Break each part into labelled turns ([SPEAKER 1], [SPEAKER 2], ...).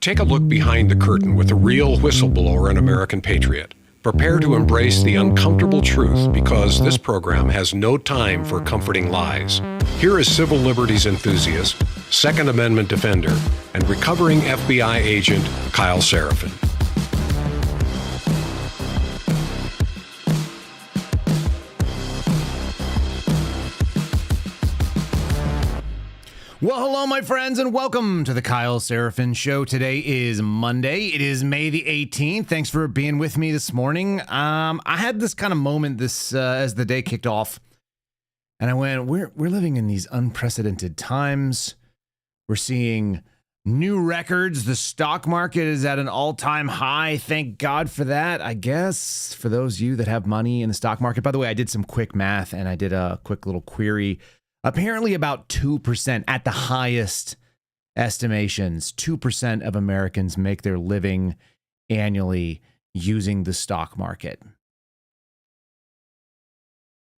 [SPEAKER 1] Take a look behind the curtain with a real whistleblower and American patriot. Prepare to embrace the uncomfortable truth because this program has no time for comforting lies. Here is civil liberties enthusiast, Second Amendment defender, and recovering FBI agent Kyle Seraphin.
[SPEAKER 2] Well, hello, my friends, and welcome to the Kyle Seraphin Show. Today is Monday. It is May the 18th. Thanks for being with me this morning. I had this kind of moment as the day kicked off, and I went, we're living in these unprecedented times. We're seeing new records. The stock market is at an all-time high. Thank God for that, I guess, for those of you that have money in the stock market. By the way, I did some quick math, and I did a quick little query. Apparently about 2% at the highest estimations, 2% of Americans make their living annually using the stock market.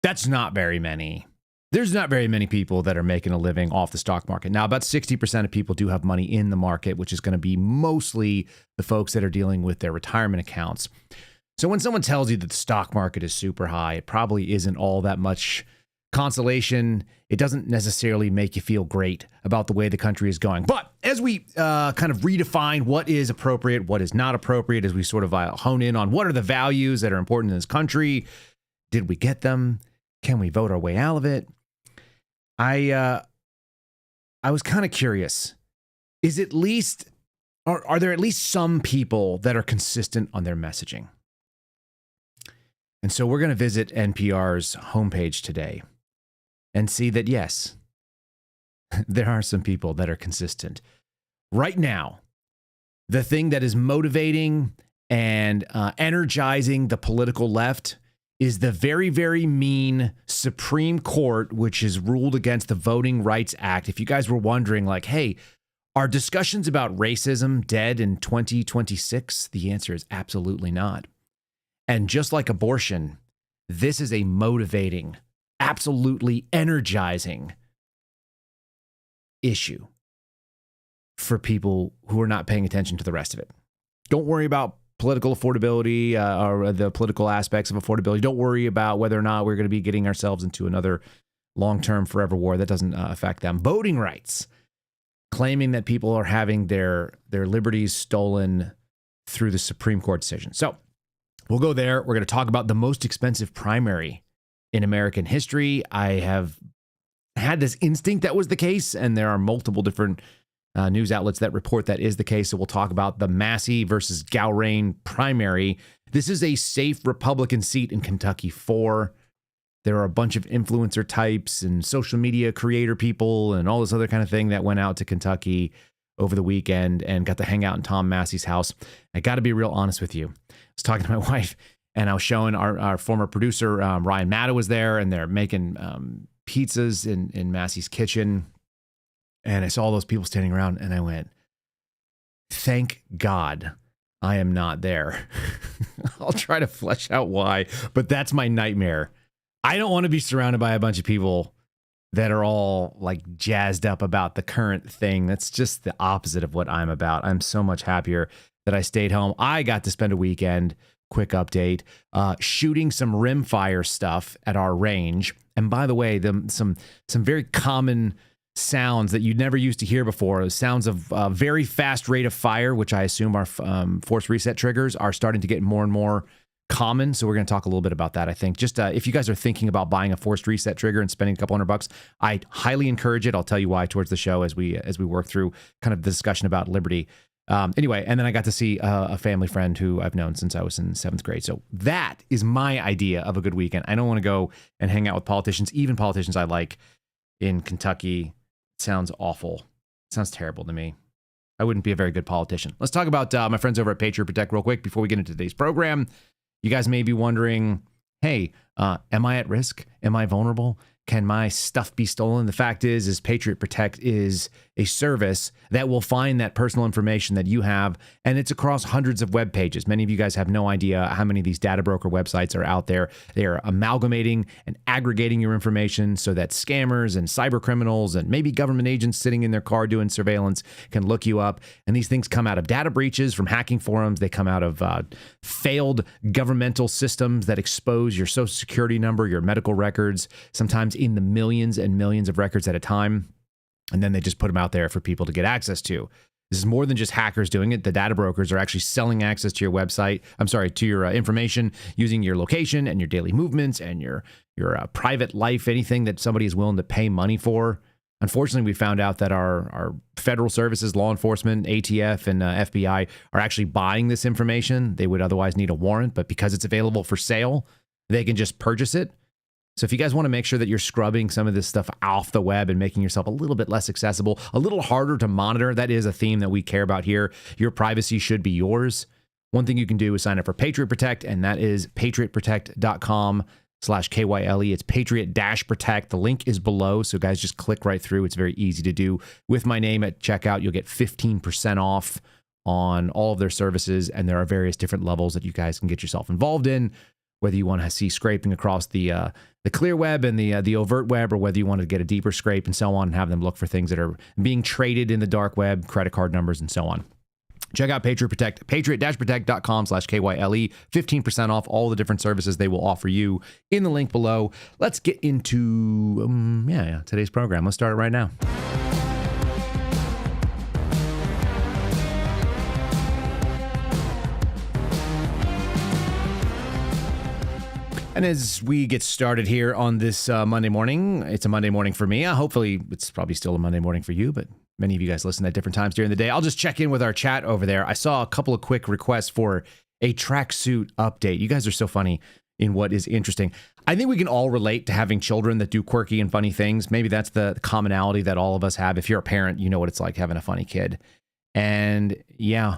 [SPEAKER 2] That's not very many. There's not very many people that are making a living off the stock market. Now, about 60% of people do have money in the market, which is going to be mostly the folks that are dealing with their retirement accounts. So when someone tells you that the stock market is super high, it probably isn't all that much consolation. It doesn't necessarily make you feel great about the way the country is going. But as we kind of redefine what is appropriate, what is not appropriate, as we sort of hone in on what are the values that are important in this country, did we get them? Can we vote our way out of it? I was kind of curious. Are there at least some people that are consistent on their messaging? And so we're going to visit NPR's homepage today and see that, yes, there are some people that are consistent. Right now, the thing that is motivating and energizing the political left is the very, very mean Supreme Court, which has ruled against the Voting Rights Act. If you guys were wondering, like, hey, are discussions about racism dead in 2026? The answer is absolutely not. And just like abortion, this is a motivating, absolutely energizing issue for people who are not paying attention to the rest of it. Don't worry about political affordability or the political aspects of affordability. Don't worry about whether or not we're going to be getting ourselves into another long-term forever war. That doesn't affect them. Voting rights, claiming that people are having their liberties stolen through the Supreme Court decision. So we'll go there. We're going to talk about the most expensive primary in American history. I have had this instinct that was the case, and there are multiple different news outlets that report that is the case. So we'll talk about the Massie versus Gowrain primary. This is a safe Republican seat in Kentucky 4. There are a bunch of influencer types and social media creator people and all this other kind of thing that went out to Kentucky over the weekend and got to hang out in Tom Massie's house. I got to be real honest with you. I was talking to my wife, and I was showing our former producer, Ryan Matta, was there, and they're making pizzas in Massie's kitchen. And I saw all those people standing around, and I went, thank God I am not there. I'll try to flesh out why, but that's my nightmare. I don't want to be surrounded by a bunch of people that are all like jazzed up about the current thing. That's just the opposite of what I'm about. I'm so much happier that I stayed home. I got to spend a weekend, quick update, shooting some rimfire stuff at our range. And by the way, some very common sounds that you'd never used to hear before, sounds of very fast rate of fire, which I assume are force reset triggers, are starting to get more and more common. So we're going to talk a little bit about that. I think just if you guys are thinking about buying a forced reset trigger and spending a couple $100, I highly encourage it. I'll tell you why towards the show as we work through kind of the discussion about liberty. Anyway, and then I got to see a family friend who I've known since I was in 7th grade. So that is my idea of a good weekend. I don't want to go and hang out with politicians, even politicians I like in Kentucky. It sounds awful. It sounds terrible to me. I wouldn't be a very good politician. Let's talk about my friends over at Patriot Protect real quick before we get into today's program. You guys may be wondering, hey, am I at risk? Am I vulnerable? can my stuff be stolen? The fact is Patriot Protect is a service that will find that personal information that you have, and it's across hundreds of web pages. Many of you guys have no idea how many of these data broker websites are out there. They are amalgamating and aggregating your information so that scammers and cyber criminals and maybe government agents sitting in their car doing surveillance can look you up. And these things come out of data breaches from hacking forums. They come out of failed governmental systems that expose your social security number, your medical records, sometimes in the millions and millions of records at a time. And then they just put them out there for people to get access to. This is more than just hackers doing it. The data brokers are actually selling access to your website. To your information, using your location and your daily movements and your private life, anything that somebody is willing to pay money for. Unfortunately, we found out that our federal services, law enforcement, ATF, and FBI are actually buying this information. They would otherwise need a warrant, but because it's available for sale, they can just purchase it. So if you guys want to make sure that you're scrubbing some of this stuff off the web and making yourself a little bit less accessible, a little harder to monitor, that is a theme that we care about here. Your privacy should be yours. One thing you can do is sign up for Patriot Protect, and that is patriotprotect.com/KYLE. It's Patriot-Protect. The link is below, so guys, just click right through. It's very easy to do. With my name at checkout, you'll get 15% off on all of their services, and there are various different levels that you guys can get yourself involved in, whether you want to see scraping across the clear web and the overt web, or whether you want to get a deeper scrape and so on, and have them look for things that are being traded in the dark web, credit card numbers, and so on. Check out Patriot Protect, patriot-protect.com/KYLE, 15% off all the different services they will offer you in the link below. Let's get into today's program. Let's start it right now. And as we get started here on this Monday morning, it's a Monday morning for me. Hopefully, it's probably still a Monday morning for you, but many of you guys listen at different times during the day. I'll just check in with our chat over there. I saw a couple of quick requests for a tracksuit update. You guys are so funny in what is interesting. I think we can all relate to having children that do quirky and funny things. Maybe that's the commonality that all of us have. If you're a parent, you know what it's like having a funny kid. And yeah,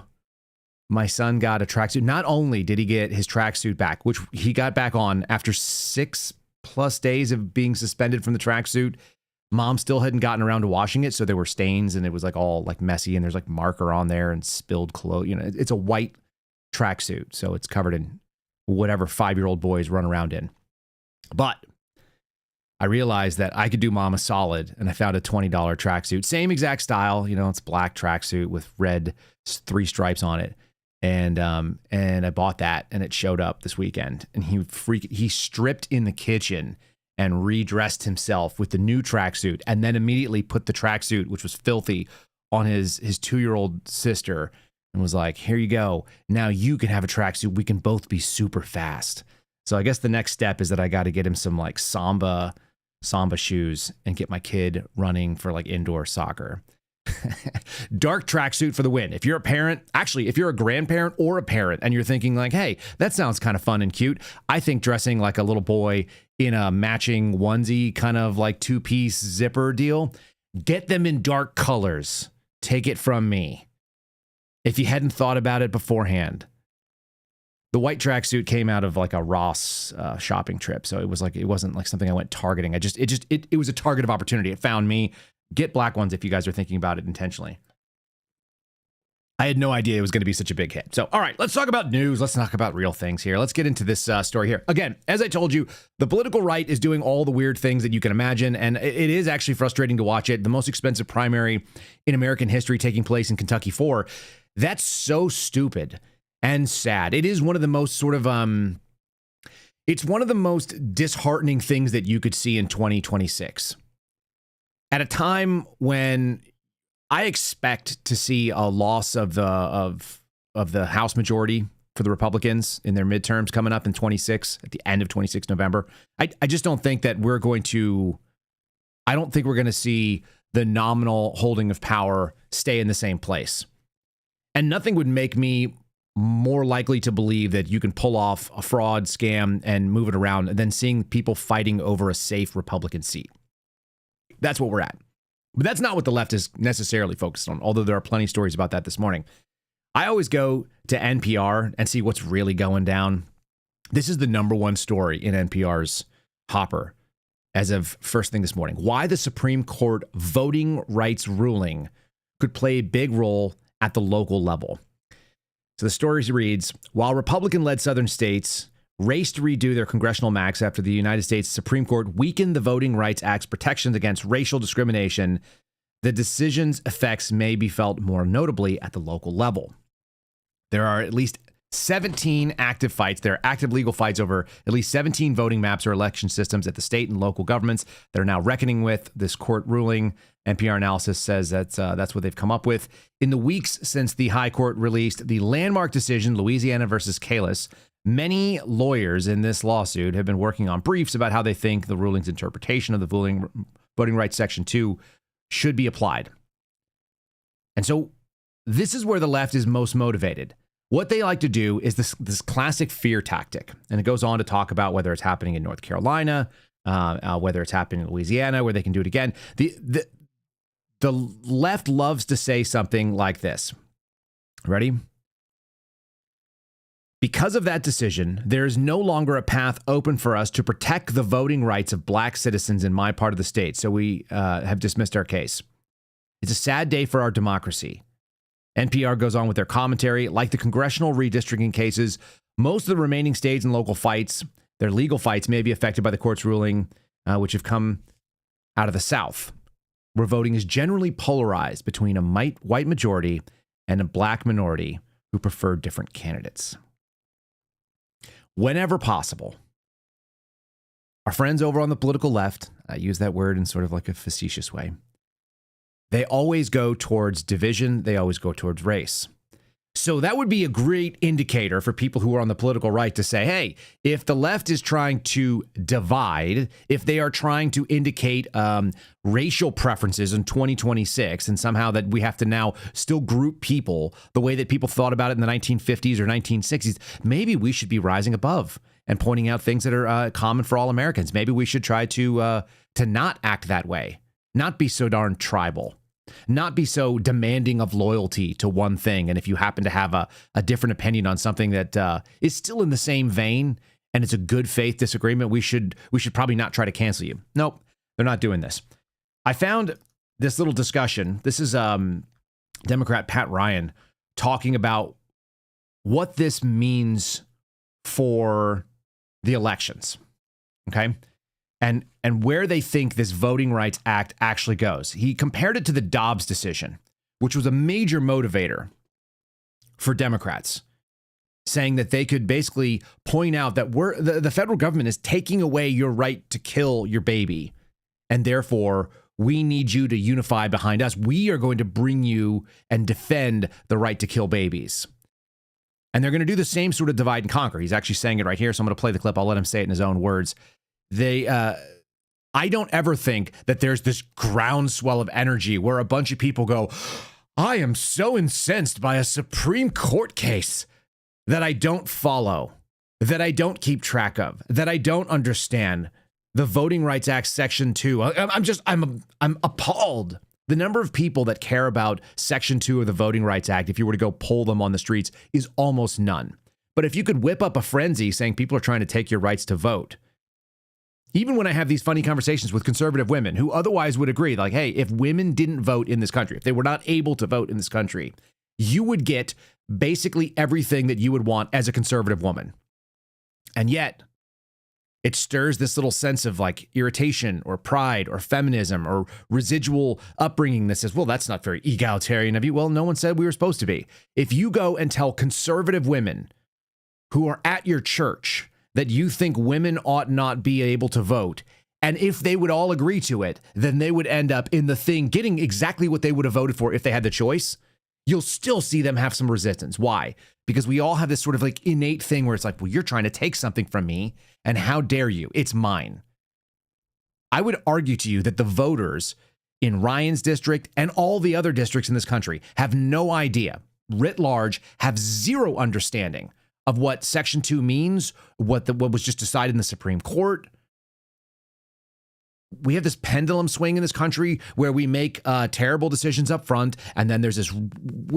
[SPEAKER 2] my son got a tracksuit. Not only did he get his tracksuit back, which he got back on after 6+ days of being suspended from the tracksuit, mom still hadn't gotten around to washing it. So there were stains and it was like all like messy, and there's like marker on there and spilled clothes. You know, it's a white tracksuit, so it's covered in whatever 5-year-old boys run around in. But I realized that I could do mom a solid, and I found a $20 tracksuit, same exact style. You know, it's black tracksuit with red 3 stripes on it. And I bought that, and it showed up this weekend, and he stripped in the kitchen and redressed himself with the new tracksuit, and then immediately put the tracksuit, which was filthy, on his 2-year-old sister, and was like, "Here you go. Now you can have a tracksuit. We can both be super fast." So I guess the next step is that I got to get him some like Samba shoes and get my kid running for like indoor soccer. Dark tracksuit for the win. If you're a parent, actually, if you're a grandparent or a parent, and you're thinking like, hey, that sounds kind of fun and cute, I think dressing like a little boy in a matching onesie, kind of like 2-piece zipper deal, get them in dark colors. Take it from me. If you hadn't thought about it beforehand, the white tracksuit came out of like a Ross shopping trip, so it wasn't like something I went targeting. It was a target of opportunity. It found me. Get black ones if you guys are thinking about it intentionally. I had no idea it was going to be such a big hit. So, all right, let's talk about news. Let's talk about real things here. Let's get into this story here. Again, as I told you, the political right is doing all the weird things that you can imagine, and it is actually frustrating to watch it. The most expensive primary in American history taking place in Kentucky 4. That's so stupid and sad. It is one of the most sort of, it's one of the most disheartening things that you could see in 2026. At a time when I expect to see a loss of the House majority for the Republicans in their midterms coming up in 26, at the end of 26 November, I just don't think that we're going to see the nominal holding of power stay in the same place. And nothing would make me more likely to believe that you can pull off a fraud scam and move it around than seeing people fighting over a safe Republican seat. That's what we're at. But that's not what the left is necessarily focused on, although there are plenty of stories about that this morning. I always go to NPR and see what's really going down. This is the number one story in NPR's hopper. as of first thing this morning, why the Supreme Court voting rights ruling could play a big role at the local level. So the story reads, while Republican-led southern states raced to redo their congressional maps after the United States Supreme Court weakened the Voting Rights Act's protections against racial discrimination, the decision's effects may be felt more notably at the local level. There are at least 17 active fights. There are active legal fights over at least 17 voting maps or election systems at the state and local governments that are now reckoning with this court ruling. NPR analysis says that's what they've come up with. In the weeks since the high court released the landmark decision, Louisiana versus Kalis, many lawyers in this lawsuit have been working on briefs about how they think the ruling's interpretation of the Voting Rights Section 2 should be applied. And so this is where the left is most motivated. What they like to do is this classic fear tactic. And it goes on to talk about whether it's happening in North Carolina, whether it's happening in Louisiana, where they can do it again. The left loves to say something like this. Ready? Because of that decision, there is no longer a path open for us to protect the voting rights of black citizens in my part of the state. So we have dismissed our case. It's a sad day for our democracy. NPR goes on with their commentary. Like the congressional redistricting cases, most of the remaining states and local fights, their legal fights, may be affected by the court's ruling, which have come out of the South, where voting is generally polarized between a white majority and a black minority who prefer different candidates. Whenever possible, our friends over on the political left, I use that word in sort of like a facetious way, they always go towards division. They always go towards race. So that would be a great indicator for people who are on the political right to say, hey, if the left is trying to divide, if they are trying to indicate racial preferences in 2026, and somehow that we have to now still group people the way that people thought about it in the 1950s or 1960s, maybe we should be rising above and pointing out things that are common for all Americans. Maybe we should try to not act that way, not be so darn tribal, not be so demanding of loyalty to one thing. And if you happen to have a different opinion on something that is still in the same vein and it's a good faith disagreement, we should probably not try to cancel you. Nope, they're not doing this. I found this little discussion. This is Democrat Pat Ryan talking about what this means for the elections. Okay. And where they think this Voting Rights Act actually goes. He compared it to the Dobbs decision, which was a major motivator for Democrats, saying that they could basically point out that the federal government is taking away your right to kill your baby, and therefore we need you to unify behind us. We are going to bring you and defend the right to kill babies. And they're going to do the same sort of divide and conquer. He's actually saying it right here, so I'm going to play the clip. I'll let him say it in his own words. I don't ever think that there's this groundswell of energy where a bunch of people go, I am so incensed by a Supreme Court case that I don't follow, that I don't keep track of, that I don't understand. The Voting Rights Act Section 2. I'm appalled. The number of people that care about Section 2 of the Voting Rights Act, if you were to go poll them on the streets, is almost none. But if you could whip up a frenzy saying people are trying to take your rights to vote, even when I have these funny conversations with conservative women who otherwise would agree, like, hey, if women didn't vote in this country, if they were not able to vote in this country, you would get basically everything that you would want as a conservative woman. And yet, it stirs this little sense of like irritation or pride or feminism or residual upbringing that says, well, that's not very egalitarian of you. Well, no one said we were supposed to be. If you go and tell conservative women who are at your church that you think women ought not be able to vote, and if they would all agree to it, then they would end up in the thing getting exactly what they would have voted for if they had the choice, you'll still see them have some resistance. Why? Because we all have this sort of like innate thing where it's like, well, you're trying to take something from me, and how dare you? It's mine. I would argue to you that the voters in Ryan's district and all the other districts in this country have no idea, writ large, have zero understanding of what Section 2 means, what was just decided in the Supreme Court. we have this pendulum swing in this country where we make terrible decisions up front, and then there's this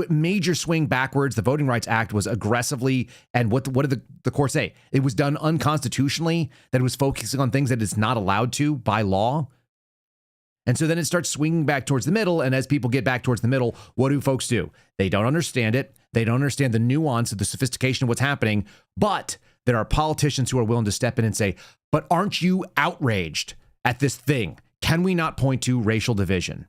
[SPEAKER 2] major swing backwards. The Voting Rights Act was aggressively, and what did the court say? It was done unconstitutionally, that it was focusing on things that it's not allowed to by law. And so then it starts swinging back towards the middle, and as people get back towards the middle, what do folks do? They don't understand it. They don't understand the nuance of the sophistication of what's happening, but there are politicians who are willing to step in and say, but aren't you outraged at this thing? Can we not point to racial division?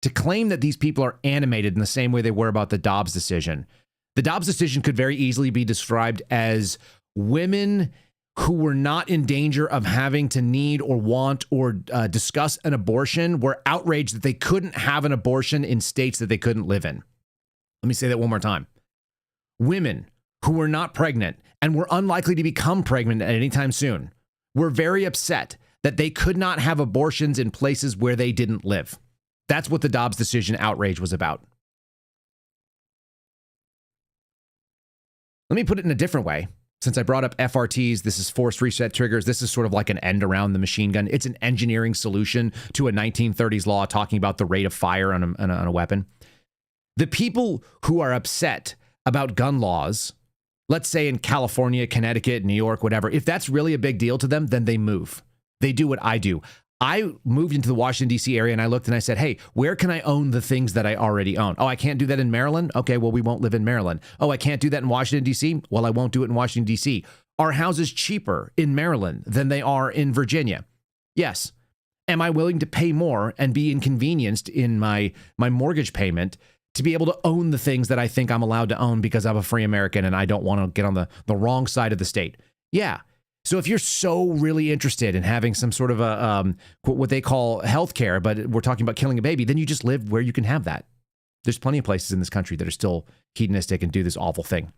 [SPEAKER 2] To claim that these people are animated in the same way they were about the Dobbs decision. The Dobbs decision could very easily be described as women who were not in danger of having to need or want or discuss an abortion were outraged that they couldn't have an abortion in states that they couldn't live in. Let me say that one more time. Women who were not pregnant and were unlikely to become pregnant at any time soon were very upset that they could not have abortions in places where they didn't live. That's what the Dobbs decision outrage was about. Let me put it in a different way. Since I brought up FRTs, this is forced reset triggers. This is sort of like an end around the machine gun. It's an engineering solution to a 1930s law talking about the rate of fire on a weapon. The people who are upset about gun laws, let's say in California, Connecticut, New York, whatever, if that's really a big deal to them, then they move. They do what I do. I moved into the Washington, D.C. area, and I looked and I said, hey, where can I own the things that I already own? Oh, I can't do that in Maryland? Okay, well, we won't live in Maryland. Oh, I can't do that in Washington, D.C.? Well, I won't do it in Washington, D.C. Are houses cheaper in Maryland than they are in Virginia? Yes. Am I willing to pay more and be inconvenienced in my mortgage payment to be able to own the things that I think I'm allowed to own because I'm a free American and I don't want to get on the wrong side of the state? Yeah. So if you're so really interested in having some sort of a what they call healthcare, but we're talking about killing a baby, then you just live where you can have that. There's plenty of places in this country that are still hedonistic and do this awful thing.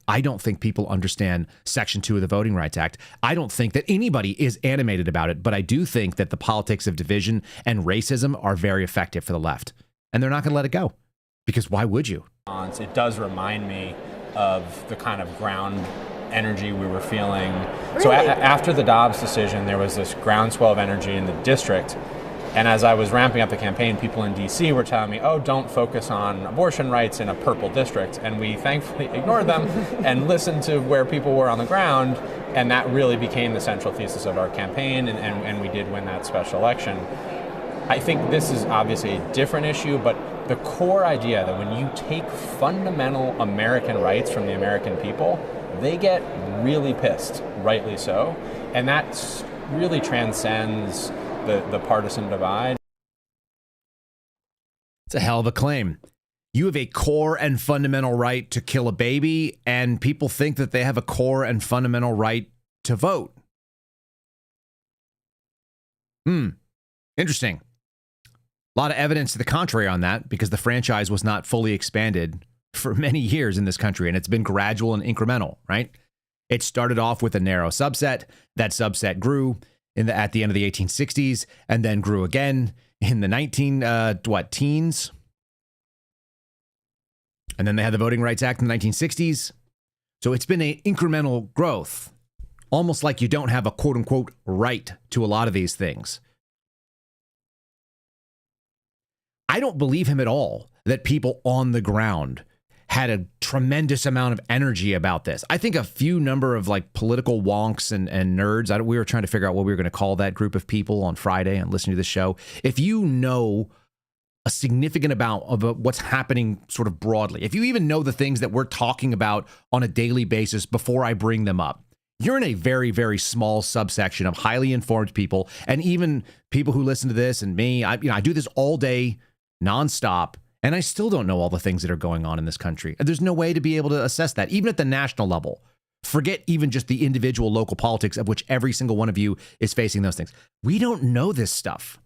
[SPEAKER 2] I don't think people understand Section 2 of the Voting Rights Act. I don't think that anybody is animated about it, but I do think that the politics of division and racism are very effective for the left. And they're not going to let it go, because why would you?
[SPEAKER 3] It does remind me of the kind of ground energy we were feeling. Really? So after the Dobbs decision, there was this groundswell of energy in the district. And as I was ramping up the campaign, people in D.C. were telling me, oh, don't focus on abortion rights in a purple district. And we thankfully ignored them and listened to where people were on the ground. And that really became the central thesis of our campaign. And we did win that special election. I think this is obviously a different issue, but the core idea that when you take fundamental American rights from the American people, they get really pissed, rightly so. And that really transcends the partisan divide.
[SPEAKER 2] It's a hell of a claim. You have a core and fundamental right to kill a baby, and people think that they have a core and fundamental right to vote. Interesting. A lot of evidence to the contrary on that, because the franchise was not fully expanded for many years in this country, and it's been gradual and incremental, right? It started off with a narrow subset. That subset grew at the end of the 1860s, and then grew again in the teens. And then they had the Voting Rights Act in the 1960s. So it's been an incremental growth, almost like you don't have a quote unquote right to a lot of these things. I don't believe him at all that people on the ground had a tremendous amount of energy about this. I think a few number of like political wonks and nerds, we were trying to figure out what we were going to call that group of people on Friday and listening to this show. If you know a significant amount of what's happening sort of broadly, if you even know the things that we're talking about on a daily basis before I bring them up, you're in a very, very small subsection of highly informed people. And even people who listen to this and me, I do this all day, nonstop. And I still don't know all the things that are going on in this country. There's no way to be able to assess that, even at the national level. Forget even just the individual local politics of which every single one of you is facing those things. We don't know this stuff.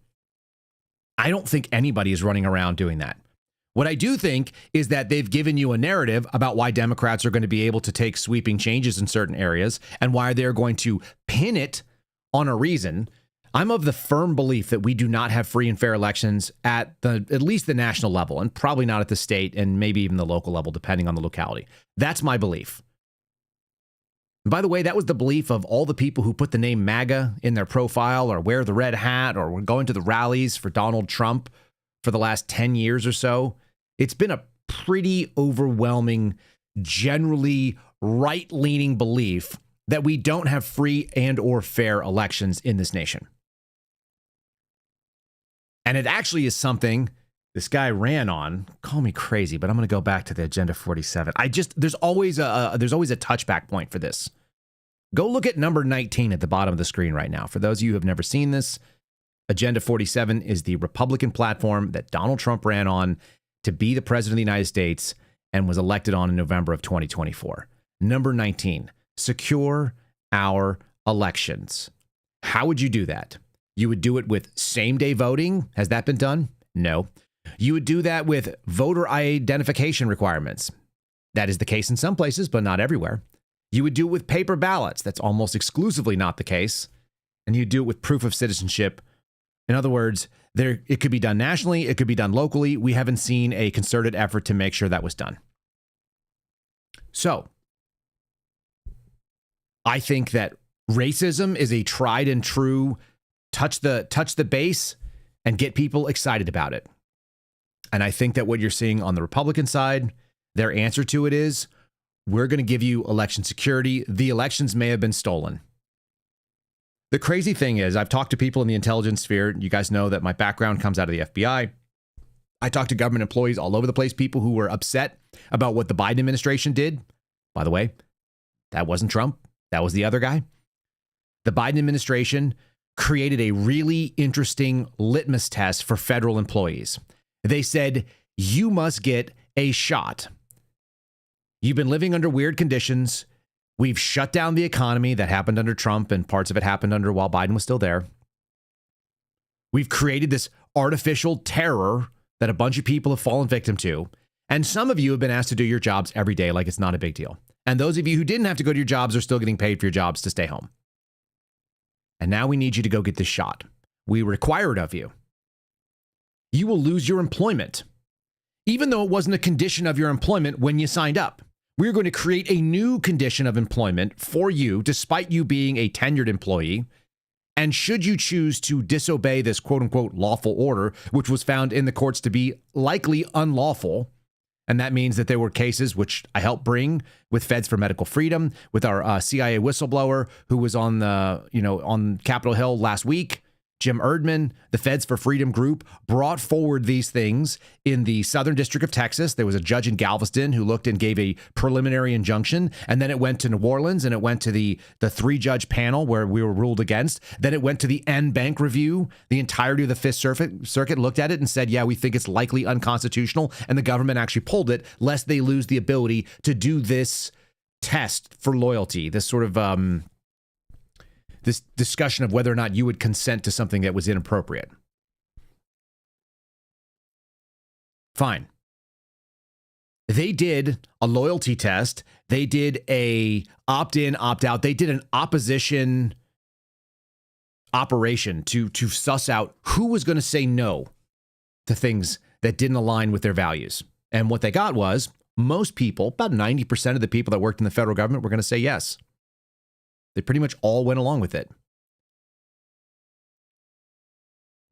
[SPEAKER 2] I don't think anybody is running around doing that. What I do think is that they've given you a narrative about why Democrats are going to be able to take sweeping changes in certain areas and why they're going to pin it on a reason. I'm of the firm belief that we do not have free and fair elections at least the national level, and probably not at the state and maybe even the local level, depending on the locality. That's my belief. And by the way, that was the belief of all the people who put the name MAGA in their profile or wear the red hat or were going to the rallies for Donald Trump for the last 10 years or so. It's been a pretty overwhelming, generally right-leaning belief that we don't have free and or fair elections in this nation. And it actually is something this guy ran on. Call me crazy, but I'm going to go back to the Agenda 47. There's always a touchback point for this. Go look at number 19 at the bottom of the screen right now. For those of you who have never seen this, Agenda 47 is the Republican platform that Donald Trump ran on to be the president of the United States and was elected on in November of 2024. Number 19, secure our elections. How would you do that? You would do it with same-day voting. Has that been done? No. You would do that with voter identification requirements. That is the case in some places, but not everywhere. You would do it with paper ballots. That's almost exclusively not the case. And you do it with proof of citizenship. In other words, it could be done nationally. It could be done locally. We haven't seen a concerted effort to make sure that was done. So I think that racism is a tried and true touch the base and get people excited about it. And I think that what you're seeing on the Republican side, their answer to it is, we're going to give you election security. The elections may have been stolen. The crazy thing is, I've talked to people in the intelligence sphere. You guys know that my background comes out of the FBI. I talked to government employees all over the place, people who were upset about what the Biden administration did. By the way, that wasn't Trump. That was the other guy. The Biden administration created a really interesting litmus test for federal employees. They said, you must get a shot. You've been living under weird conditions. We've shut down the economy. That happened under Trump, and parts of it happened under while Biden was still there. We've created this artificial terror that a bunch of people have fallen victim to. And some of you have been asked to do your jobs every day like it's not a big deal. And those of you who didn't have to go to your jobs are still getting paid for your jobs to stay home. And now we need you to go get this shot. We require it of you. You will lose your employment, even though it wasn't a condition of your employment when you signed up. We're going to create a new condition of employment for you, despite you being a tenured employee. And should you choose to disobey this quote unquote lawful order, which was found in the courts to be likely unlawful, and that means that there were cases which I helped bring with Feds for Medical Freedom, with our CIA whistleblower who was on on Capitol Hill last week, Jim Erdman. The Feds for Freedom group brought forward these things in the Southern District of Texas. There was a judge in Galveston who looked and gave a preliminary injunction, and then it went to New Orleans and it went to the 3-judge panel where we were ruled against. Then it went to the en banc review. The entirety of the Fifth Circuit looked at it and said, yeah, we think it's likely unconstitutional, and the government actually pulled it lest they lose the ability to do this test for loyalty, this sort of this discussion of whether or not you would consent to something that was inappropriate. Fine. They did a loyalty test. They did a opt-in, opt-out. They did an opposition operation to suss out who was going to say no to things that didn't align with their values. And what they got was most people, about 90% of the people that worked in the federal government, were going to say yes. They pretty much all went along with it.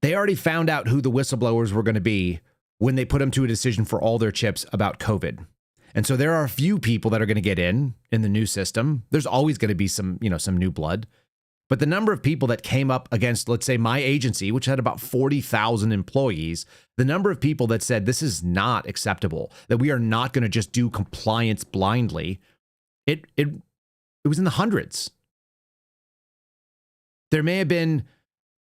[SPEAKER 2] They already found out who the whistleblowers were going to be when they put them to a decision for all their chips about COVID. And so there are a few people that are going to get in the new system. There's always going to be some new blood. But the number of people that came up against, let's say, my agency, which had about 40,000 employees, the number of people that said this is not acceptable, that we are not going to just do compliance blindly, it was in the hundreds. There may have been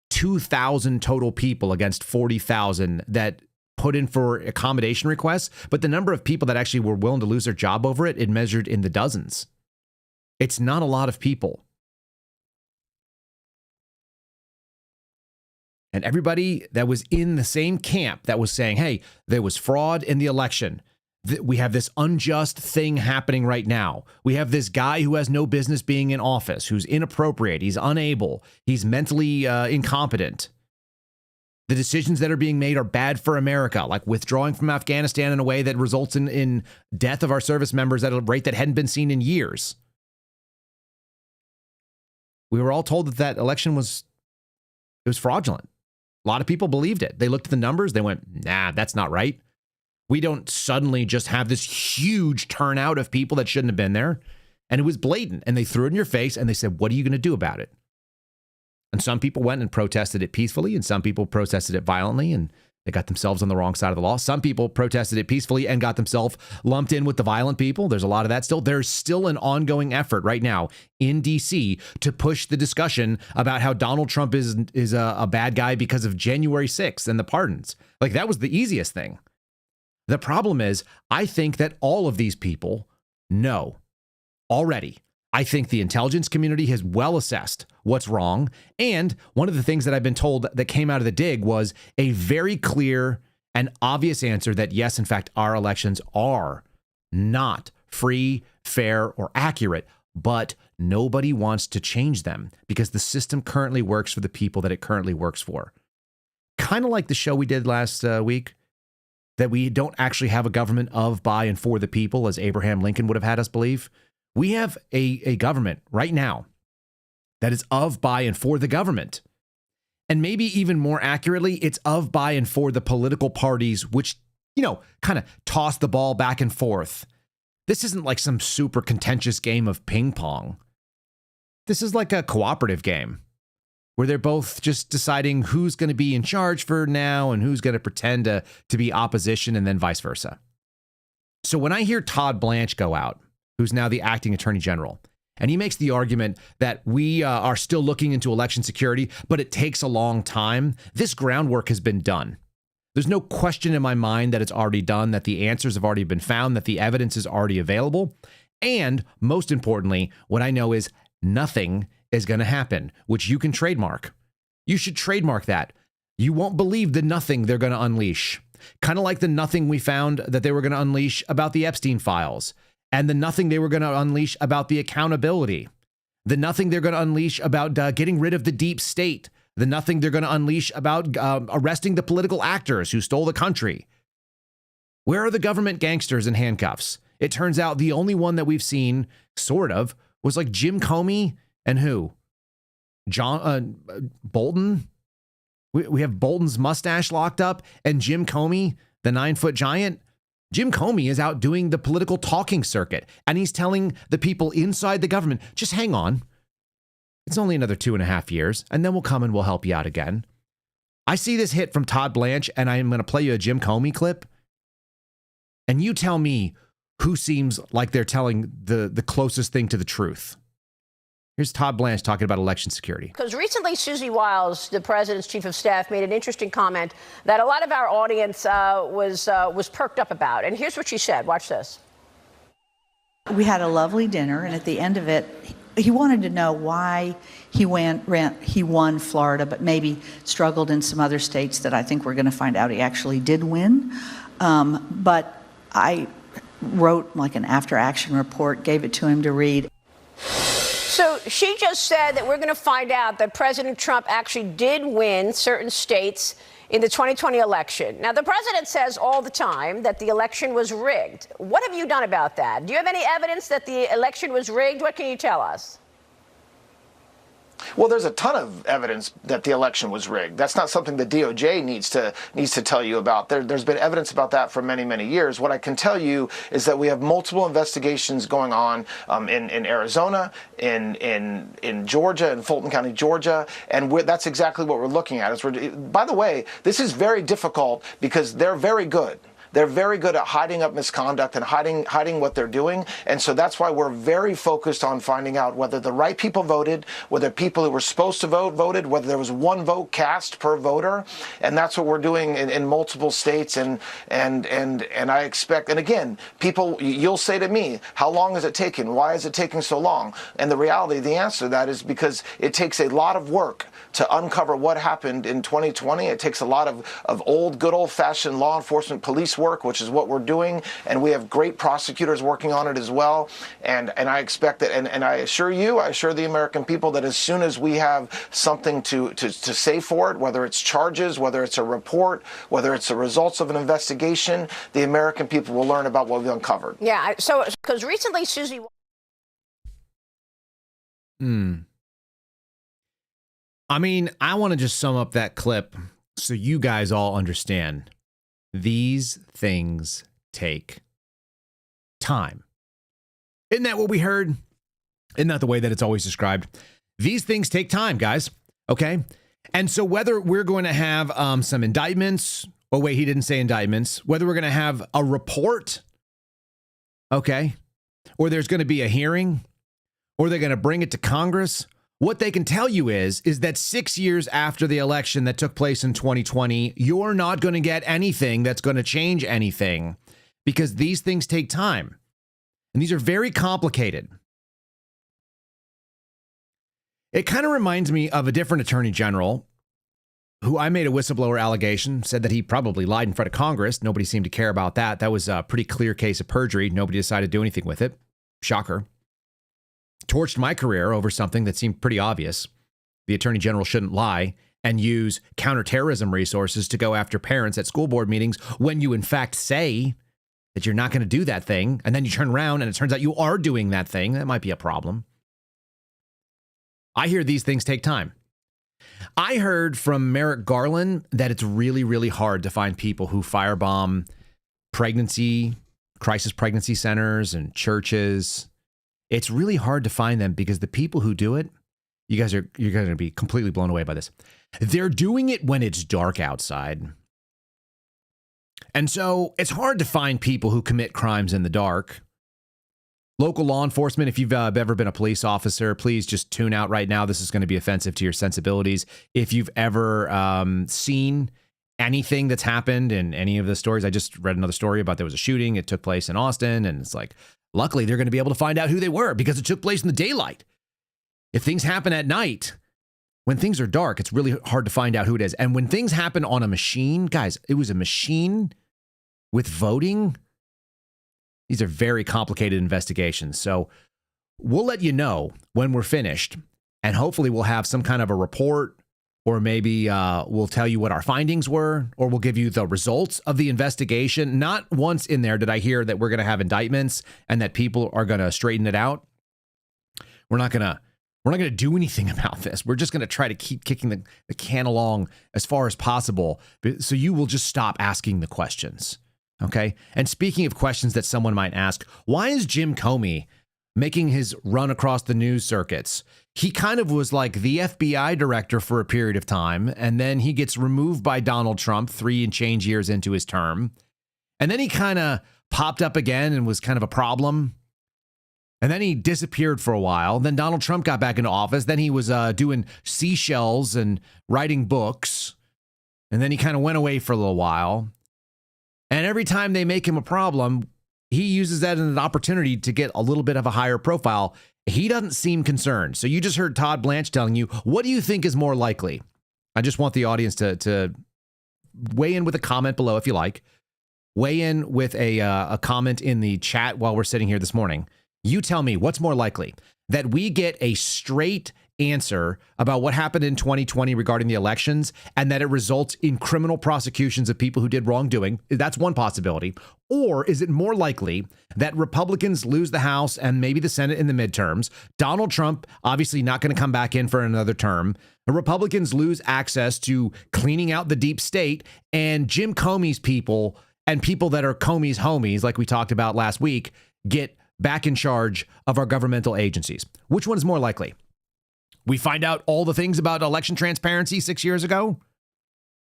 [SPEAKER 2] 2,000 total people against 40,000 that put in for accommodation requests, but the number of people that actually were willing to lose their job over it measured in the dozens. It's not a lot of people. And everybody that was in the same camp that was saying, hey, there was fraud in the election. We have this unjust thing happening right now. We have this guy who has no business being in office, who's inappropriate. He's unable. He's mentally incompetent. The decisions that are being made are bad for America, like withdrawing from Afghanistan in a way that results in death of our service members at a rate that hadn't been seen in years. We were all told that that election was fraudulent. A lot of people believed it. They looked at the numbers. They went, nah, that's not right. We don't suddenly just have this huge turnout of people that shouldn't have been there. And it was blatant. And they threw it in your face and they said, what are you going to do about it? And some people went and protested it peacefully, and some people protested it violently, and they got themselves on the wrong side of the law. Some people protested it peacefully and got themselves lumped in with the violent people. There's a lot of that still. There's still an ongoing effort right now in D.C. to push the discussion about how Donald Trump is a bad guy because of January 6th and the pardons. Like, that was the easiest thing. The problem is, I think that all of these people know already. I think the intelligence community has well assessed what's wrong. And one of the things that I've been told that came out of the dig was a very clear and obvious answer that, yes, in fact, our elections are not free, fair, or accurate, but nobody wants to change them because the system currently works for the people that it currently works for. Kind of like the show we did last week, that we don't actually have a government of, by, and for the people, as Abraham Lincoln would have had us believe. We have a government right now that is of, by, and for the government. And maybe even more accurately, it's of, by, and for the political parties, which, kind of toss the ball back and forth. This isn't like some super contentious game of ping pong. This is like a cooperative game where they're both just deciding who's going to be in charge for now and who's going to pretend to be opposition, and then vice versa. So when I hear Todd Blanche go out, who's now the acting attorney general, and he makes the argument that we are still looking into election security, but it takes a long time. This groundwork has been done. There's no question in my mind that it's already done, that the answers have already been found, that the evidence is already available. And most importantly, what I know is nothing is going to happen, which you can trademark. You should trademark that. You won't believe the nothing they're going to unleash. Kind of like the nothing we found that they were going to unleash about the Epstein files. And the nothing they were going to unleash about the accountability. The nothing they're going to unleash about getting rid of the deep state. The nothing they're going to unleash about arresting the political actors who stole the country. Where are the government gangsters in handcuffs? It turns out the only one that we've seen, sort of, was like Jim Comey and who? John Bolton? We have Bolton's mustache locked up, and Jim Comey, the 9-foot giant. Jim Comey is out doing the political talking circuit, and he's telling the people inside the government, just hang on. It's only another 2.5 years, and then we'll come and we'll help you out again. I see this hit from Todd Blanche, and I'm going to play you a Jim Comey clip. And you tell me who seems like they're telling the closest thing to the truth. Here's Todd Blanche talking about election security.
[SPEAKER 4] Because recently, Susie Wiles, the president's chief of staff, made an interesting comment that a lot of our audience was perked up about. And here's what she said. Watch this.
[SPEAKER 5] We had a lovely dinner, and at the end of it, he wanted to know why he won Florida, but maybe struggled in some other states that I think we're going to find out he actually did win. But I wrote like an after-action report, gave it to him to read.
[SPEAKER 4] So she just said that we're going to find out that President Trump actually did win certain states in the 2020 election. Now, the president says all the time that the election was rigged. What have you done about that? Do you have any evidence that the election was rigged? What can you tell us?
[SPEAKER 6] Well, there's a ton of evidence that the election was rigged. That's not something the DOJ needs to tell you about. There's been evidence about that for many, many years. What I can tell you is that we have multiple investigations going on in Arizona, in Georgia, in Fulton County, Georgia, and that's exactly what we're looking at. By the way, this is very difficult because they're very good. They're very good at hiding up misconduct and hiding what they're doing. And so that's why we're very focused on finding out whether the right people voted, whether people who were supposed to vote voted, whether there was one vote cast per voter. And that's what we're doing in multiple states. And I expect, and again, people, you'll say to me, how long has it taken? Why is it taking so long? And the reality, the answer to that is because it takes a lot of work to uncover what happened in 2020. It takes a lot of old, good old-fashioned law enforcement police work, which is what we're doing, and we have great prosecutors working on it as well. And I expect that, and I assure the American people that as soon as we have something to say for it, whether it's charges, whether it's a report, whether it's the results of an investigation, the American people will learn about what we've uncovered.
[SPEAKER 4] Yeah, so, 'cause recently Susie...
[SPEAKER 2] I mean, I want to just sum up that clip so you guys all understand. These things take time. Isn't that what we heard? Isn't that the way that it's always described? These things take time, guys. Okay. And so whether we're going to have some indictments, oh, wait, he didn't say indictments, whether we're going to have a report, okay, or there's going to be a hearing, or they're going to bring it to Congress, what they can tell you is that 6 years after the election that took place in 2020, you're not going to get anything that's going to change anything, because these things take time. And these are very complicated. It kind of reminds me of a different attorney general who I made a whistleblower allegation, said that he probably lied in front of Congress. Nobody seemed to care about that. That was a pretty clear case of perjury. Nobody decided to do anything with it. Shocker. Torched my career over something that seemed pretty obvious. The attorney general shouldn't lie and use counterterrorism resources to go after parents at school board meetings when you in fact say that you're not going to do that thing, and then you turn around and it turns out you are doing that thing. That might be a problem. I hear these things take time. I heard from Merrick Garland that it's really, really hard to find people who firebomb crisis pregnancy centers and churches. It's really hard to find them because the people who do it, you're going to be completely blown away by this. They're doing it when it's dark outside. And so it's hard to find people who commit crimes in the dark. Local law enforcement, if you've ever been a police officer, please just tune out right now. This is going to be offensive to your sensibilities. If you've ever seen anything that's happened in any of the stories, I just read another story about there was a shooting. It took place in Austin, and it's like, luckily, they're going to be able to find out who they were because it took place in the daylight. If things happen at night, when things are dark, it's really hard to find out who it is. And when things happen on a machine, guys, it was a machine with voting. These are very complicated investigations. So we'll let you know when we're finished, and hopefully we'll have some kind of a report, or maybe we'll tell you what our findings were, or we'll give you the results of the investigation. Not once in there did I hear that we're going to have indictments and that people are going to straighten it out. We're not going to do anything about this. We're just going to try to keep kicking the can along as far as possible, so you will just stop asking the questions. Okay. And speaking of questions that someone might ask, why is Jim Comey making his run across the news circuits? He kind of was like the FBI director for a period of time, and then he gets removed by Donald Trump 3 and change years into his term. And then he kind of popped up again and was kind of a problem. And then he disappeared for a while. Then Donald Trump got back into office. Then he was doing seashells and writing books. And then he kind of went away for a little while. And every time they make him a problem, he uses that as an opportunity to get a little bit of a higher profile. He doesn't seem concerned. So you just heard Todd Blanche telling you, what do you think is more likely? I just want the audience to weigh in with a comment below if you like. Weigh in with a comment in the chat while we're sitting here this morning. You tell me what's more likely, that we get a straight answer about what happened in 2020 regarding the elections, and that it results in criminal prosecutions of people who did wrongdoing. That's one possibility. Or is it more likely that Republicans lose the House and maybe the Senate in the midterms? Donald Trump obviously not going to come back in for another term. The Republicans lose access to cleaning out the deep state, and Jim Comey's people and people that are Comey's homies, like we talked about last week, get back in charge of our governmental agencies. Which one is more likely? We find out all the things about election transparency 6 years ago?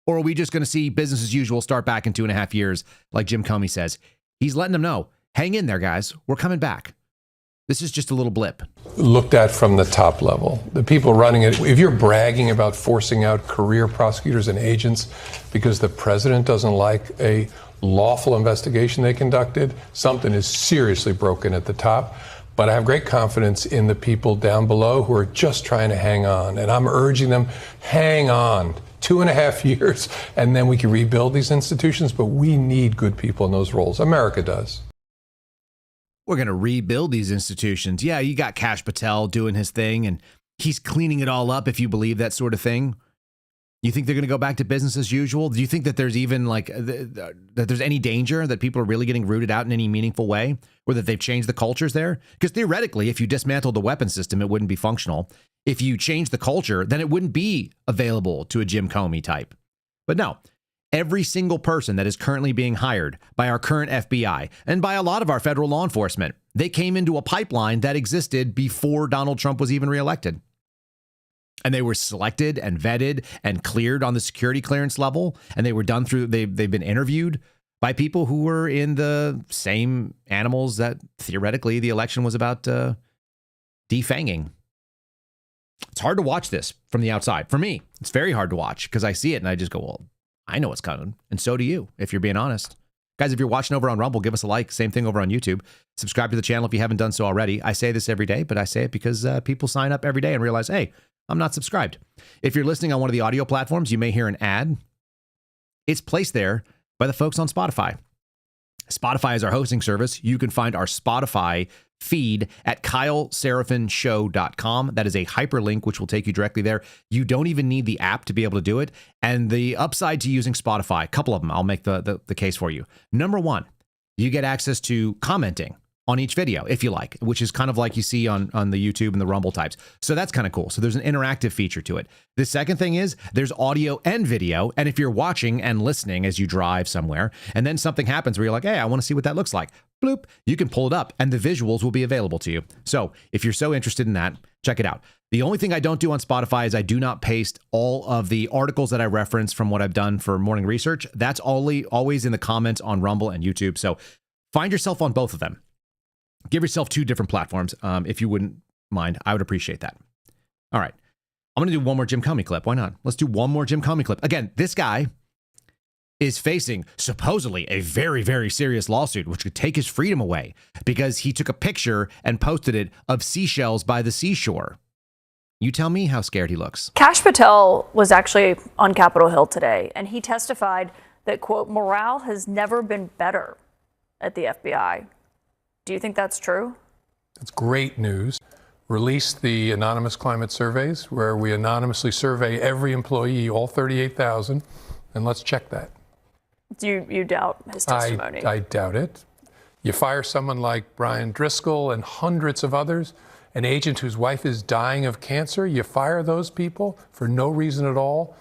[SPEAKER 2] Or are we just going to see business as usual start back in 2.5 years, like Jim Comey says? He's letting them know, hang in there, guys. We're coming back. This is just a little blip.
[SPEAKER 7] Looked at from the top level. The people running it, if you're bragging about forcing out career prosecutors and agents because the president doesn't like a lawful investigation they conducted, something is seriously broken at the top. But I have great confidence in the people down below who are just trying to hang on. And I'm urging them, hang on. 2.5 years, and then we can rebuild these institutions. But we need good people in those roles. America does.
[SPEAKER 2] We're going to rebuild these institutions. Yeah, you got Kash Patel doing his thing, and he's cleaning it all up, if you believe that sort of thing. You think they're going to go back to business as usual? Do you think that there's even that there's any danger that people are really getting rooted out in any meaningful way, or that they've changed the cultures there? Because theoretically, if you dismantled the weapon system, it wouldn't be functional. If you change the culture, then it wouldn't be available to a Jim Comey type. But no, every single person that is currently being hired by our current FBI and by a lot of our federal law enforcement, they came into a pipeline that existed before Donald Trump was even reelected. And they were selected and vetted and cleared on the security clearance level. And they were done through, they've been interviewed by people who were in the same animals that theoretically the election was about defanging. It's hard to watch this from the outside. For me, it's very hard to watch because I see it and I just go, well, I know what's coming. And so do you, if you're being honest. Guys, if you're watching over on Rumble, give us a like. Same thing over on YouTube. Subscribe to the channel if you haven't done so already. I say this every day, but I say it because people sign up every day and realize, hey, I'm not subscribed. If you're listening on one of the audio platforms, you may hear an ad. It's placed there by the folks on Spotify. Spotify is our hosting service. You can find our Spotify feed at KyleSeraphinShow.com. That is a hyperlink, which will take you directly there. You don't even need the app to be able to do it. And the upside to using Spotify, a couple of them, I'll make the case for you. Number one, you get access to commenting on each video, if you like, which is kind of like you see on the YouTube and the Rumble types. So that's kind of cool. So there's an interactive feature to it. The second thing is there's audio and video. And if you're watching and listening as you drive somewhere, and then something happens where you're like, hey, I want to see what that looks like. Bloop, you can pull it up and the visuals will be available to you. So if you're so interested in that, check it out. The only thing I don't do on Spotify is I do not paste all of the articles that I reference from what I've done for morning research. That's always in the comments on Rumble and YouTube. So find yourself on both of them. Give yourself two different platforms. If you wouldn't mind, I would appreciate that. All right. I'm going to do one more Jim Comey clip. Why not? Let's do one more Jim Comey clip. Again, this guy is facing supposedly a very, very serious lawsuit, which could take his freedom away because he took a picture and posted it of seashells by the seashore. You tell me how scared he looks.
[SPEAKER 8] Kash Patel was actually on Capitol Hill today, and he testified that, quote, morale has never been better at the FBI. Do you think that's true?
[SPEAKER 7] It's great news. Released the anonymous climate surveys where we anonymously survey every employee, all 38,000, and let's check that.
[SPEAKER 8] Do you doubt his testimony?
[SPEAKER 7] I doubt it. You fire someone like Brian Driscoll and hundreds of others, an agent whose wife is dying of cancer, you fire those people for no reason at all.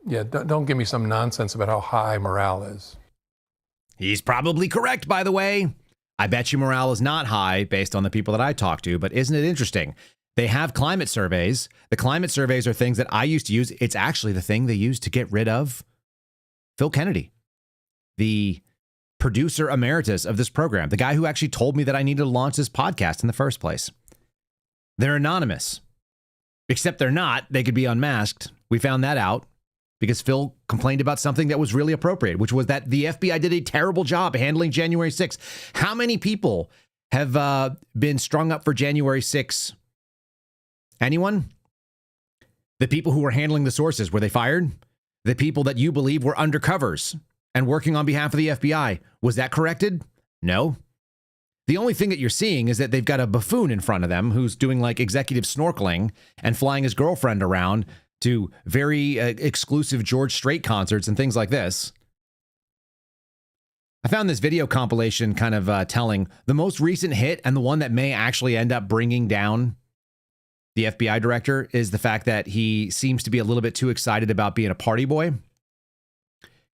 [SPEAKER 7] Yeah, don't give me some nonsense about how high morale is.
[SPEAKER 2] He's probably correct, by the way. I bet you morale is not high based on the people that I talk to, but isn't it interesting? They have climate surveys. The climate surveys are things that I used to use. It's actually the thing they used to get rid of Phil Kennedy, the producer emeritus of this program, the guy who actually told me that I needed to launch this podcast in the first place. They're anonymous, except they're not. They could be unmasked. We found that out because Phil complained about something that was really appropriate, which was that the FBI did a terrible job handling January 6th. How many people have been strung up for January 6th? Anyone? The people who were handling the sources, were they fired? The people that you believe were undercovers and working on behalf of the FBI, was that corrected? No. The only thing that you're seeing is that they've got a buffoon in front of them who's doing like executive snorkeling and flying his girlfriend around to very exclusive George Strait concerts and things like this. I found this video compilation kind of telling. The most recent hit and the one that may actually end up bringing down the FBI director is the fact that he seems to be a little bit too excited about being a party boy.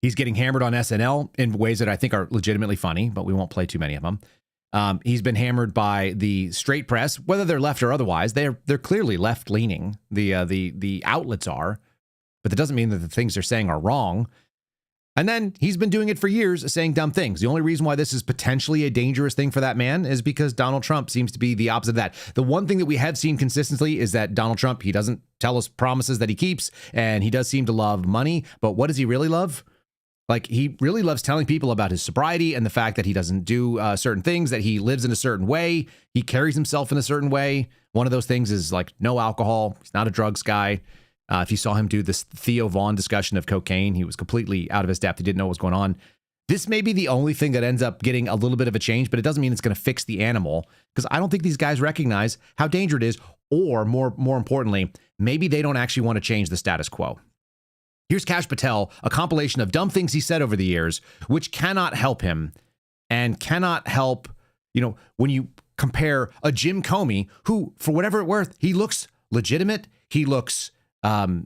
[SPEAKER 2] He's getting hammered on SNL in ways that I think are legitimately funny, but we won't play too many of them. He's been hammered by the straight press, whether they're left or otherwise. They're clearly left-leaning. The outlets are, but that doesn't mean that the things they're saying are wrong. And then he's been doing it for years, saying dumb things. The only reason why this is potentially a dangerous thing for that man is because Donald Trump seems to be the opposite of that. The one thing that we have seen consistently is that Donald Trump, he doesn't tell us promises that he keeps, and he does seem to love money. But what does he really love? Like, he really loves telling people about his sobriety and the fact that he doesn't do certain things, that he lives in a certain way. He carries himself in a certain way. One of those things is like no alcohol. He's not a drugs guy. If you saw him do this Theo Vaughn discussion of cocaine, he was completely out of his depth. He didn't know what was going on. This may be the only thing that ends up getting a little bit of a change, but it doesn't mean it's going to fix the animal, because I don't think these guys recognize how dangerous it is, or more importantly, maybe they don't actually want to change the status quo. Here's Kash Patel, a compilation of dumb things he said over the years, which cannot help him and cannot help, when you compare a Jim Comey, who, for whatever it's worth, he looks legitimate. He looks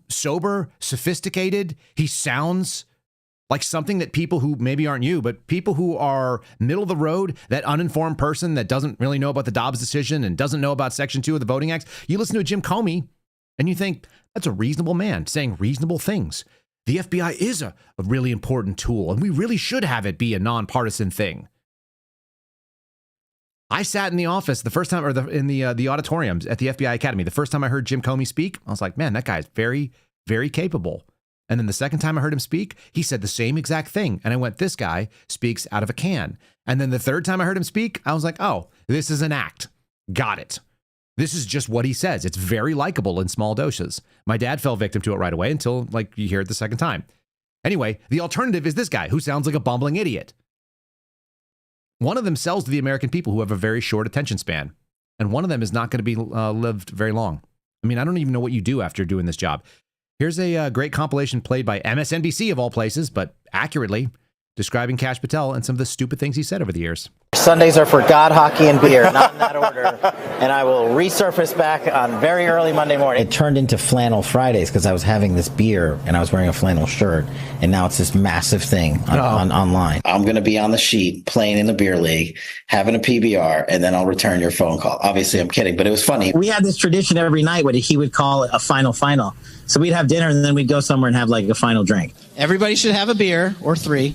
[SPEAKER 2] sober, sophisticated. He sounds like something that people who maybe aren't you, but people who are middle of the road, that uninformed person that doesn't really know about the Dobbs decision and doesn't know about Section 2 of the Voting Act, you listen to Jim Comey and you think, that's a reasonable man saying reasonable things. The FBI is a really important tool, and we really should have it be a nonpartisan thing. I sat in the office the first time, or in the auditoriums at the FBI Academy. The first time I heard Jim Comey speak, I was like, man, that guy is very, very capable. And then the second time I heard him speak, he said the same exact thing. And I went, this guy speaks out of a can. And then the third time I heard him speak, I was like, oh, this is an act. Got it. This is just what he says. It's very likable in small doses. My dad fell victim to it right away until you hear it the second time. Anyway, the alternative is this guy who sounds like a bumbling idiot. One of them sells to the American people who have a very short attention span. And one of them is not going to be lived very long. I mean, I don't even know what you do after doing this job. Here's a great compilation played by MSNBC of all places, but accurately describing Kash Patel and some of the stupid things he said over the years.
[SPEAKER 9] Sundays are for God, hockey, and beer, not in that order. And I will resurface back on very early Monday morning. It turned into Flannel Fridays because I was having this beer and I was wearing a flannel shirt. And now it's this massive thing online. I'm going to be on the sheet playing in the beer league, having a PBR, and then I'll return your phone call. Obviously, I'm kidding, but it was funny. We had this tradition every night where he would call it a final. So we'd have dinner and then we'd go somewhere and have a final drink. Everybody should have a beer or 3.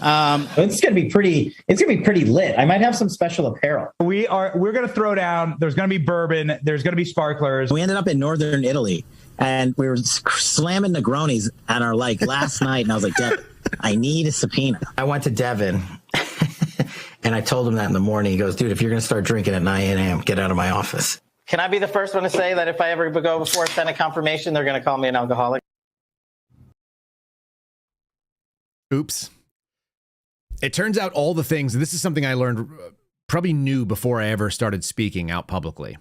[SPEAKER 9] It's going to be pretty lit. I might have some special apparel.
[SPEAKER 10] We're going to throw down. There's going to be bourbon. There's going to be sparklers.
[SPEAKER 9] We ended up in northern Italy and we were slamming Negronis at our last night. And I was like, Devin, I need a subpoena. I went to Devin and I told him that in the morning. He goes, dude, if you're going to start drinking at 9 a.m., get out of my office. Can I be the first one to say that if I ever go before Senate confirmation, they're going to call me an alcoholic?
[SPEAKER 2] Oops. It turns out all the things, and this is something I learned, probably knew before I ever started speaking out publicly.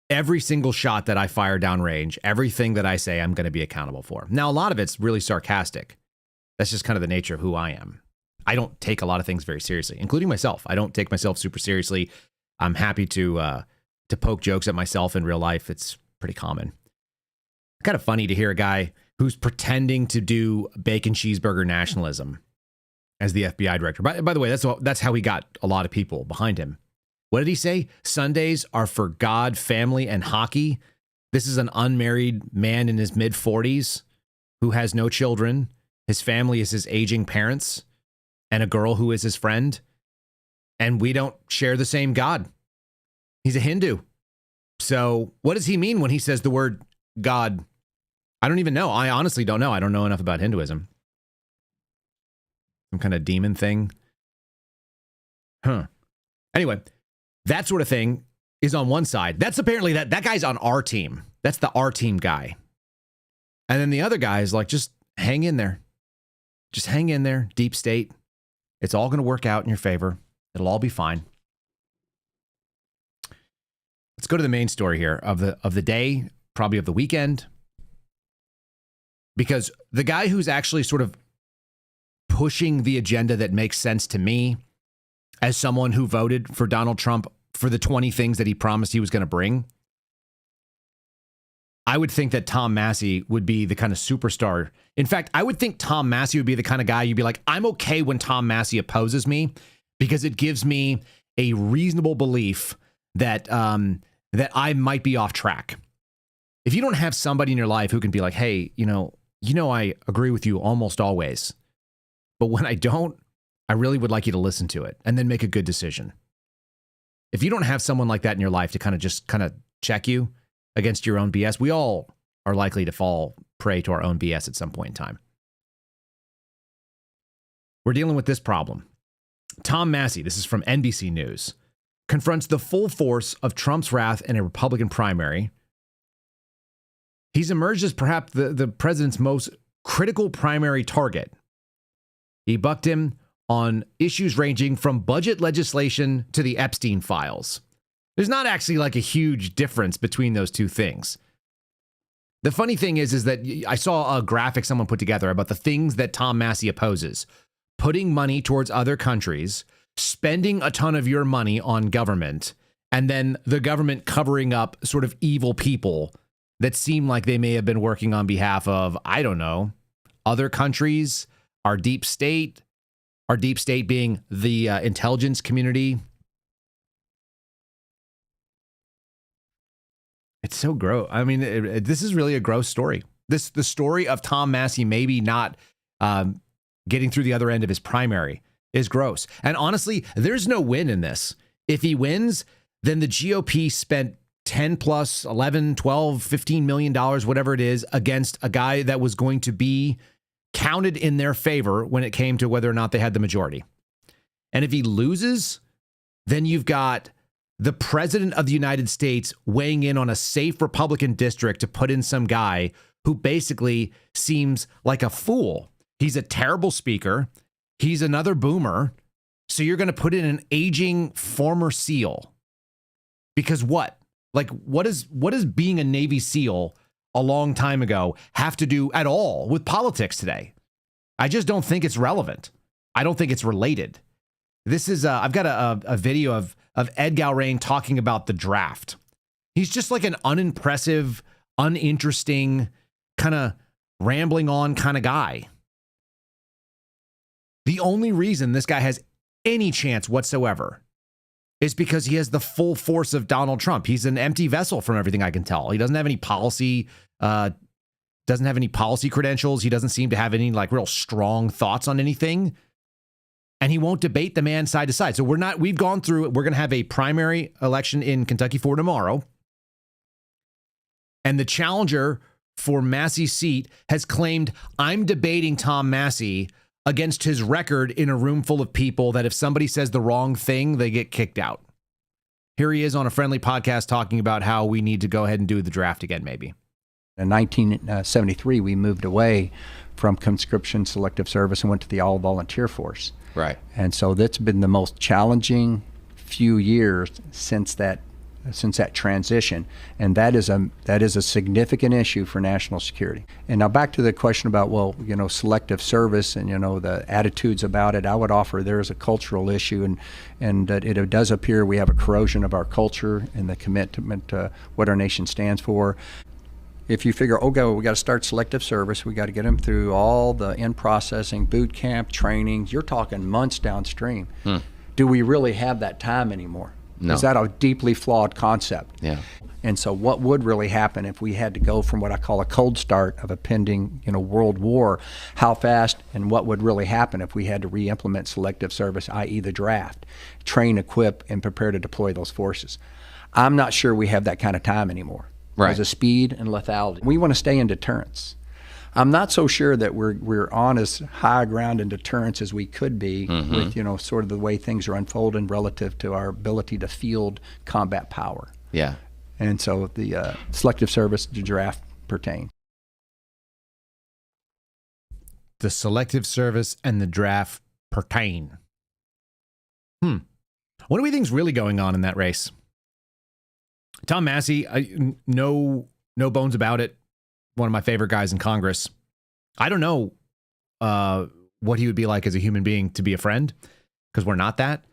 [SPEAKER 2] Every single shot that I fire downrange, everything that I say, I'm going to be accountable for. Now, a lot of it's really sarcastic. That's just kind of the nature of who I am. I don't take a lot of things very seriously, including myself. I don't take myself super seriously. I'm happy to poke jokes at myself in real life. It's pretty common. Kind of funny to hear a guy who's pretending to do bacon cheeseburger nationalism as the FBI director. By the way, that's how he got a lot of people behind him. What did he say? Sundays are for God, family, and hockey. This is an unmarried man in his mid-40s who has no children. His family is his aging parents and a girl who is his friend. And we don't share the same God. He's a Hindu. So what does he mean when he says the word God? I don't even know. I honestly don't know. I don't know enough about Hinduism. Some kind of demon thing. Anyway, that sort of thing is on one side. That's apparently that guy's on our team. That's the our team guy. And then the other guy is like, just hang in there. Just hang in there, deep state. It's all going to work out in your favor. It'll all be fine. Let's go to the main story here of the day, probably of the weekend. Because the guy who's actually sort of pushing the agenda that makes sense to me as someone who voted for Donald Trump for the 20 things that he promised he was going to bring, I would think that Tom Massie would be the kind of superstar. In fact, I would think Tom Massie would be the kind of guy you'd be like, I'm okay when Tom Massie opposes me because it gives me a reasonable belief that that I might be off track. If you don't have somebody in your life who can be like, hey, you know, I agree with you almost always, but when I don't, I really would like you to listen to it and then make a good decision. If you don't have someone like that in your life to kind of check you against your own BS, we all are likely to fall prey to our own BS at some point in time. We're dealing with this problem. Tom Massie, this is from NBC News, confronts the full force of Trump's wrath in a Republican primary. He's emerged as perhaps the president's most critical primary target. He bucked him on issues ranging from budget legislation to the Epstein files. There's not actually like a huge difference between those two things. The funny thing is that I saw a graphic someone put together about the things that Tom Massie opposes. Putting money towards other countries, spending a ton of your money on government, and then the government covering up sort of evil people that seem like they may have been working on behalf of, I don't know, other countries, our deep state being the intelligence community. It's so gross. I mean, this is really a gross story. The story of Tom Massie maybe not getting through the other end of his primary is gross. And honestly, there's no win in this. If he wins, then the GOP spent 10 plus 11, 12, $15 million, whatever it is, against a guy that was going to be counted in their favor when it came to whether or not they had the majority. And if he loses, then you've got the president of the United States weighing in on a safe Republican district to put in some guy who basically seems like a fool. He's a terrible speaker. He's another boomer. So you're going to put in an aging former SEAL. Because what? Like, what does being a Navy SEAL a long time ago have to do at all with politics today? I just don't think it's relevant. I don't think it's related. This is, I've got a video of Ed Galrain talking about the draft. He's just like an unimpressive, uninteresting, kind of rambling on kind of guy. The only reason this guy has any chance whatsoever is because he has the full force of Donald Trump. He's an empty vessel from everything I can tell. He doesn't have any policy, credentials. He doesn't seem to have any like real strong thoughts on anything. And he won't debate the man side to side. So we've gone through it. We're going to have a primary election in Kentucky for tomorrow. And the challenger for Massie's seat has claimed, I'm debating Tom Massie against his record in a room full of people that if somebody says the wrong thing, they get kicked out. Here he is on a friendly podcast talking about how we need to go ahead and do the draft again, maybe.
[SPEAKER 11] In 1973, we moved away from conscription selective service and went to the all-volunteer force.
[SPEAKER 12] Right.
[SPEAKER 11] And so that's been the most challenging few years since that transition, and that is a significant issue for national security. And now back to the question about, selective service and, the attitudes about it, I would offer there is a cultural issue, and that it does appear we have a corrosion of our culture and the commitment to what our nation stands for. If you figure, we got to start selective service, we got to get them through all the in-processing, boot camp, trainings, you're talking months downstream. Do we really have that time anymore?
[SPEAKER 12] No.
[SPEAKER 11] Is that a deeply flawed concept?
[SPEAKER 12] Yeah.
[SPEAKER 11] And so what would really happen if we had to go from what I call a cold start of a pending, world war? How fast and what would really happen if we had to re-implement selective service, i.e. the draft, train, equip, and prepare to deploy those forces? I'm not sure we have that kind of time anymore.
[SPEAKER 12] Right.
[SPEAKER 11] Because of speed and lethality. We want to stay in deterrence. I'm not so sure that we're on as high ground in deterrence as we could be with, sort of the way things are unfolding relative to our ability to field combat power.
[SPEAKER 12] Yeah.
[SPEAKER 11] And so the selective service to draft pertain.
[SPEAKER 2] The selective service and the draft pertain. What do we think's really going on in that race? Tom Massie, no bones about it. One of my favorite guys in Congress. I don't know what he would be like as a human being to be a friend, because we're not that.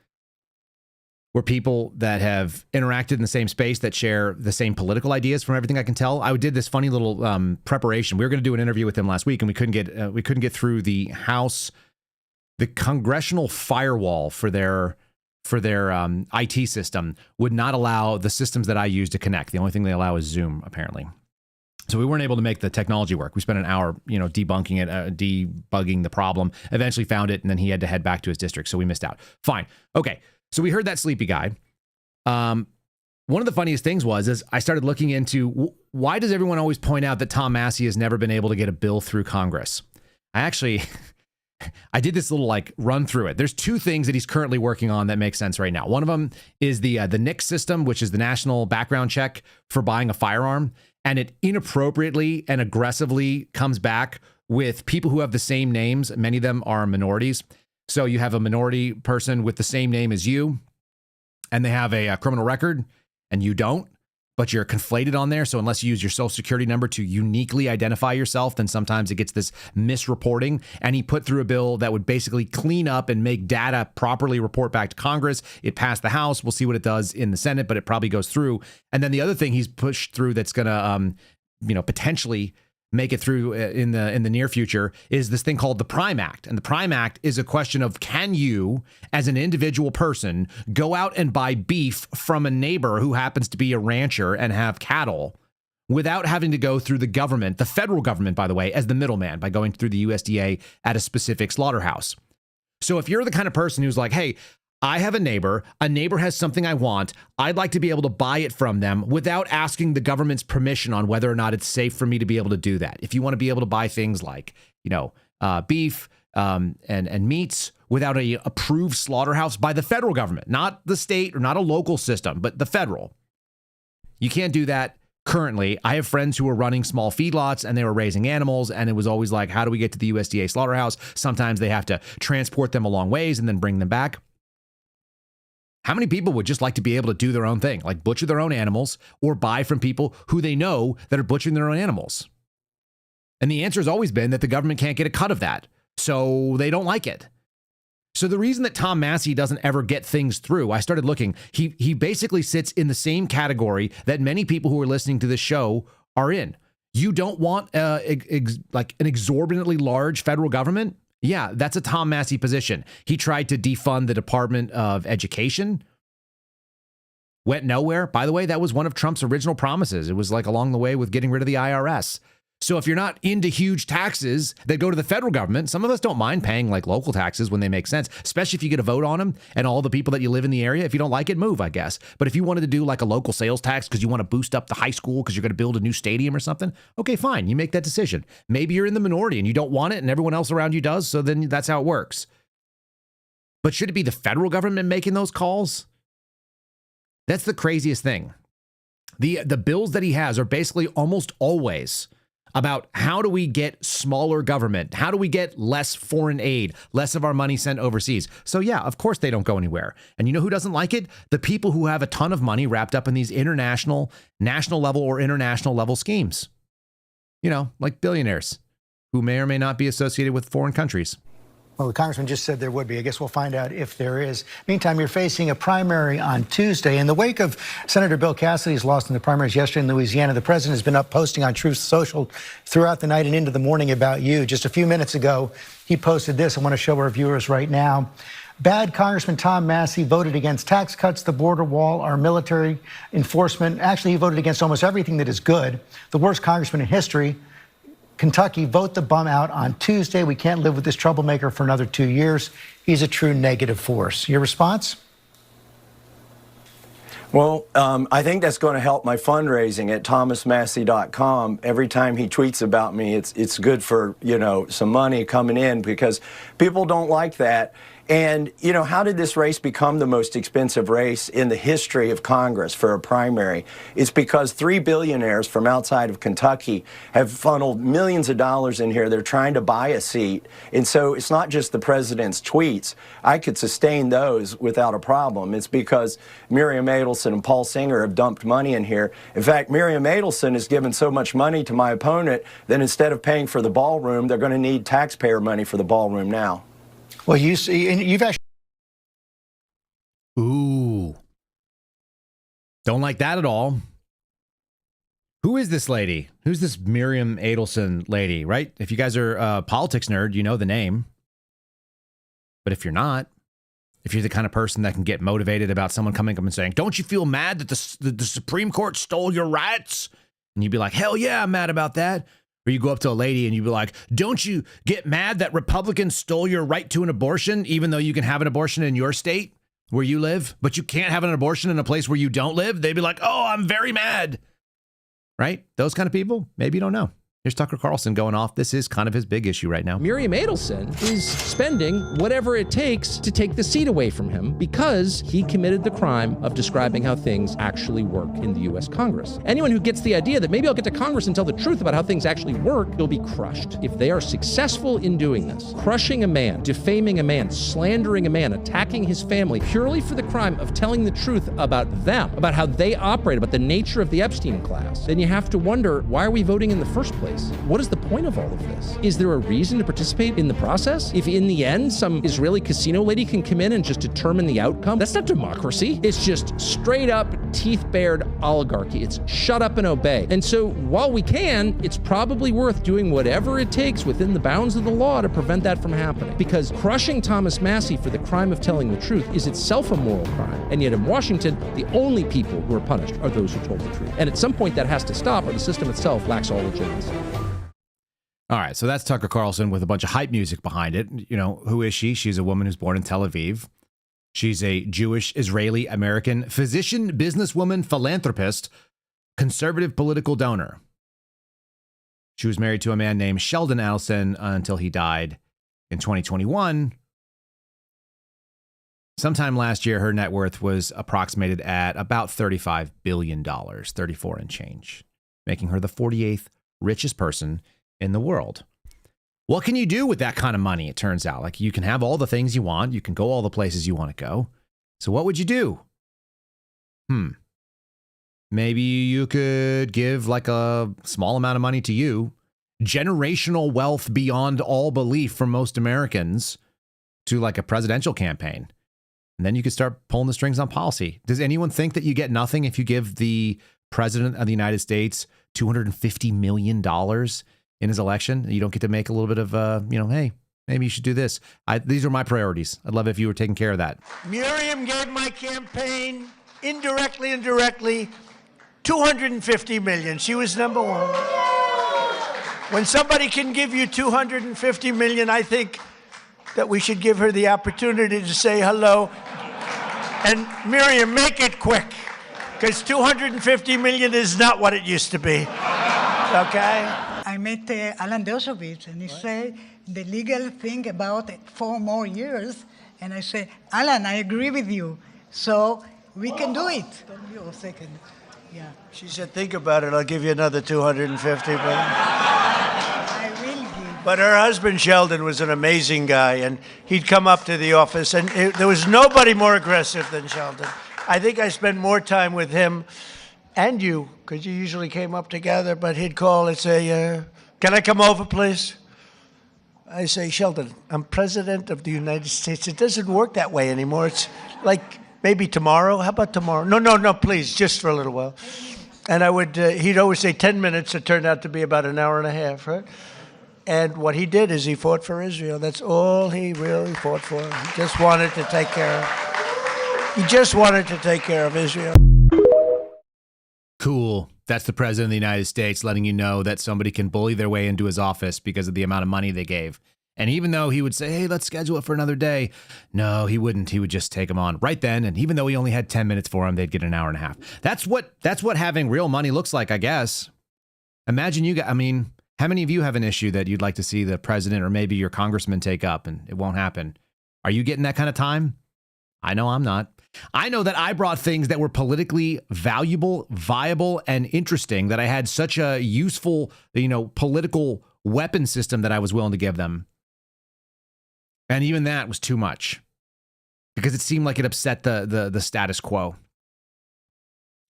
[SPEAKER 2] We're people that have interacted in the same space, that share the same political ideas from everything I can tell. I did this funny little preparation. We were going to do an interview with him last week, and we couldn't get through the House, the congressional firewall for their IT system would not allow the systems that I use to connect. The only thing they allow is Zoom, apparently. So we weren't able to make the technology work. We spent an hour, debunking it, debugging the problem, eventually found it, and then he had to head back to his district, so we missed out. Fine. Okay, so we heard that sleepy guy. One of the funniest things is I started looking into why does everyone always point out that Tom Massie has never been able to get a bill through Congress? I did this little run through it. There's two things that he's currently working on that make sense right now. One of them is the NICS system, which is the National Background Check for buying a firearm. And it inappropriately and aggressively comes back with people who have the same names. Many of them are minorities. So you have a minority person with the same name as you, and they have a criminal record, and you don't, but you're conflated on there. So unless you use your social security number to uniquely identify yourself, then sometimes it gets this misreporting. And he put through a bill that would basically clean up and make data properly report back to Congress. It passed the House. We'll see what it does in the Senate, but it probably goes through. And then the other thing he's pushed through that's going to potentially make it through in the near future is this thing called the Prime Act. And the Prime Act is a question of, can you, as an individual person, go out and buy beef from a neighbor who happens to be a rancher and have cattle without having to go through the government, the federal government, by the way, as the middleman by going through the USDA at a specific slaughterhouse. So if you're the kind of person who's like, hey, I have a neighbor has something I want, I'd like to be able to buy it from them without asking the government's permission on whether or not it's safe for me to be able to do that. If you want to be able to buy things like, beef and meats without a approved slaughterhouse by the federal government, not the state or not a local system, but the federal. You can't do that currently. I have friends who are running small feedlots and they were raising animals, and it was always like, how do we get to the USDA slaughterhouse? Sometimes they have to transport them a long ways and then bring them back. How many people would just like to be able to do their own thing, like butcher their own animals or buy from people who they know that are butchering their own animals? And the answer has always been that the government can't get a cut of that, so they don't like it. So the reason that Tom Massie doesn't ever get things through, I started looking, he basically sits in the same category that many people who are listening to this show are in. You don't want like an exorbitantly large federal government? Yeah, that's a Tom Massie position. He tried to defund the Department of Education. Went nowhere. By the way, that was one of Trump's original promises. It was like along the way with getting rid of the IRS. So if you're not into huge taxes that go to the federal government, some of us don't mind paying like local taxes when they make sense, especially if you get a vote on them and all the people that you live in the area. If you don't like it, move, I guess. But if you wanted to do like a local sales tax because you want to boost up the high school because you're going to build a new stadium or something, okay, fine. You make that decision. Maybe you're in the minority and you don't want it and everyone else around you does, so then that's how it works. But should it be the federal government making those calls? That's the craziest thing. The bills that he has are basically almost always about how do we get smaller government? How do we get less foreign aid, less of our money sent overseas? So yeah, of course they don't go anywhere. And you know who doesn't like it? The people who have a ton of money wrapped up in these international, national level or international level schemes. Like billionaires who may or may not be associated with foreign countries.
[SPEAKER 12] Well, the congressman just said there would be. I guess we'll find out if there is. Meantime, you're facing a primary on Tuesday. In the wake of Senator Bill Cassidy's loss in the primaries yesterday in Louisiana, the president has been up posting on Truth Social throughout the night and into the morning about you. Just a few minutes ago, he posted this. I want to show our viewers right now. Bad Congressman Tom Massie voted against tax cuts, the border wall, our military enforcement. Actually, he voted against almost everything that is good. The worst congressman in history. Kentucky, vote the bum out on Tuesday. We can't live with this troublemaker for another 2 years. He's a true negative force. Your response?
[SPEAKER 13] Well, I think that's going to help my fundraising at thomasmassie.com. Every time he tweets about me, it's good for, some money coming in because people don't like that. And, how did this race become the most expensive race in the history of Congress for a primary? It's because 3 billionaires from outside of Kentucky have funneled millions of dollars in here. They're trying to buy a seat. And so it's not just the president's tweets. I could sustain those without a problem. It's because Miriam Adelson and Paul Singer have dumped money in here. In fact, Miriam Adelson has given so much money to my opponent that instead of paying for the ballroom, they're going to need taxpayer money for the ballroom now.
[SPEAKER 12] Well, you see, and you've actually.
[SPEAKER 2] Ooh. Don't like that at all. Who is this lady? Who's this Miriam Adelson lady, right? If you guys are a politics nerd, you know the name. But if you're not, if you're the kind of person that can get motivated about someone coming up and saying, don't you feel mad that the Supreme Court stole your rights? And you'd be like, hell yeah, I'm mad about that. Or you go up to a lady and you'd be like, don't you get mad that Republicans stole your right to an abortion, even though you can have an abortion in your state where you live, but you can't have an abortion in a place where you don't live? They'd be like, oh, I'm very mad. Right? Those kind of people, maybe you don't know. Here's Tucker Carlson going off. This is kind of his big issue right now.
[SPEAKER 14] Miriam Adelson is spending whatever it takes to take the seat away from him because he committed the crime of describing how things actually work in the U.S. Congress. Anyone who gets the idea that maybe I'll get to Congress and tell the truth about how things actually work, will be crushed. If they are successful in doing this, crushing a man, defaming a man, slandering a man, attacking his family, purely for the crime of telling the truth about them, about how they operate, about the nature of the Epstein class, then you have to wonder, why are we voting in the first place? place? What is the point of all of this? Is there a reason to participate in the process? If in the end, some Israeli casino lady can come in and just determine the outcome, that's not democracy. It's just straight up teeth-bared oligarchy. It's shut up and obey. And so while we can, it's probably worth doing whatever it takes within the bounds of the law to prevent that from happening. Because crushing Thomas Massie for the crime of telling the truth is itself a moral crime. And yet in Washington, the only people who are punished are those who told the truth. And at some point that has to stop, or the system itself lacks all legitimacy.
[SPEAKER 2] All right, so that's Tucker Carlson with a bunch of hype music behind it. You know, who is she? She's a woman who's born in Tel Aviv. She's a Jewish, Israeli, American physician, businesswoman, philanthropist, conservative political donor. She was married to a man named Sheldon Adelson until he died in 2021. Sometime last year, her net worth was approximated at about $35 billion, 34 and change, making her the 48th richest person in the world. What can you do with that kind of money? It turns out, like, you can have all the things you want. You can go all the places you want to go. So what would you do? Maybe you could give like a small amount of money to you. Generational wealth beyond all belief for most Americans to like a presidential campaign. And then you could start pulling the strings on policy. Does anyone think that you get nothing if you give the president of the United States $250 million in his election? You don't get to make a little bit of, hey, maybe you should do this. These are my priorities. I'd love it if you were taking care of that.
[SPEAKER 15] Miriam gave my campaign indirectly and directly $250 million. She was number one. When somebody can give you $250 million, I think that we should give her the opportunity to say hello. And Miriam, make it quick, because $250 million is not what it used to be. Okay?
[SPEAKER 16] I met Alan Dershowitz, and he said the legal thing about 4 more years. And I said, Alan, I agree with you. So we can do it. Hold me a second. Yeah.
[SPEAKER 15] She said, think about it. I'll give you another $250 million.
[SPEAKER 16] I will give.
[SPEAKER 15] But her husband, Sheldon, was an amazing guy, and he'd come up to the office, and there was nobody more aggressive than Sheldon. I think I spent more time with him and you, because you usually came up together, but he'd call and say, can I come over, please? I say, Sheldon, I'm president of the United States. It doesn't work that way anymore. It's like maybe tomorrow. How about tomorrow? No, please, just for a little while. And he'd always say 10 minutes. It turned out to be about an hour and a half, right? And what he did is he fought for Israel. That's all he really fought for. He just wanted to take care of Israel.
[SPEAKER 2] Cool. That's the president of the United States letting you know that somebody can bully their way into his office because of the amount of money they gave. And even though he would say, hey, let's schedule it for another day. No, he wouldn't. He would just take them on right then. And even though he only had 10 minutes for him, they'd get an hour and a half. That's what having real money looks like, I guess. Imagine how many of you have an issue that you'd like to see the president or maybe your congressman take up and it won't happen? Are you getting that kind of time? I know I'm not. I know that I brought things that were politically valuable, viable, and interesting, that I had such a useful, political weapon system that I was willing to give them. And even that was too much because it seemed like it upset the status quo.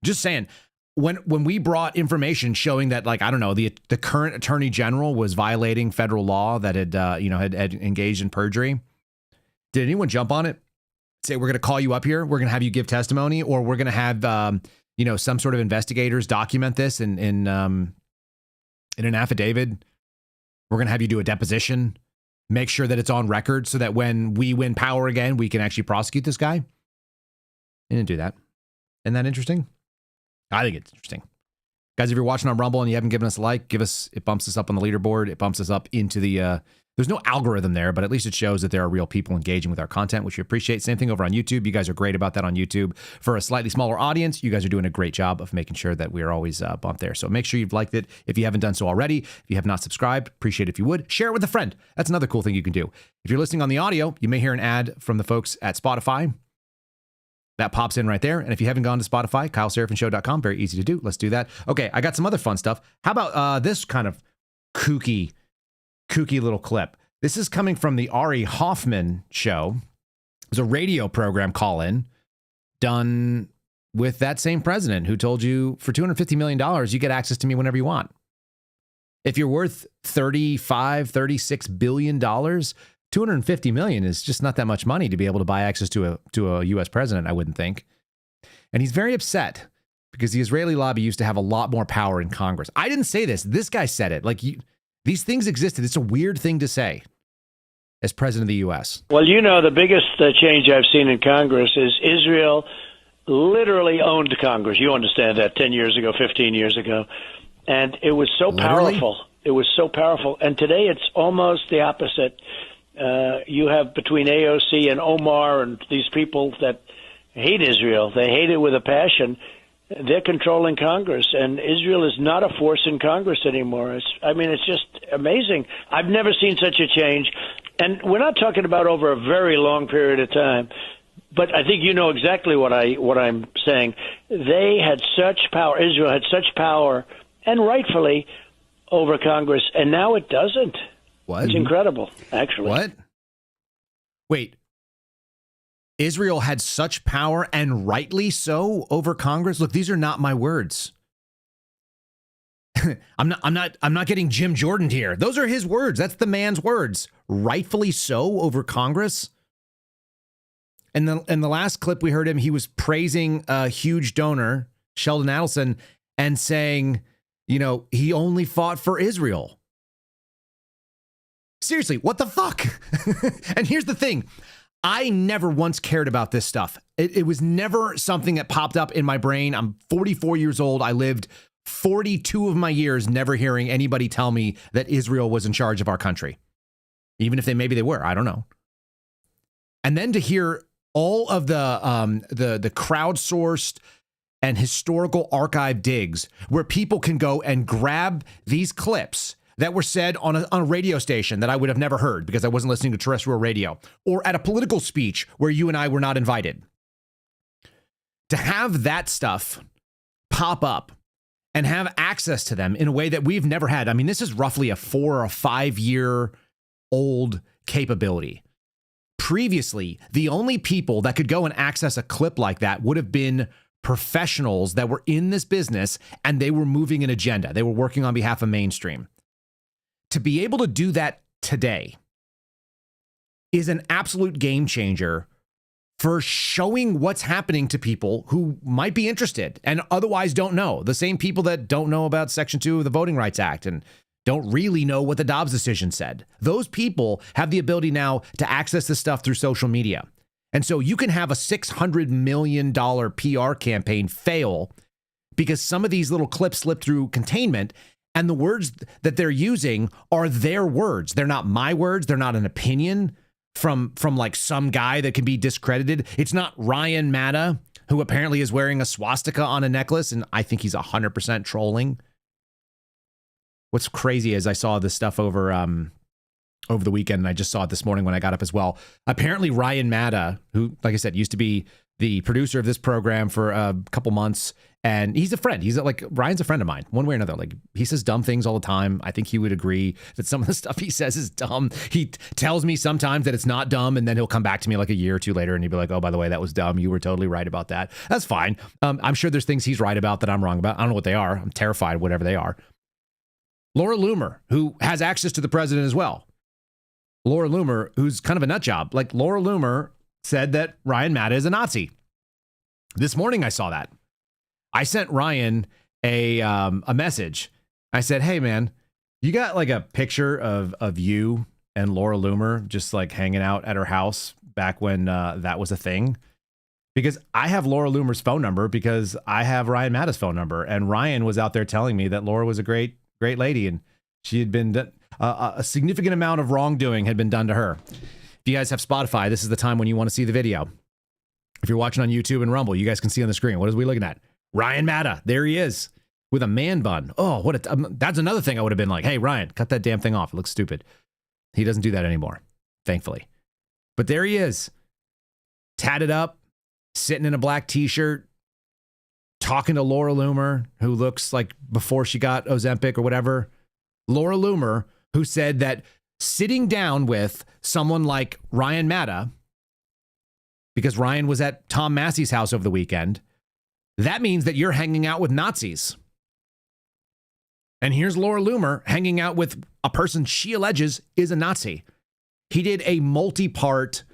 [SPEAKER 2] Just saying, when we brought information showing that, like, I don't know, the current attorney general was violating federal law that had engaged in perjury, did anyone jump on it? Say, we're going to call you up here, we're going to have you give testimony, or we're going to have some sort of investigators document this in an affidavit. We're going to have you do a deposition, make sure that it's on record so that when we win power again, we can actually prosecute this guy. They didn't do that. Isn't that interesting? I think it's interesting. Guys, if you're watching on Rumble and you haven't given us a like, it bumps us up on the leaderboard. It bumps us up into the, there's no algorithm there, but at least it shows that there are real people engaging with our content, which we appreciate. Same thing over on YouTube. You guys are great about that on YouTube. For a slightly smaller audience, you guys are doing a great job of making sure that we are always bumped there. So make sure you've liked it if you haven't done so already. If you have not subscribed, appreciate it if you would. Share it with a friend. That's another cool thing you can do. If you're listening on the audio, you may hear an ad from the folks at Spotify. That pops in right there. And if you haven't gone to Spotify, KyleSeraphinShow.com, very easy to do. Let's do that. Okay, I got some other fun stuff. How about this kind of kooky little clip? This is coming from the Ari Hoffman show. It was a radio program call-in done with that same president who told you for $250 million, you get access to me whenever you want. If you're worth $36 billion, $250 million is just not that much money to be able to buy access to a U.S. president, I wouldn't think. And he's very upset because the Israeli lobby used to have a lot more power in Congress. I didn't say this. This guy said it. Like, these things existed. It's a weird thing to say as president of the U.S.
[SPEAKER 17] Well, you know, the biggest change I've seen in Congress is Israel literally owned Congress. You understand that 10 years ago, 15 years ago. And it was so powerful. It was so powerful. And today it's almost the opposite. You have between AOC and Omar and these people that hate Israel. They hate it with a passion. They're controlling Congress, and Israel is not a force in Congress anymore. It's just amazing. I've never seen such a change. And we're not talking about over a very long period of time, but I think you know exactly what I'm saying. They had such power. Israel had such power, and rightfully, over Congress, and now it doesn't.
[SPEAKER 2] What?
[SPEAKER 17] It's incredible, actually.
[SPEAKER 2] What? Wait. Israel had such power, and rightly so, over Congress? Look, these are not my words. I'm not getting Jim Jordan here. Those are his words. That's the man's words. Rightfully so over Congress. And in the last clip we heard him, he was praising a huge donor, Sheldon Adelson, and saying, you know, he only fought for Israel. Seriously, what the fuck? And here's the thing. I never once cared about this stuff. It was never something that popped up in my brain. I'm 44 years old. I lived 42 of my years never hearing anybody tell me that Israel was in charge of our country. Even if maybe they were, I don't know. And then to hear all of the crowdsourced and historical archive digs where people can go and grab these clips that were said on a radio station that I would have never heard because I wasn't listening to terrestrial radio, or at a political speech where you and I were not invited. To have that stuff pop up and have access to them in a way that we've never had. I mean, this is roughly a 4 or 5 year old capability. Previously, the only people that could go and access a clip like that would have been professionals that were in this business, and they were moving an agenda. They were working on behalf of mainstream. To be able to do that today is an absolute game changer for showing what's happening to people who might be interested and otherwise don't know. The same people that don't know about Section 2 of the Voting Rights Act and don't really know what the Dobbs decision said. Those people have the ability now to access this stuff through social media. And so you can have a $600 million PR campaign fail because some of these little clips slip through containment. And the words that they're using are their words. They're not my words. They're not an opinion from like some guy that can be discredited. It's not Ryan Matta, who apparently is wearing a swastika on a necklace, and I think he's 100% trolling. What's crazy is I saw this stuff over the weekend, and I just saw it this morning when I got up as well. Apparently Ryan Matta, who, like I said, used to be the producer of this program for a couple months, and he's a friend. Ryan's a friend of mine, one way or another. Like, he says dumb things all the time. I think he would agree that some of the stuff he says is dumb. He tells me sometimes that it's not dumb, and then he'll come back to me like a year or two later, and he'll be like, oh, by the way, that was dumb. You were totally right about that. That's fine. I'm sure there's things he's right about that I'm wrong about. I don't know what they are. I'm terrified of whatever they are. Laura Loomer, who has access to the president as well. Laura Loomer, who's kind of a nut job. Like, Laura Loomer said that Ryan Matta is a Nazi. This morning I saw that. I sent Ryan a message. I said, hey, man, you got like a picture of you and Laura Loomer just like hanging out at her house back when that was a thing? Because I have Laura Loomer's phone number because I have Ryan Matta's phone number. And Ryan was out there telling me that Laura was a great lady, and she had been a significant amount of wrongdoing had been done to her. If you guys have Spotify, this is the time when you want to see the video. If you're watching on YouTube and Rumble, you guys can see on the screen. What is we looking at? Ryan Matta. There he is with a man bun. Oh, that's another thing I would have been like, hey, Ryan, cut that damn thing off. It looks stupid. He doesn't do that anymore, thankfully. But there he is, tatted up, sitting in a black t-shirt, talking to Laura Loomer, who looks like before she got Ozempic or whatever. Laura Loomer, who said that sitting down with someone like Ryan Matta, because Ryan was at Tom Massie's house over the weekend, that means that you're hanging out with Nazis. And here's Laura Loomer hanging out with a person she alleges is a Nazi. He did a multi-part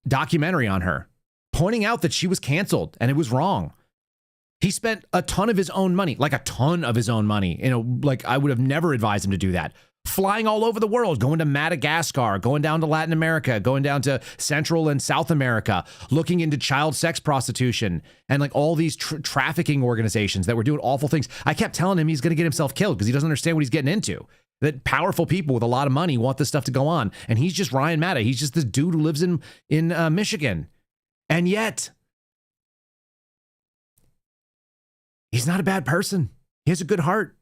[SPEAKER 2] documentary on her, pointing out that she was canceled and it was wrong. He spent a ton of his own money, like a ton of his own money. You know, like I would have never advised him to do that. Flying all over the world, going to Madagascar, going down to Latin America, going down to Central and South America, looking into child sex prostitution and like all these trafficking organizations that were doing awful things. I kept telling him he's going to get himself killed because he doesn't understand what he's getting into. That powerful people with a lot of money want this stuff to go on. And he's just Ryan Matta. He's just this dude who lives in Michigan. And yet, he's not a bad person. He has a good heart.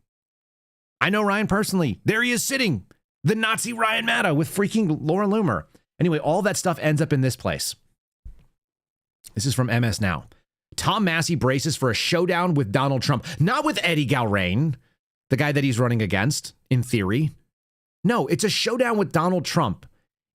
[SPEAKER 2] I know Ryan personally. There he is sitting, the Nazi Ryan Matta with freaking Laura Loomer. Anyway, all that stuff ends up in this place. This is from MS Now. Tom Massie braces for a showdown with Donald Trump. Not with Eddie Galrain, the guy that he's running against, in theory. No, it's a showdown with Donald Trump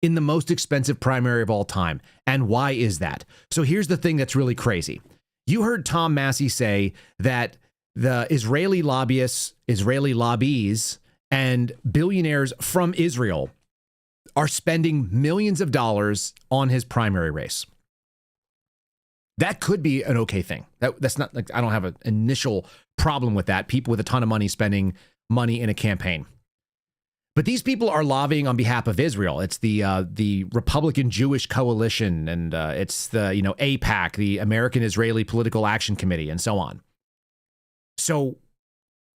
[SPEAKER 2] in the most expensive primary of all time. And why is that? So here's the thing that's really crazy. You heard Tom Massie say that the Israeli lobbyists, Israeli lobbies, and billionaires from Israel are spending millions of dollars on his primary race. That could be an okay thing. That's not like I don't have an initial problem with that. People with a ton of money spending money in a campaign. But these people are lobbying on behalf of Israel. It's the Republican Jewish Coalition, and it's the AIPAC, the American Israeli Political Action Committee, and so on. So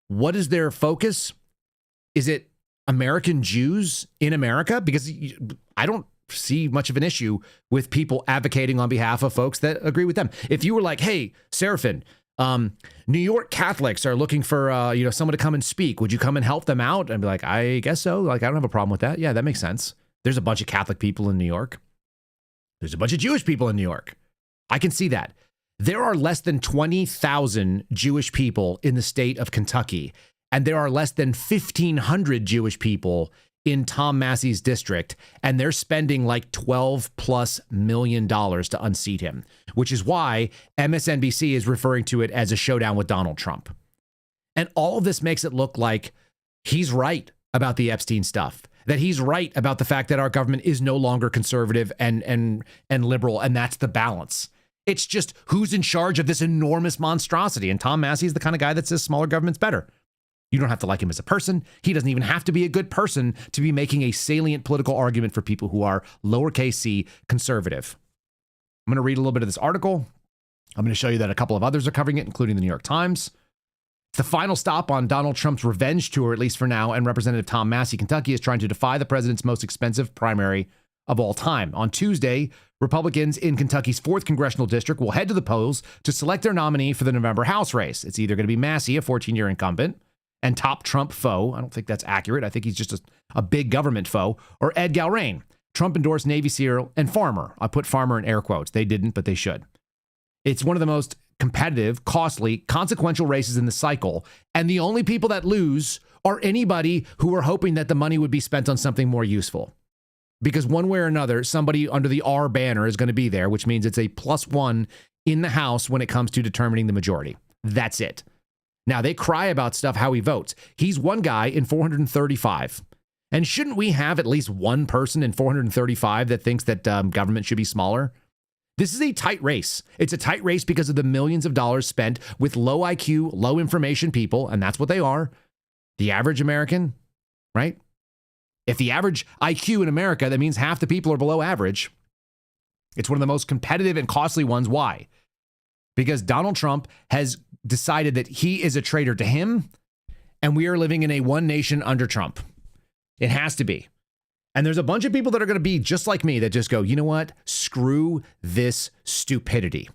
[SPEAKER 2] what is their focus? Is it American Jews in America? Because I don't see much of an issue with people advocating on behalf of folks that agree with them. If you were like, hey, Seraphin, New York Catholics are looking for someone to come and speak. Would you come and help them out? And be like, I guess so. Like, I don't have a problem with that. Yeah, that makes sense. There's a bunch of Catholic people in New York. There's a bunch of Jewish people in New York. I can see that. There are less than 20,000 Jewish people in the state of Kentucky, and there are less than 1,500 Jewish people in Tom Massie's district, and they're spending like $12+ million to unseat him, which is why MSNBC is referring to it as a showdown with Donald Trump. And all of this makes it look like he's right about the Epstein stuff, that he's right about the fact that our government is no longer conservative and liberal, and that's the balance. It's just who's in charge of this enormous monstrosity. And Tom Massie is the kind of guy that says smaller government's better. You don't have to like him as a person. He doesn't even have to be a good person to be making a salient political argument for people who are lowercase c conservative. I'm going to read a little bit of this article. I'm going to show you that a couple of others are covering it, including the New York Times. It's the final stop on Donald Trump's revenge tour, at least for now, and Representative Tom Massie, Kentucky, is trying to defy the president's most expensive primary of all time. On Tuesday, Republicans in Kentucky's 4th congressional district will head to the polls to select their nominee for the November House race. It's either going to be Massie, a 14-year incumbent and top Trump foe. I don't think that's accurate. I think he's just a big government foe. Or Ed Galrain, Trump-endorsed Navy SEAL and farmer. I put farmer in air quotes. They didn't, but they should. It's one of the most competitive, costly, consequential races in the cycle. And the only people that lose are anybody who are hoping that the money would be spent on something more useful. Because one way or another, somebody under the R banner is going to be there, which means it's a +1 in the House when it comes to determining the majority. That's it. Now, they cry about stuff, how he votes. He's one guy in 435. And shouldn't we have at least one person in 435 that thinks that government should be smaller? This is a tight race. It's a tight race because of the millions of dollars spent with low IQ, low information people, and that's what they are. The average American, right? If the average IQ in America, that means half the people are below average. It's one of the most competitive and costly ones. Why? Because Donald Trump has decided that he is a traitor to him, and we are living in a one nation under Trump. It has to be. And there's a bunch of people that are going to be just like me that just go, you know what? Screw this stupidity.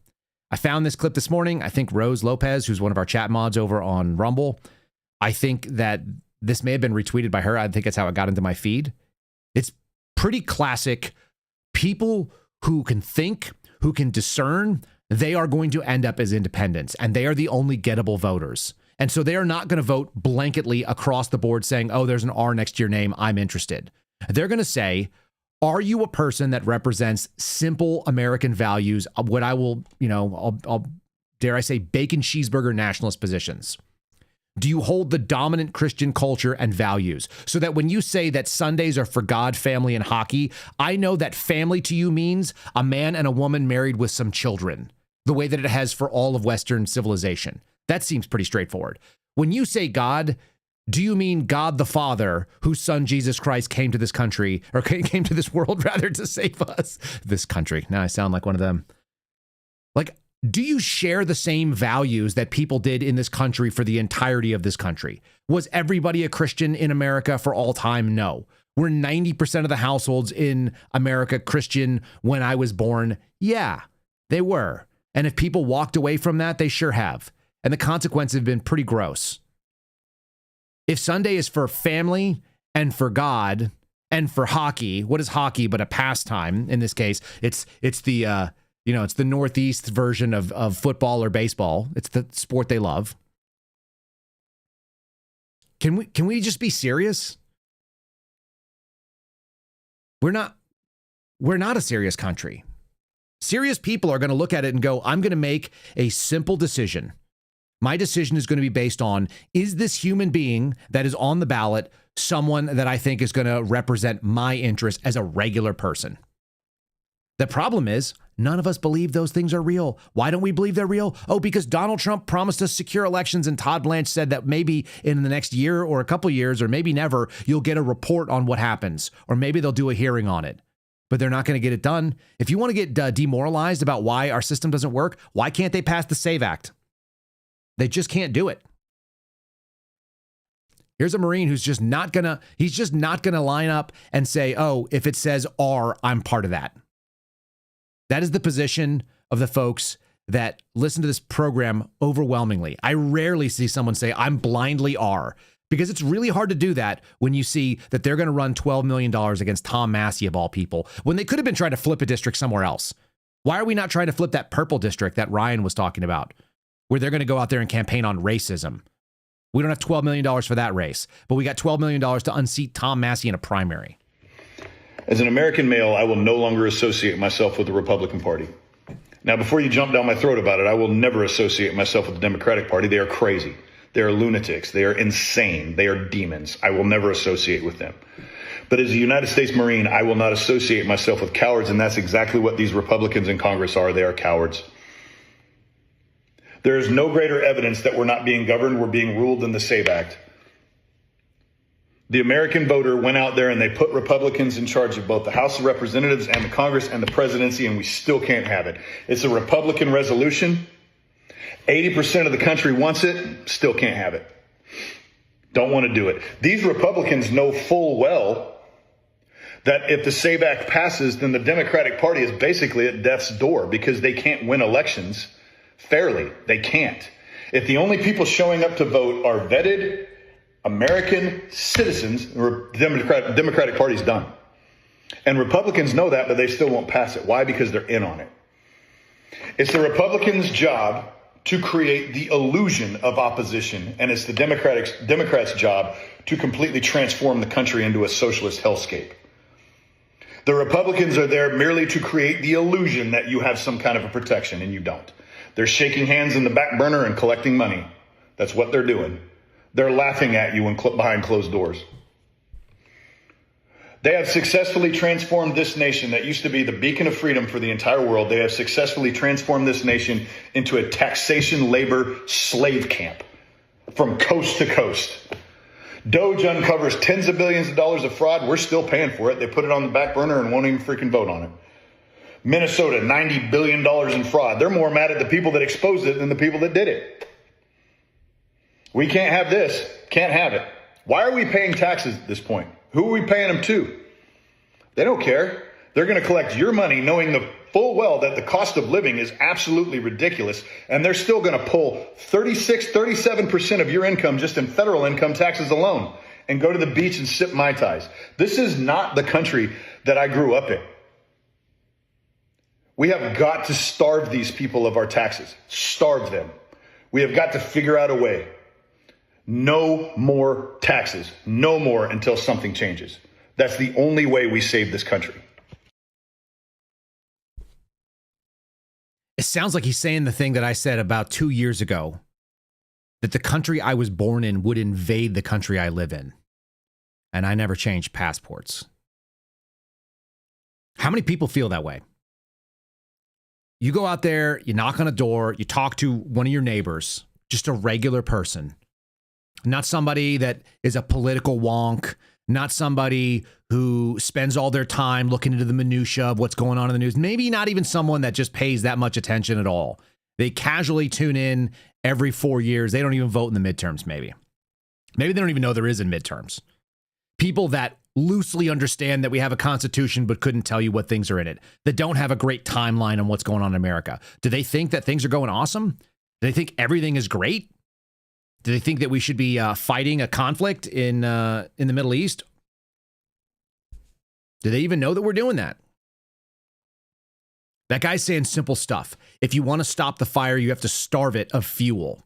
[SPEAKER 2] I found this clip this morning. I think Rose Lopez, who's one of our chat mods over on Rumble, I think that this may have been retweeted by her. I think that's how it got into my feed. It's pretty classic. People who can think, who can discern, they are going to end up as independents, and they are the only gettable voters. And so they are not going to vote blanketly across the board saying, oh, there's an R next to your name, I'm interested. They're going to say, are you a person that represents simple American values, what I will, I'll dare I say, bacon cheeseburger nationalist positions? Do you hold the dominant Christian culture and values? So that when you say that Sundays are for God, family, and hockey, I know that family to you means a man and a woman married with some children, the way that it has for all of Western civilization. That seems pretty straightforward. When you say God, do you mean God the Father, whose son Jesus Christ came to this country, or came to this world rather, to save us? This country. Now I sound like one of them. Like, do you share the same values that people did in this country for the entirety of this country? Was everybody a Christian in America for all time? No. Were 90% of the households in America Christian when I was born? Yeah, they were. And if people walked away from that, they sure have. And the consequences have been pretty gross. If Sunday is for family and for God and for hockey, what is hockey but a pastime? In this case, it's the it's the Northeast version of football or baseball. It's the sport they love. Can we just be serious? We're not a serious country. Serious people are going to look at it and go, I'm going to make a simple decision. My decision is going to be based on, is this human being that is on the ballot someone that I think is going to represent my interest as a regular person? The problem is, none of us believe those things are real. Why don't we believe they're real? Oh, because Donald Trump promised us secure elections, and Todd Blanche said that maybe in the next year or a couple years, or maybe never, you'll get a report on what happens, or maybe they'll do a hearing on it. But they're not going to get it done. If you want to get demoralized about why our system doesn't work, why can't they pass the SAVE Act? They just can't do it. Here's a Marine who's just not going to line up and say, oh, if it says R, I'm part of that. That is the position of the folks that listen to this program overwhelmingly. I rarely see someone say, I'm blindly R, because it's really hard to do that when you see that they're going to run $12 million against Tom Massie, of all people, when they could have been trying to flip a district somewhere else. Why are we not trying to flip that purple district that Ryan was talking about, where they're going to go out there and campaign on racism? We don't have $12 million for that race, but we got $12 million to unseat Tom Massie in a primary.
[SPEAKER 18] As an American male, I will no longer associate myself with the Republican Party. Now, before you jump down my throat about it, I will never associate myself with the Democratic Party. They are crazy. They are lunatics. They are insane. They are demons. I will never associate with them. But as a United States Marine, I will not associate myself with cowards, and that's exactly what these Republicans in Congress are. They are cowards. There is no greater evidence that we're not being governed, we're being ruled than the SAVE Act. The American voter went out there and they put Republicans in charge of both the House of Representatives and the Congress and the presidency, and we still can't have it. It's a Republican resolution. 80% of the country wants it, still can't have it. Don't want to do it. These Republicans know full well that if the SAVE Act passes, then the Democratic Party is basically at death's door because they can't win elections fairly. They can't. If the only people showing up to vote are vetted American citizens, the Democratic Party's done. And Republicans know that, but they still won't pass it. Why? Because they're in on it. It's the Republicans' job to create the illusion of opposition, and it's the Democrats' job to completely transform the country into a socialist hellscape. The Republicans are there merely to create the illusion that you have some kind of a protection, and you don't. They're shaking hands in the back burner and collecting money. That's what they're doing. They're laughing at you behind closed doors. They have successfully transformed this nation that used to be the beacon of freedom for the entire world. They have successfully transformed this nation into a taxation labor slave camp from coast to coast. Doge uncovers tens of billions of dollars of fraud. We're still paying for it. They put it on the back burner and won't even freaking vote on it. Minnesota, $90 billion in fraud. They're more mad at the people that exposed it than the people that did it. We can't have this. Can't have it. Why are we paying taxes at this point? Who are we paying them to? They don't care. They're going to collect your money knowing the full well that the cost of living is absolutely ridiculous. And they're still going to pull 37% of your income just in federal income taxes alone and go to the beach and sip Mai Tais. This is not the country that I grew up in. We have got to starve these people of our taxes. Starve them. We have got to figure out a way. No more taxes. No more until something changes. That's the only way we save this country.
[SPEAKER 2] It sounds like he's saying the thing that I said about 2 years ago that the country I was born in would invade the country I live in. And I never changed passports. How many people feel that way? You go out there, you knock on a door, you talk to one of your neighbors, just a regular person, not somebody that is a political wonk, not somebody who spends all their time looking into the minutia of what's going on in the news, maybe not even someone that just pays that much attention at all. They casually tune in every 4 years. They don't even vote in the midterms, maybe. Maybe they don't even know there is a midterms. People that loosely understand that we have a constitution but couldn't tell you what things are in it, that don't have a great timeline on what's going on in America. Do they think that things are going awesome? Do they think everything is great? Do they think that we should be fighting a conflict in the Middle East? Do they even know that we're doing that? That guy's saying simple stuff. If you want to stop the fire, you have to starve it of fuel.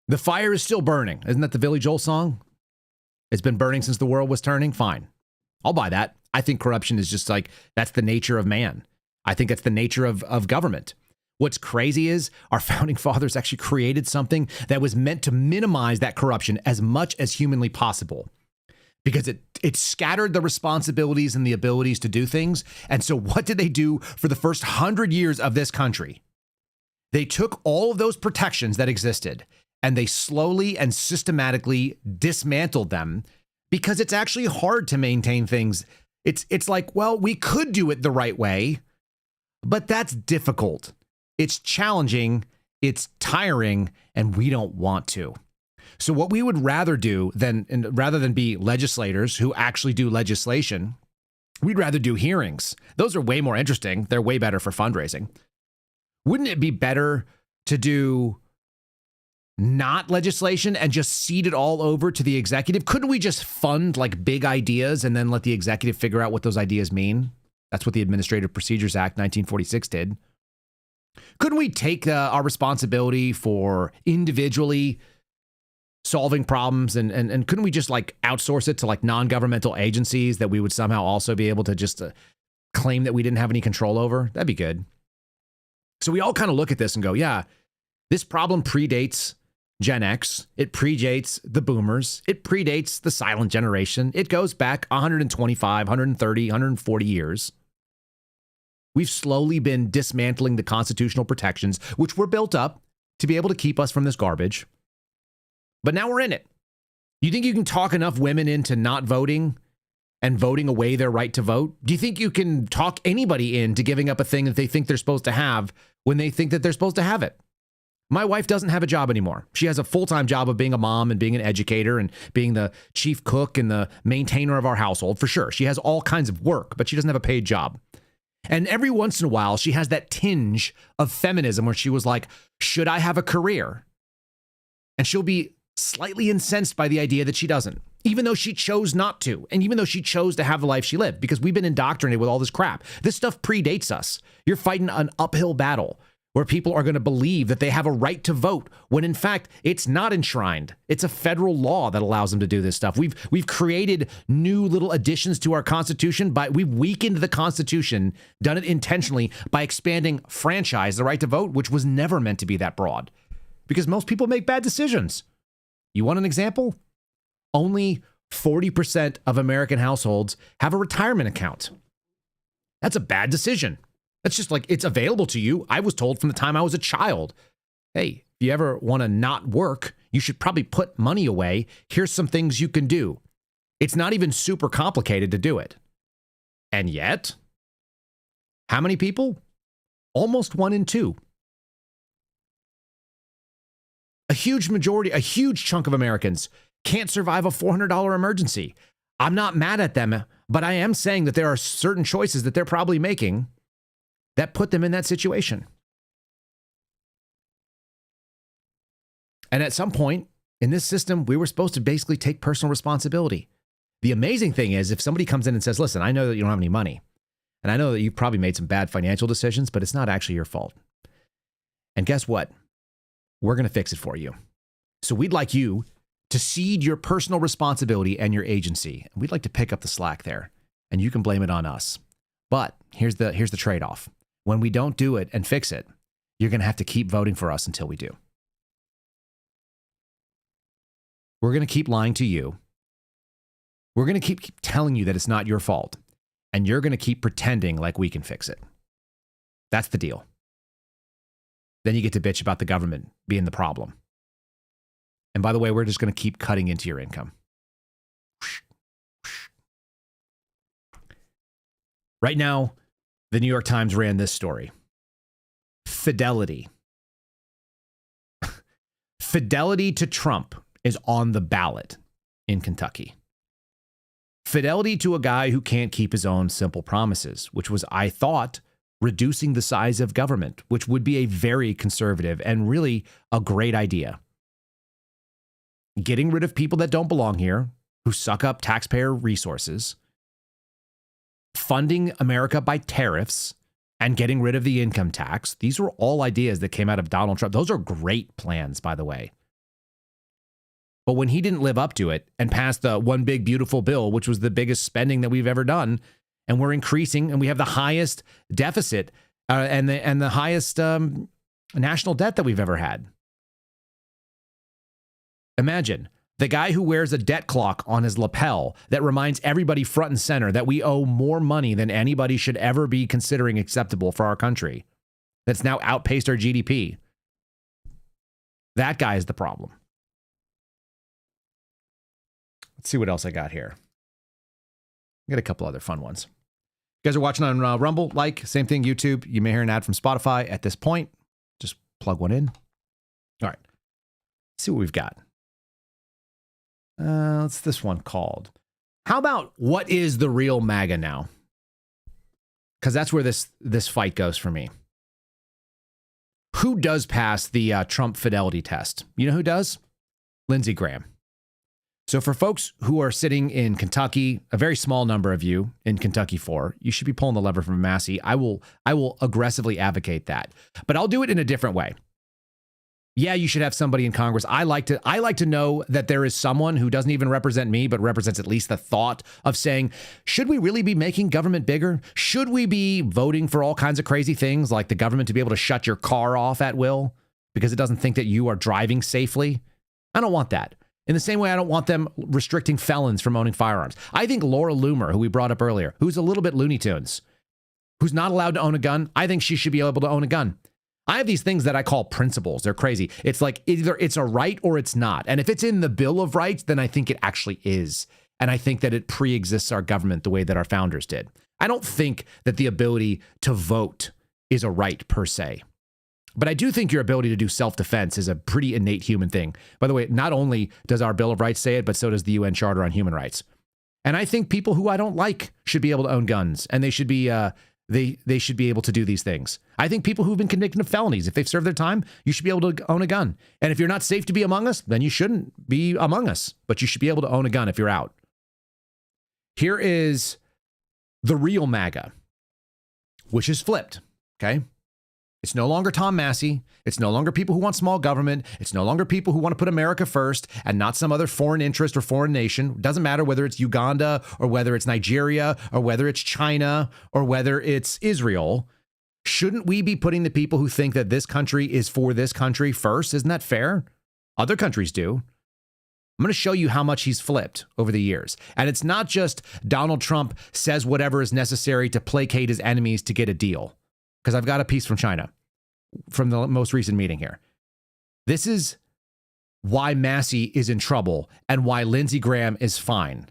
[SPEAKER 2] The fire is still burning. Isn't that the Billy Joel song? It's been burning since the world was turning. Fine. I'll buy that. I think corruption is just like, that's the nature of man. I think that's the nature of government. What's crazy is our founding fathers actually created something that was meant to minimize that corruption as much as humanly possible, because it scattered the responsibilities and the abilities to do things. And so what did they do for the first 100 years of this country? They took all of those protections that existed and they slowly and systematically dismantled them, because it's actually hard to maintain things. It's like, well, we could do it the right way, but that's difficult. It's challenging, it's tiring, and we don't want to. So what we would rather do rather than be legislators who actually do legislation, we'd rather do hearings. Those are way more interesting. They're way better for fundraising. Wouldn't it be better to do not legislation and just cede it all over to the executive? Couldn't we just fund like big ideas and then let the executive figure out what those ideas mean? That's what the Administrative Procedures Act 1946 did. Couldn't we take our responsibility for individually solving problems and couldn't we just like outsource it to like non-governmental agencies that we would somehow also be able to just claim that we didn't have any control over? That'd be good. So we all kind of look at this and go, yeah, this problem predates Gen X. It predates the boomers. It predates the silent generation. It goes back 125, 130, 140 years. We've slowly been dismantling the constitutional protections, which were built up to be able to keep us from this garbage. But now we're in it. You think you can talk enough women into not voting and voting away their right to vote? Do you think you can talk anybody into giving up a thing that they think they're supposed to have when they think that they're supposed to have it? My wife doesn't have a job anymore. She has a full-time job of being a mom and being an educator and being the chief cook and the maintainer of our household, for sure. She has all kinds of work, but she doesn't have a paid job. And every once in a while, she has that tinge of feminism where she was like, should I have a career? And she'll be slightly incensed by the idea that she doesn't, even though she chose not to, and even though she chose to have the life she lived, because we've been indoctrinated with all this crap. This stuff predates us. You're fighting an uphill battle where people are going to believe that they have a right to vote when in fact it's not enshrined. It's a federal law that allows them to do this stuff. We've created new little additions to our Constitution, we've weakened the Constitution, done it intentionally by expanding franchise, the right to vote, which was never meant to be that broad, because most people make bad decisions. You want an example? Only 40% of American households have a retirement account. That's a bad decision. That's just like, it's available to you. I was told from the time I was a child, hey, if you ever want to not work, you should probably put money away. Here's some things you can do. It's not even super complicated to do it. And yet, how many people? Almost 1 in 2. A huge majority, a huge chunk of Americans can't survive a $400 emergency. I'm not mad at them, but I am saying that there are certain choices that they're probably making that put them in that situation. And at some point in this system, we were supposed to basically take personal responsibility. The amazing thing is, if somebody comes in and says, listen, I know that you don't have any money, and I know that you've probably made some bad financial decisions, but it's not actually your fault. And guess what? We're going to fix it for you. So we'd like you to cede your personal responsibility and your agency. And we'd like to pick up the slack there, and you can blame it on us. But here's the trade-off. When we don't do it and fix it, you're going to have to keep voting for us until we do. We're going to keep lying to you. We're going to keep telling you that it's not your fault. And you're going to keep pretending like we can fix it. That's the deal. Then you get to bitch about the government being the problem. And by the way, we're just going to keep cutting into your income. Right now, the New York Times ran this story. Fidelity. Fidelity to Trump is on the ballot in Kentucky. Fidelity to a guy who can't keep his own simple promises, which was, I thought, reducing the size of government, which would be a very conservative and really a great idea. Getting rid of people that don't belong here, who suck up taxpayer resources, funding America by tariffs, and getting rid of the income tax. These were all ideas that came out of Donald Trump. Those are great plans, by the way. But when he didn't live up to it and passed the one big beautiful bill, which was the biggest spending that we've ever done, and we're increasing, and we have the highest deficit and the highest national debt that we've ever had. Imagine the guy who wears a debt clock on his lapel that reminds everybody front and center that we owe more money than anybody should ever be considering acceptable for our country. That's now outpaced our GDP. That guy is the problem. Let's see what else I got here. I got a couple other fun ones. You guys are watching on Rumble, same thing, YouTube. You may hear an ad from Spotify at this point. Just plug one in. All right. Let's see what we've got. What's this one called? How about what is the real MAGA now? Because that's where this fight goes for me. Who does pass the Trump fidelity test? You know who does? Lindsey Graham. So for folks who are sitting in Kentucky, a very small number of you in Kentucky 4, you should be pulling the lever from Massie. I will aggressively advocate that, but I'll do it in a different way. Yeah, you should have somebody in Congress. I like to know that there is someone who doesn't even represent me, but represents at least the thought of saying, should we really be making government bigger? Should we be voting for all kinds of crazy things like the government to be able to shut your car off at will because it doesn't think that you are driving safely? I don't want that. In the same way, I don't want them restricting felons from owning firearms. I think Laura Loomer, who we brought up earlier, who's a little bit Looney Tunes, who's not allowed to own a gun, I think she should be able to own a gun. I have these things that I call principles. They're crazy. It's like either it's a right or it's not. And if it's in the Bill of Rights, then I think it actually is. And I think that it pre-exists our government the way that our founders did. I don't think that the ability to vote is a right per se. But I do think your ability to do self-defense is a pretty innate human thing. By the way, not only does our Bill of Rights say it, but so does the UN Charter on Human Rights. And I think people who I don't like should be able to own guns, and they should be they should be able to do these things. I think people who've been convicted of felonies, if they've served their time, you should be able to own a gun. And if you're not safe to be among us, then you shouldn't be among us. But you should be able to own a gun if you're out. Here is the real MAGA, which is flipped. Okay. It's no longer Tom Massie. It's no longer people who want small government. It's no longer people who want to put America first and not some other foreign interest or foreign nation. It doesn't matter whether it's Uganda or whether it's Nigeria or whether it's China or whether it's Israel. Shouldn't we be putting the people who think that this country is for this country first? Isn't that fair? Other countries do. I'm going to show you how much he's flipped over the years. And it's not just Donald Trump says whatever is necessary to placate his enemies to get a deal. Because I've got a piece from China from the most recent meeting here. This is why Massie is in trouble and why Lindsey Graham is fine.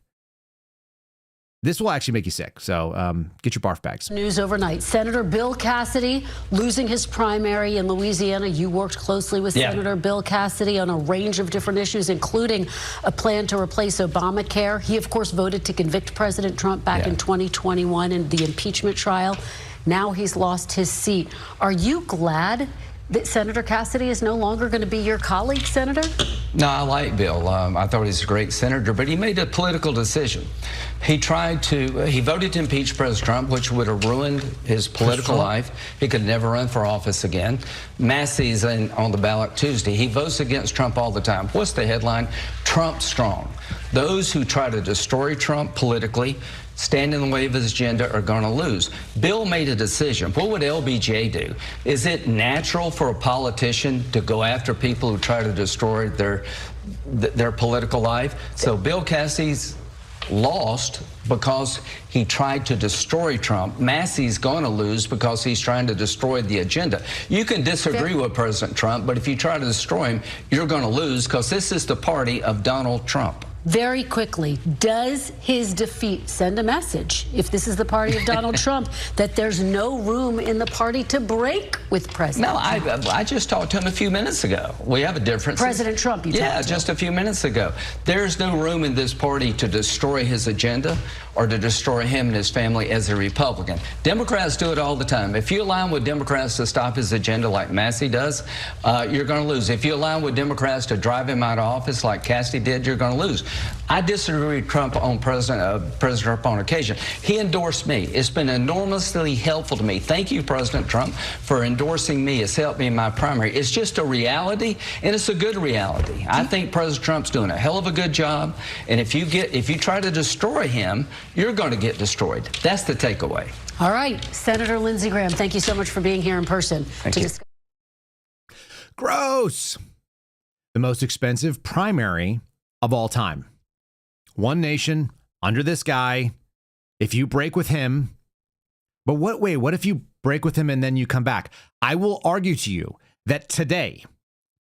[SPEAKER 2] This will actually make you sick. So get your barf bags.
[SPEAKER 19] News overnight. Senator Bill Cassidy losing his primary in Louisiana. You worked closely with Senator Bill Cassidy on a range of different issues, including a plan to replace Obamacare. He, of course, voted to convict President Trump back in 2021 in the impeachment trial. Now he's lost his seat. Are you glad that Senator Cassidy is no longer going to be your colleague, Senator?
[SPEAKER 20] No, I like Bill. I thought he's a great senator, but he made a political decision. He voted to impeach President Trump, which would have ruined his political life. He could never run for office again. Massie's on the ballot Tuesday. He votes against Trump all the time. What's the headline? Trump strong. Those who try to destroy Trump politically stand in the way of his agenda are going to lose. Bill made a decision. What would LBJ do? Is it natural for a politician to go after people who try to destroy their political life? So Bill Cassidy's lost because he tried to destroy Trump. Massie's going to lose because he's trying to destroy the agenda. You can disagree with President Trump, but if you try to destroy him, you're going to lose because this is the party of Donald Trump.
[SPEAKER 19] Very quickly, does his defeat send a message, if this is the party of Donald Trump, that there's no room in the party to break with President Trump?
[SPEAKER 20] No, I just talked to him a few minutes ago. We have a difference.
[SPEAKER 19] President Trump, you
[SPEAKER 20] Yeah,
[SPEAKER 19] talked to
[SPEAKER 20] just a few minutes ago. There's no room in this party to destroy his agenda or to destroy him and his family as a Republican. Democrats do it all the time. If you align with Democrats to stop his agenda like Massie does, you're going to lose. If you align with Democrats to drive him out of office like Cassidy did, you're going to lose. I disagree with Trump on President Trump on occasion. He endorsed me. It's been enormously helpful to me. Thank you, President Trump, for endorsing me. It's helped me in my primary. It's just a reality, and it's a good reality. I think President Trump's doing a hell of a good job, and if you try to destroy him, you're going to get destroyed. That's the takeaway.
[SPEAKER 19] All right, Senator Lindsey Graham, thank you so much for being here in person.
[SPEAKER 20] Thank you.
[SPEAKER 2] Gross. The most expensive primary of all time. One nation under this guy. If you break with him, but what if you break with him and then you come back? I will argue to you that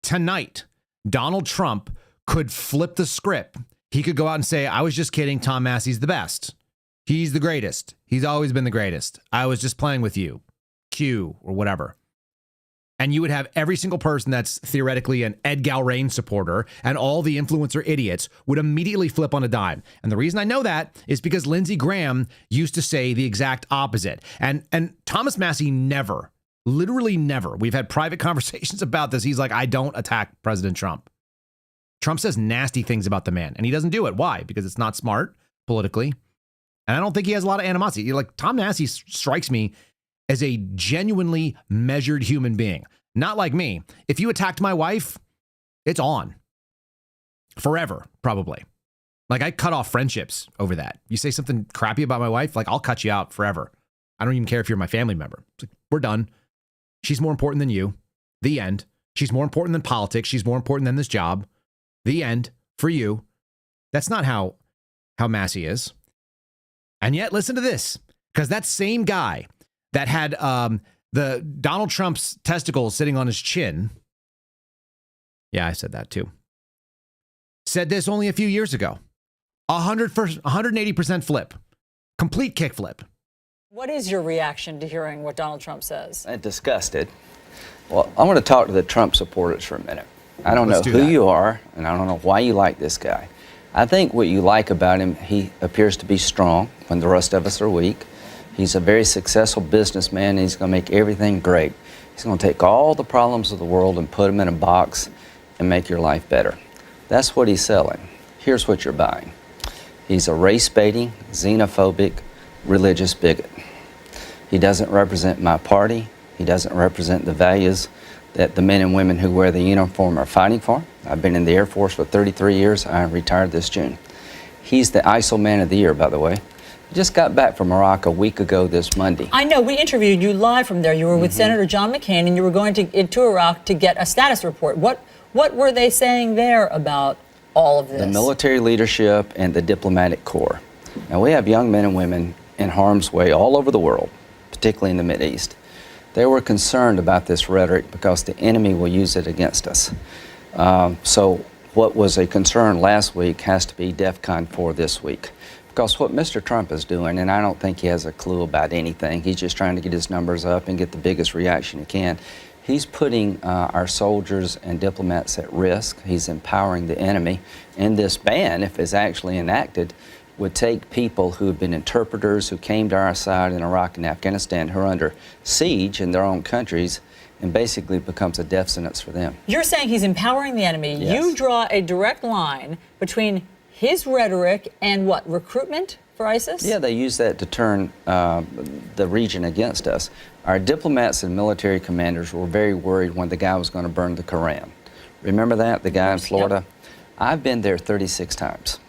[SPEAKER 2] tonight, Donald Trump could flip the script. He could go out and say, I was just kidding. Tom Massie's the best. He's the greatest. He's always been the greatest. I was just playing with you. Q or whatever. And you would have every single person that's theoretically an Ed Galrain supporter and all the influencer idiots would immediately flip on a dime. And the reason I know that is because Lindsey Graham used to say the exact opposite. And Thomas Massie never, literally never, we've had private conversations about this. He's like, I don't attack President Trump. Trump says nasty things about the man, and he doesn't do it. Why? Because it's not smart politically. And I don't think he has a lot of animosity. Like, Tom Massie strikes me as a genuinely measured human being. Not like me. If you attacked my wife, it's on. Forever, probably. Like, I cut off friendships over that. You say something crappy about my wife, like, I'll cut you out forever. I don't even care if you're my family member. It's like, we're done. She's more important than you. The end. She's more important than politics. She's more important than this job. The end. For you. That's not how Massie is. And yet, listen to this. Because that same guy that had the Donald Trump's testicles sitting on his chin. Yeah, I said that too. Said this only a few years ago. 180% flip. Complete kick flip.
[SPEAKER 21] What is your reaction to hearing what Donald Trump says?
[SPEAKER 22] I'm disgusted. Well, I want to talk to the Trump supporters for a minute. I don't know
[SPEAKER 2] do
[SPEAKER 22] who
[SPEAKER 2] that.
[SPEAKER 22] you are, and I don't know why you like this guy. I think what you like about him, he appears to be strong when the rest of us are weak. He's a very successful businessman, and he's going to make everything great. He's going to take all the problems of the world and put them in a box and make your life better. That's what he's selling. Here's what you're buying. He's a race-baiting, xenophobic, religious bigot. He doesn't represent my party. He doesn't represent the values that the men and women who wear the uniform are fighting for. I've been in the Air Force for 33 years. I retired this June. He's the ISIL Man of the Year, by the way. He just got back from Iraq a week ago this Monday.
[SPEAKER 21] I know, we interviewed you live from there. You were with Senator John McCain, and you were going into Iraq to get a status report. What were they saying there about all of this?
[SPEAKER 22] The military leadership and the diplomatic corps. Now, we have young men and women in harm's way all over the world, particularly in the Mideast. They were concerned about this rhetoric because the enemy will use it against us. So what was a concern last week has to be DEFCON 4 this week. Because what Mr. Trump is doing, and I don't think he has a clue about anything, he's just trying to get his numbers up and get the biggest reaction he can. He's putting our soldiers and diplomats at risk. He's empowering the enemy. And this ban, if it's actually enacted, would take people who have been interpreters who came to our side in Iraq and Afghanistan who are under siege in their own countries and basically becomes a death sentence for them.
[SPEAKER 21] You're saying he's empowering the enemy.
[SPEAKER 22] Yes.
[SPEAKER 21] You draw a direct line between his rhetoric and what, recruitment for ISIS?
[SPEAKER 22] Yeah, they use that to turn the region against us. Our diplomats and military commanders were very worried when the guy was going to burn the Koran. Remember that, the guy in Florida? Yep. I've been there 36 times.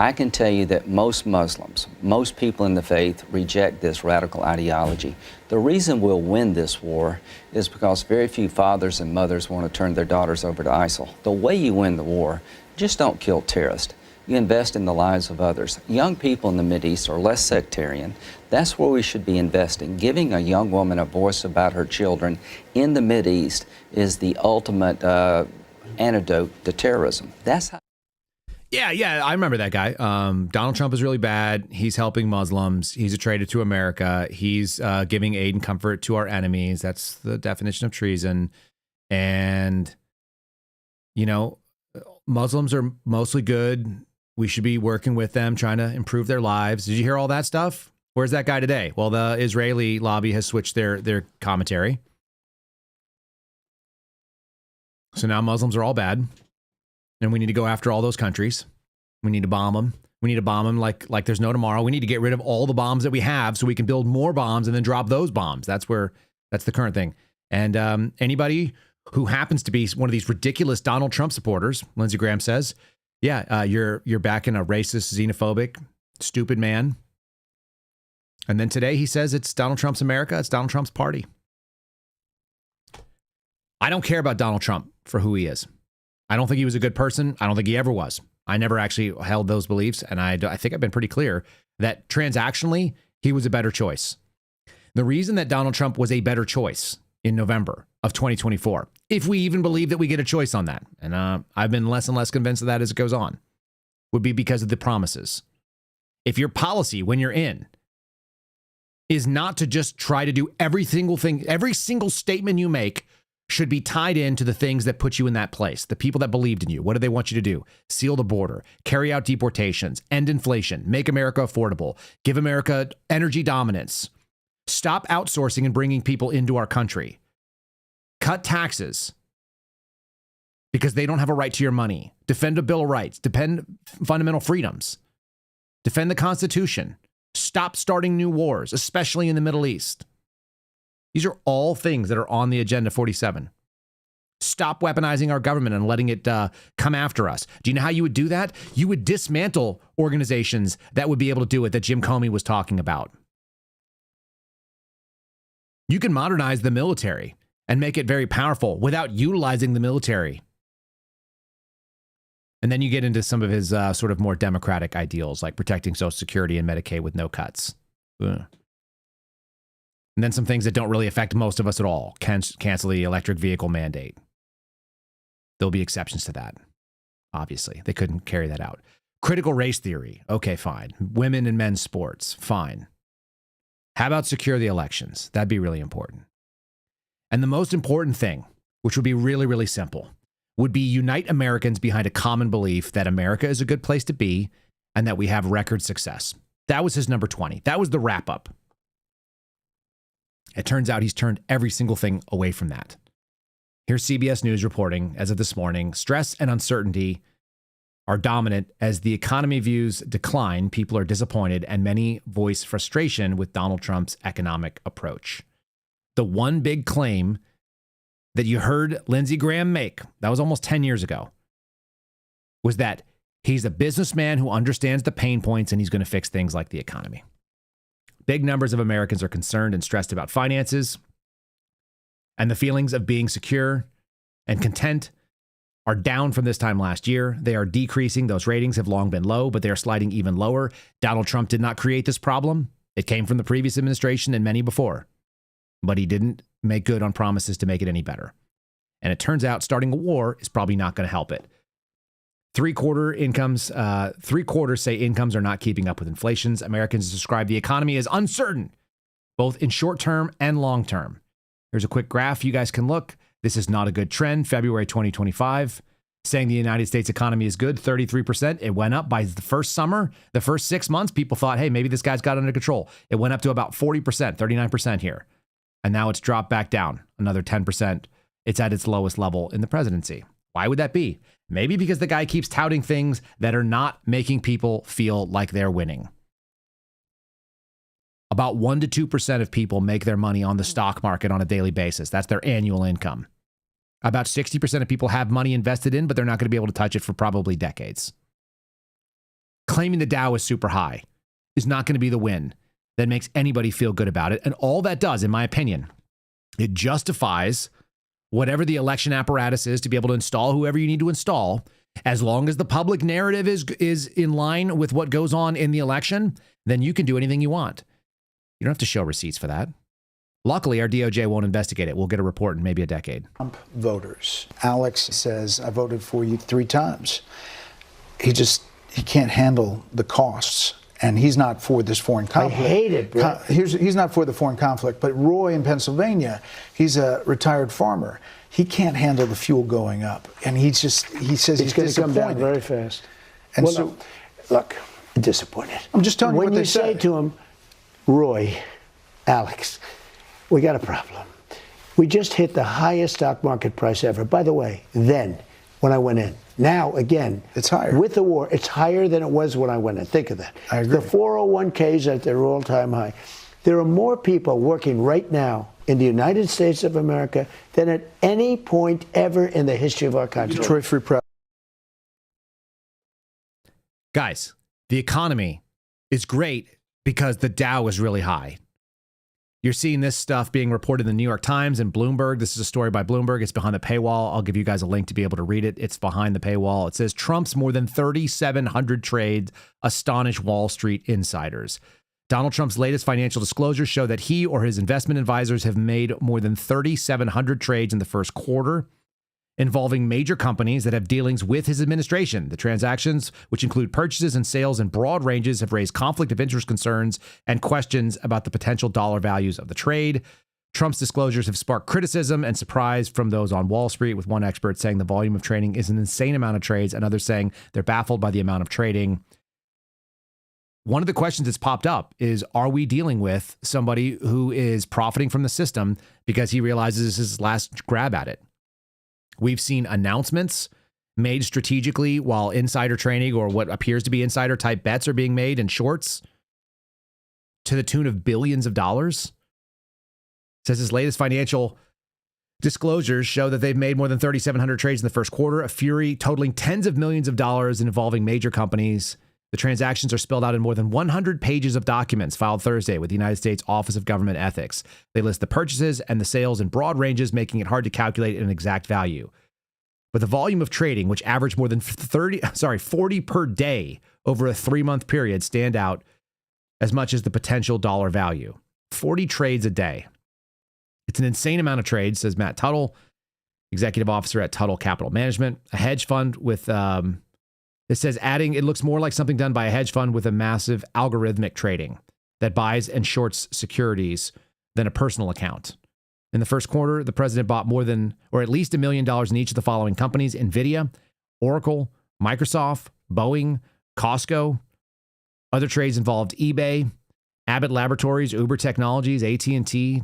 [SPEAKER 22] I can tell you that most Muslims, most people in the faith, reject this radical ideology. The reason we'll win this war is because very few fathers and mothers want to turn their daughters over to ISIL. The way you win the war, just don't kill terrorists. You invest in the lives of others. Young people in the Mideast are less sectarian. That's where we should be investing. Giving a young woman a voice about her children in the Mideast is the ultimate antidote to terrorism. That's how.
[SPEAKER 2] Yeah, I remember that guy. Donald Trump is really bad. He's helping Muslims. He's a traitor to America. He's giving aid and comfort to our enemies. That's the definition of treason. And, you know, Muslims are mostly good. We should be working with them, trying to improve their lives. Did you hear all that stuff? Where's that guy today? Well, the Israeli lobby has switched their commentary. So now Muslims are all bad. And we need to go after all those countries. We need to bomb them. We need to bomb them like there's no tomorrow. We need to get rid of all the bombs that we have so we can build more bombs and then drop those bombs. That's the current thing. And anybody who happens to be one of these ridiculous Donald Trump supporters, Lindsey Graham says, yeah, you're backing a racist, xenophobic, stupid man. And then today he says it's Donald Trump's America. It's Donald Trump's party. I don't care about Donald Trump for who he is. I don't think he was a good person. I don't think he ever was. I never actually held those beliefs. And I think I've been pretty clear that transactionally, he was a better choice. The reason that Donald Trump was a better choice in November of 2024, if we even believe that we get a choice on that, and I've been less and less convinced of that as it goes on, would be because of the promises. If your policy when you're in is not to just try to do every single thing, every single statement you make should be tied into the things that put you in that place. The people that believed in you. What do they want you to do? Seal the border, carry out deportations, end inflation, make America affordable, give America energy dominance, stop outsourcing and bringing people into our country, cut taxes because they don't have a right to your money, defend a Bill of Rights, defend fundamental freedoms, defend the Constitution, stop starting new wars, especially in the Middle East. These are all things that are on the Agenda 47. Stop weaponizing our government and letting it come after us. Do you know how you would do that? You would dismantle organizations that would be able to do it that Jim Comey was talking about. You can modernize the military and make it very powerful without utilizing the military. And then you get into some of his sort of more democratic ideals, like protecting Social Security and Medicaid with no cuts. Ugh. And then some things that don't really affect most of us at all. Cancel the electric vehicle mandate. There'll be exceptions to that. Obviously, they couldn't carry that out. Critical race theory. Okay, fine. Women and men's sports. Fine. How about secure the elections? That'd be really important. And the most important thing, which would be really, really simple, would be unite Americans behind a common belief that America is a good place to be and that we have record success. That was his number 20. That was the wrap up. It turns out he's turned every single thing away from that. Here's CBS News reporting as of this morning. Stress and uncertainty are dominant as the economy views decline. People are disappointed and many voice frustration with Donald Trump's economic approach. The one big claim that you heard Lindsey Graham make, that was almost 10 years ago, was that he's a businessman who understands the pain points and he's going to fix things like the economy. Big numbers of Americans are concerned and stressed about finances, and the feelings of being secure and content are down from this time last year. They are decreasing. Those ratings have long been low, but they are sliding even lower. Donald Trump did not create this problem. It came from the previous administration and many before, but he didn't make good on promises to make it any better. And it turns out starting a war is probably not going to help it. Three quarters say incomes are not keeping up with inflations. Americans describe the economy as uncertain, both in short term and long term. Here's a quick graph you guys can look. This is not a good trend. February 2025, saying the United States economy is good, 33%. It went up by the first summer. The first 6 months, people thought, hey, maybe this guy's got it under control. It went up to about 40%, 39% here. And now it's dropped back down another 10%. It's at its lowest level in the presidency. Why would that be? Maybe because the guy keeps touting things that are not making people feel like they're winning. About 1 to 2% of people make their money on the stock market on a daily basis. That's their annual income. About 60% of people have money invested in, but they're not going to be able to touch it for probably decades. claiming the Dow is super high is not going to be the win that makes anybody feel good about it. And all that does, in my opinion, it justifies whatever the election apparatus is to be able to install whoever you need to install. As long as the public narrative is in line with what goes on in the election, then you can do anything you want. You don't have to show receipts for that. Luckily, our DOJ won't investigate it. We'll get a report in maybe a decade.
[SPEAKER 1] Trump voters. Alex says, I voted for you 3 times. He can't handle the costs. And he's not for this foreign conflict.
[SPEAKER 3] I hate it, bro.
[SPEAKER 1] He's not for the foreign conflict. But Roy in Pennsylvania, he's a retired farmer. He can't handle the fuel going up. And he says he's
[SPEAKER 3] going to come down
[SPEAKER 1] disappointed.
[SPEAKER 3] very fast.
[SPEAKER 1] And
[SPEAKER 3] well,
[SPEAKER 1] so,
[SPEAKER 3] look, disappointed.
[SPEAKER 1] I'm just telling you what they say.
[SPEAKER 3] When you say to him, Roy, Alex, we got a problem. We just hit the highest stock market price ever. By the way, then, when I went in. Now, again,
[SPEAKER 1] it's higher.
[SPEAKER 3] With the war, it's higher than it was when I went in. Think of that.
[SPEAKER 1] I agree.
[SPEAKER 3] The 401ks at their all-time high. There are more people working right now in the United States of America than at any point ever in the history of our country.
[SPEAKER 1] Detroit Free Press.
[SPEAKER 2] Guys, the economy is great because the Dow is really high. You're seeing this stuff being reported in the New York Times and Bloomberg. This is a story by Bloomberg. It's behind the paywall. I'll give you guys a link to be able to read it. It's behind the paywall. It says Trump's more than 3,700 trades astonish Wall Street insiders. Donald Trump's latest financial disclosures show that he or his investment advisors have made more than 3,700 trades in the first quarter, involving major companies that have dealings with his administration. The transactions, which include purchases and sales in broad ranges, have raised conflict of interest concerns and questions about the potential dollar values of the trade. Trump's disclosures have sparked criticism and surprise from those on Wall Street, with one expert saying the volume of trading is an insane amount of trades, and others saying they're baffled by the amount of trading. One of the questions that's popped up is, are we dealing with somebody who is profiting from the system because he realizes this is his last grab at it? We've seen announcements made strategically while insider trading or what appears to be insider type bets are being made in shorts to the tune of billions of dollars. It says his latest financial disclosures show that they've made more than 3,700 trades in the first quarter, a fury totaling tens of millions of dollars and involving major companies. The transactions are spelled out in more than 100 pages of documents filed Thursday with the United States Office of Government Ethics. They list the purchases and the sales in broad ranges, making it hard to calculate an exact value. But the volume of trading, which averaged more than 40 per day over a 3-month period, stand out as much as the potential dollar value. 40 trades a day. It's an insane amount of trades, says Matt Tuttle, executive officer at Tuttle Capital Management, a hedge fund with... It says it looks more like something done by a hedge fund with a massive algorithmic trading that buys and shorts securities than a personal account. In the first quarter, the president bought more than, or at least $1 million in each of the following companies: NVIDIA, Oracle, Microsoft, Boeing, Costco. Other trades involved eBay, Abbott Laboratories, Uber Technologies, AT&T,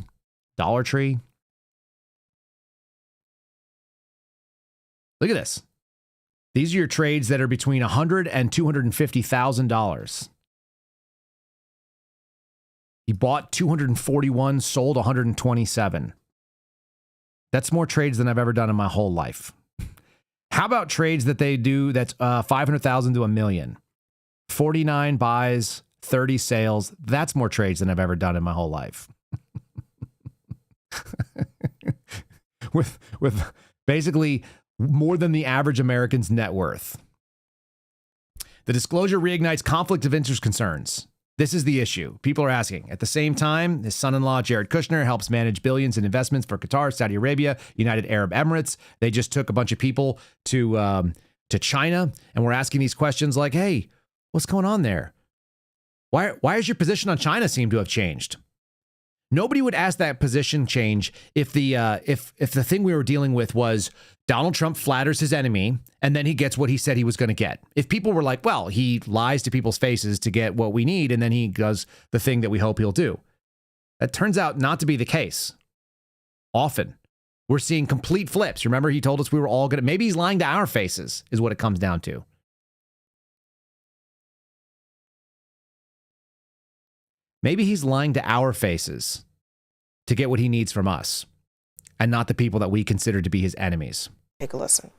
[SPEAKER 2] Dollar Tree. Look at this. These are your trades that are between $100,000 and $250,000. He bought 241, sold 127. That's more trades than I've ever done in my whole life. How about trades that they do that's 500,000 to $1 million? 49 buys, 30 sales. That's more trades than I've ever done in my whole life. with basically more than the average American's net worth. The disclosure reignites conflict of interest concerns. This is the issue. People are asking. At the same time, his son-in-law, Jared Kushner, helps manage billions in investments for Qatar, Saudi Arabia, United Arab Emirates. They just took a bunch of people to China, and we're asking these questions like, hey, what's going on there? Why is your position on China seem to have changed? Nobody would ask that position change if the thing we were dealing with was Donald Trump flatters his enemy and then he gets what he said he was going to get. If people were like, well, he lies to people's faces to get what we need and then he does the thing that we hope he'll do. That turns out not to be the case. Often, we're seeing complete flips. Remember, he told us we were all going to, maybe he's lying to our faces is what it comes down to. Maybe he's lying to our faces to get what he needs from us and not the people that we consider to be his enemies.
[SPEAKER 23] Take a listen.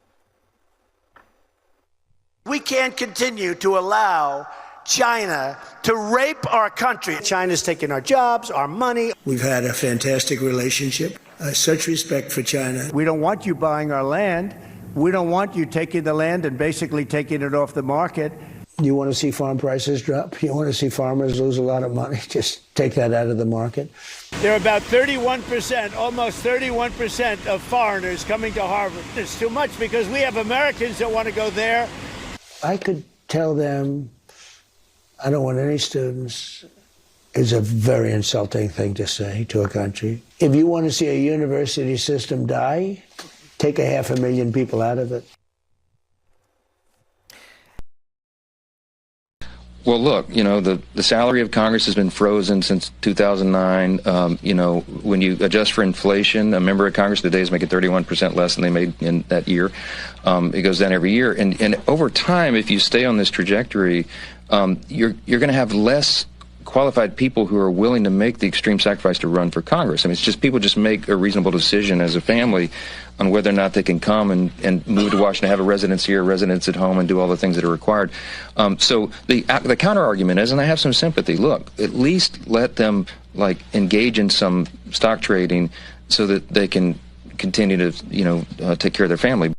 [SPEAKER 3] we can't continue to allow China to rape our country. China's taking our jobs, our money. We've had a fantastic relationship. Such respect for China. We don't want you buying our land. We don't want you taking the land and basically taking it off the market. You want to see farm prices drop? You want to see farmers lose a lot of money? Just take that out of the market. There are about 31%, almost 31% of foreigners coming to Harvard. It's too much because we have Americans that want to go there. I could tell them, I don't want any students. It's a very insulting thing to say to a country. If you want to see a university system die, take 500,000 people out of it.
[SPEAKER 5] Well, look, the salary of Congress has been frozen since 2009. When you adjust for inflation, a member of Congress today is making 31% less than they made in that year. It goes down every year. And over time, if you stay on this trajectory, you're going to have less qualified people who are willing to make the extreme sacrifice to run for Congress. I mean, it's just people just make a reasonable decision as a family on whether or not they can come and move to Washington, have a residence here, a residence at home, and do all the things that are required. So the counter argument is, and I have some sympathy, look, at least let them engage in some stock trading so that they can continue to take care of their family.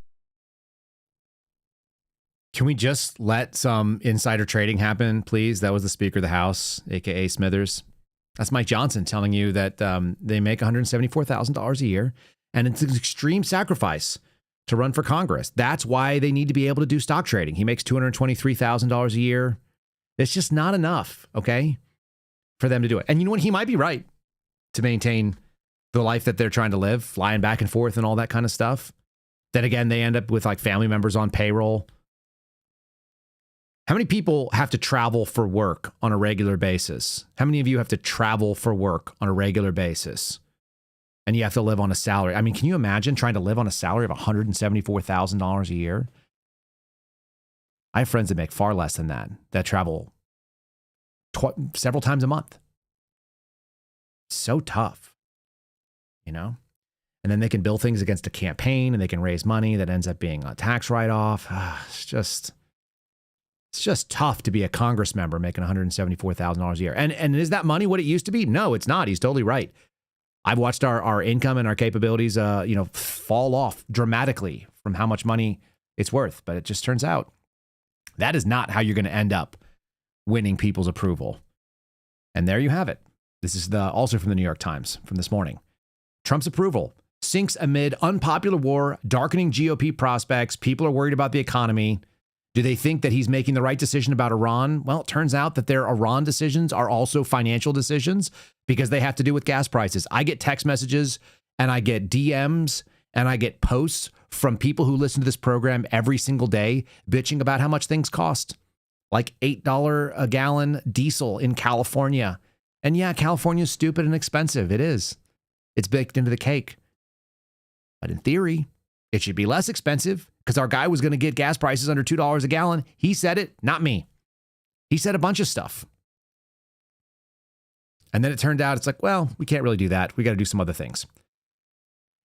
[SPEAKER 2] Can we just let some insider trading happen, please? That was the Speaker of the House, a.k.a. Smithers. That's Mike Johnson telling you that they make $174,000 a year, and it's an extreme sacrifice to run for Congress. That's why they need to be able to do stock trading. He makes $223,000 a year. It's just not enough, okay, for them to do it. And you know what? He might be right to maintain the life that they're trying to live, flying back and forth and all that kind of stuff. Then again, they end up with family members on payroll. How many people have to travel for work on a regular basis? How many of you have to travel for work on a regular basis? And you have to live on a salary. I mean, can you imagine trying to live on a salary of $174,000 a year? I have friends that make far less than that travel several times a month. So tough, And then they can bill things against a campaign and they can raise money that ends up being a tax write-off. It's just tough to be a Congress member making $174,000 a year. And is that money what it used to be? No, it's not. He's totally right. I've watched our income and our capabilities, fall off dramatically from how much money it's worth. But it just turns out that is not how you're going to end up winning people's approval. And there you have it. This is also from the New York Times from this morning. Trump's approval sinks amid unpopular war, darkening GOP prospects. People are worried about the economy. Do they think that he's making the right decision about Iran? Well, it turns out that their Iran decisions are also financial decisions because they have to do with gas prices. I get text messages and I get DMs and I get posts from people who listen to this program every single day bitching about how much things cost, like $8 a gallon diesel in California. And yeah, California's stupid and expensive. It is. It's baked into the cake. But in theory, it should be less expensive because our guy was going to get gas prices under $2 a gallon. He said it, not me. He said a bunch of stuff. And then it turned out it's well, we can't really do that. We got to do some other things.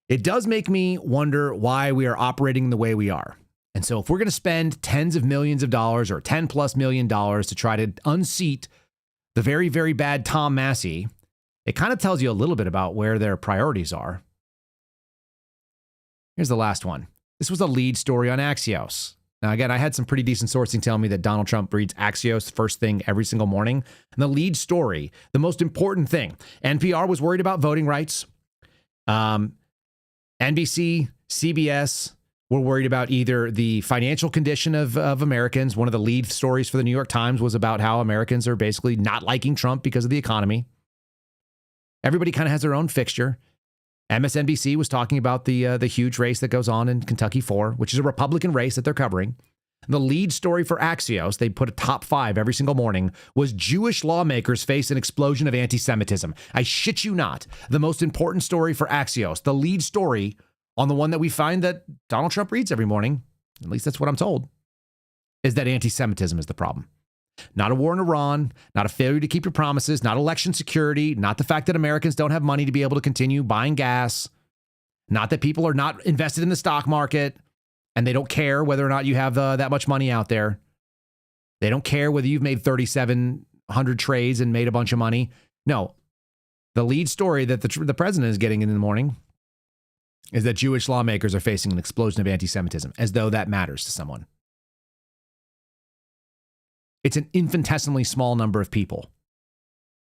[SPEAKER 2] It does make me wonder why we are operating the way we are. And so if we're going to spend tens of millions of dollars or $10+ million to try to unseat the very, very bad Tom Massie, it kind of tells you a little bit about where their priorities are. Here's the last one. This was a lead story on Axios. Now, again, I had some pretty decent sourcing telling me that Donald Trump reads Axios first thing every single morning. And the lead story, the most important thing, NPR was worried about voting rights. NBC, CBS were worried about either the financial condition of Americans. One of the lead stories for the New York Times was about how Americans are basically not liking Trump because of the economy. Everybody kind of has their own fixture. MSNBC was talking about the huge race that goes on in Kentucky 4, which is a Republican race that they're covering. The lead story for Axios, they put a top 5 every single morning, was Jewish lawmakers face an explosion of anti-Semitism. I shit you not. The most important story for Axios, the lead story on the one that we find that Donald Trump reads every morning, at least that's what I'm told, is that anti-Semitism is the problem. Not a war in Iran, not a failure to keep your promises, not election security, not the fact that Americans don't have money to be able to continue buying gas, not that people are not invested in the stock market, And they don't care whether or not you have that much money out there. They don't care whether you've made 3,700 trades and made a bunch of money. No. The lead story that the president is getting in the morning is that Jewish lawmakers are facing an explosion of anti-Semitism, as though that matters to someone. It's an infinitesimally small number of people.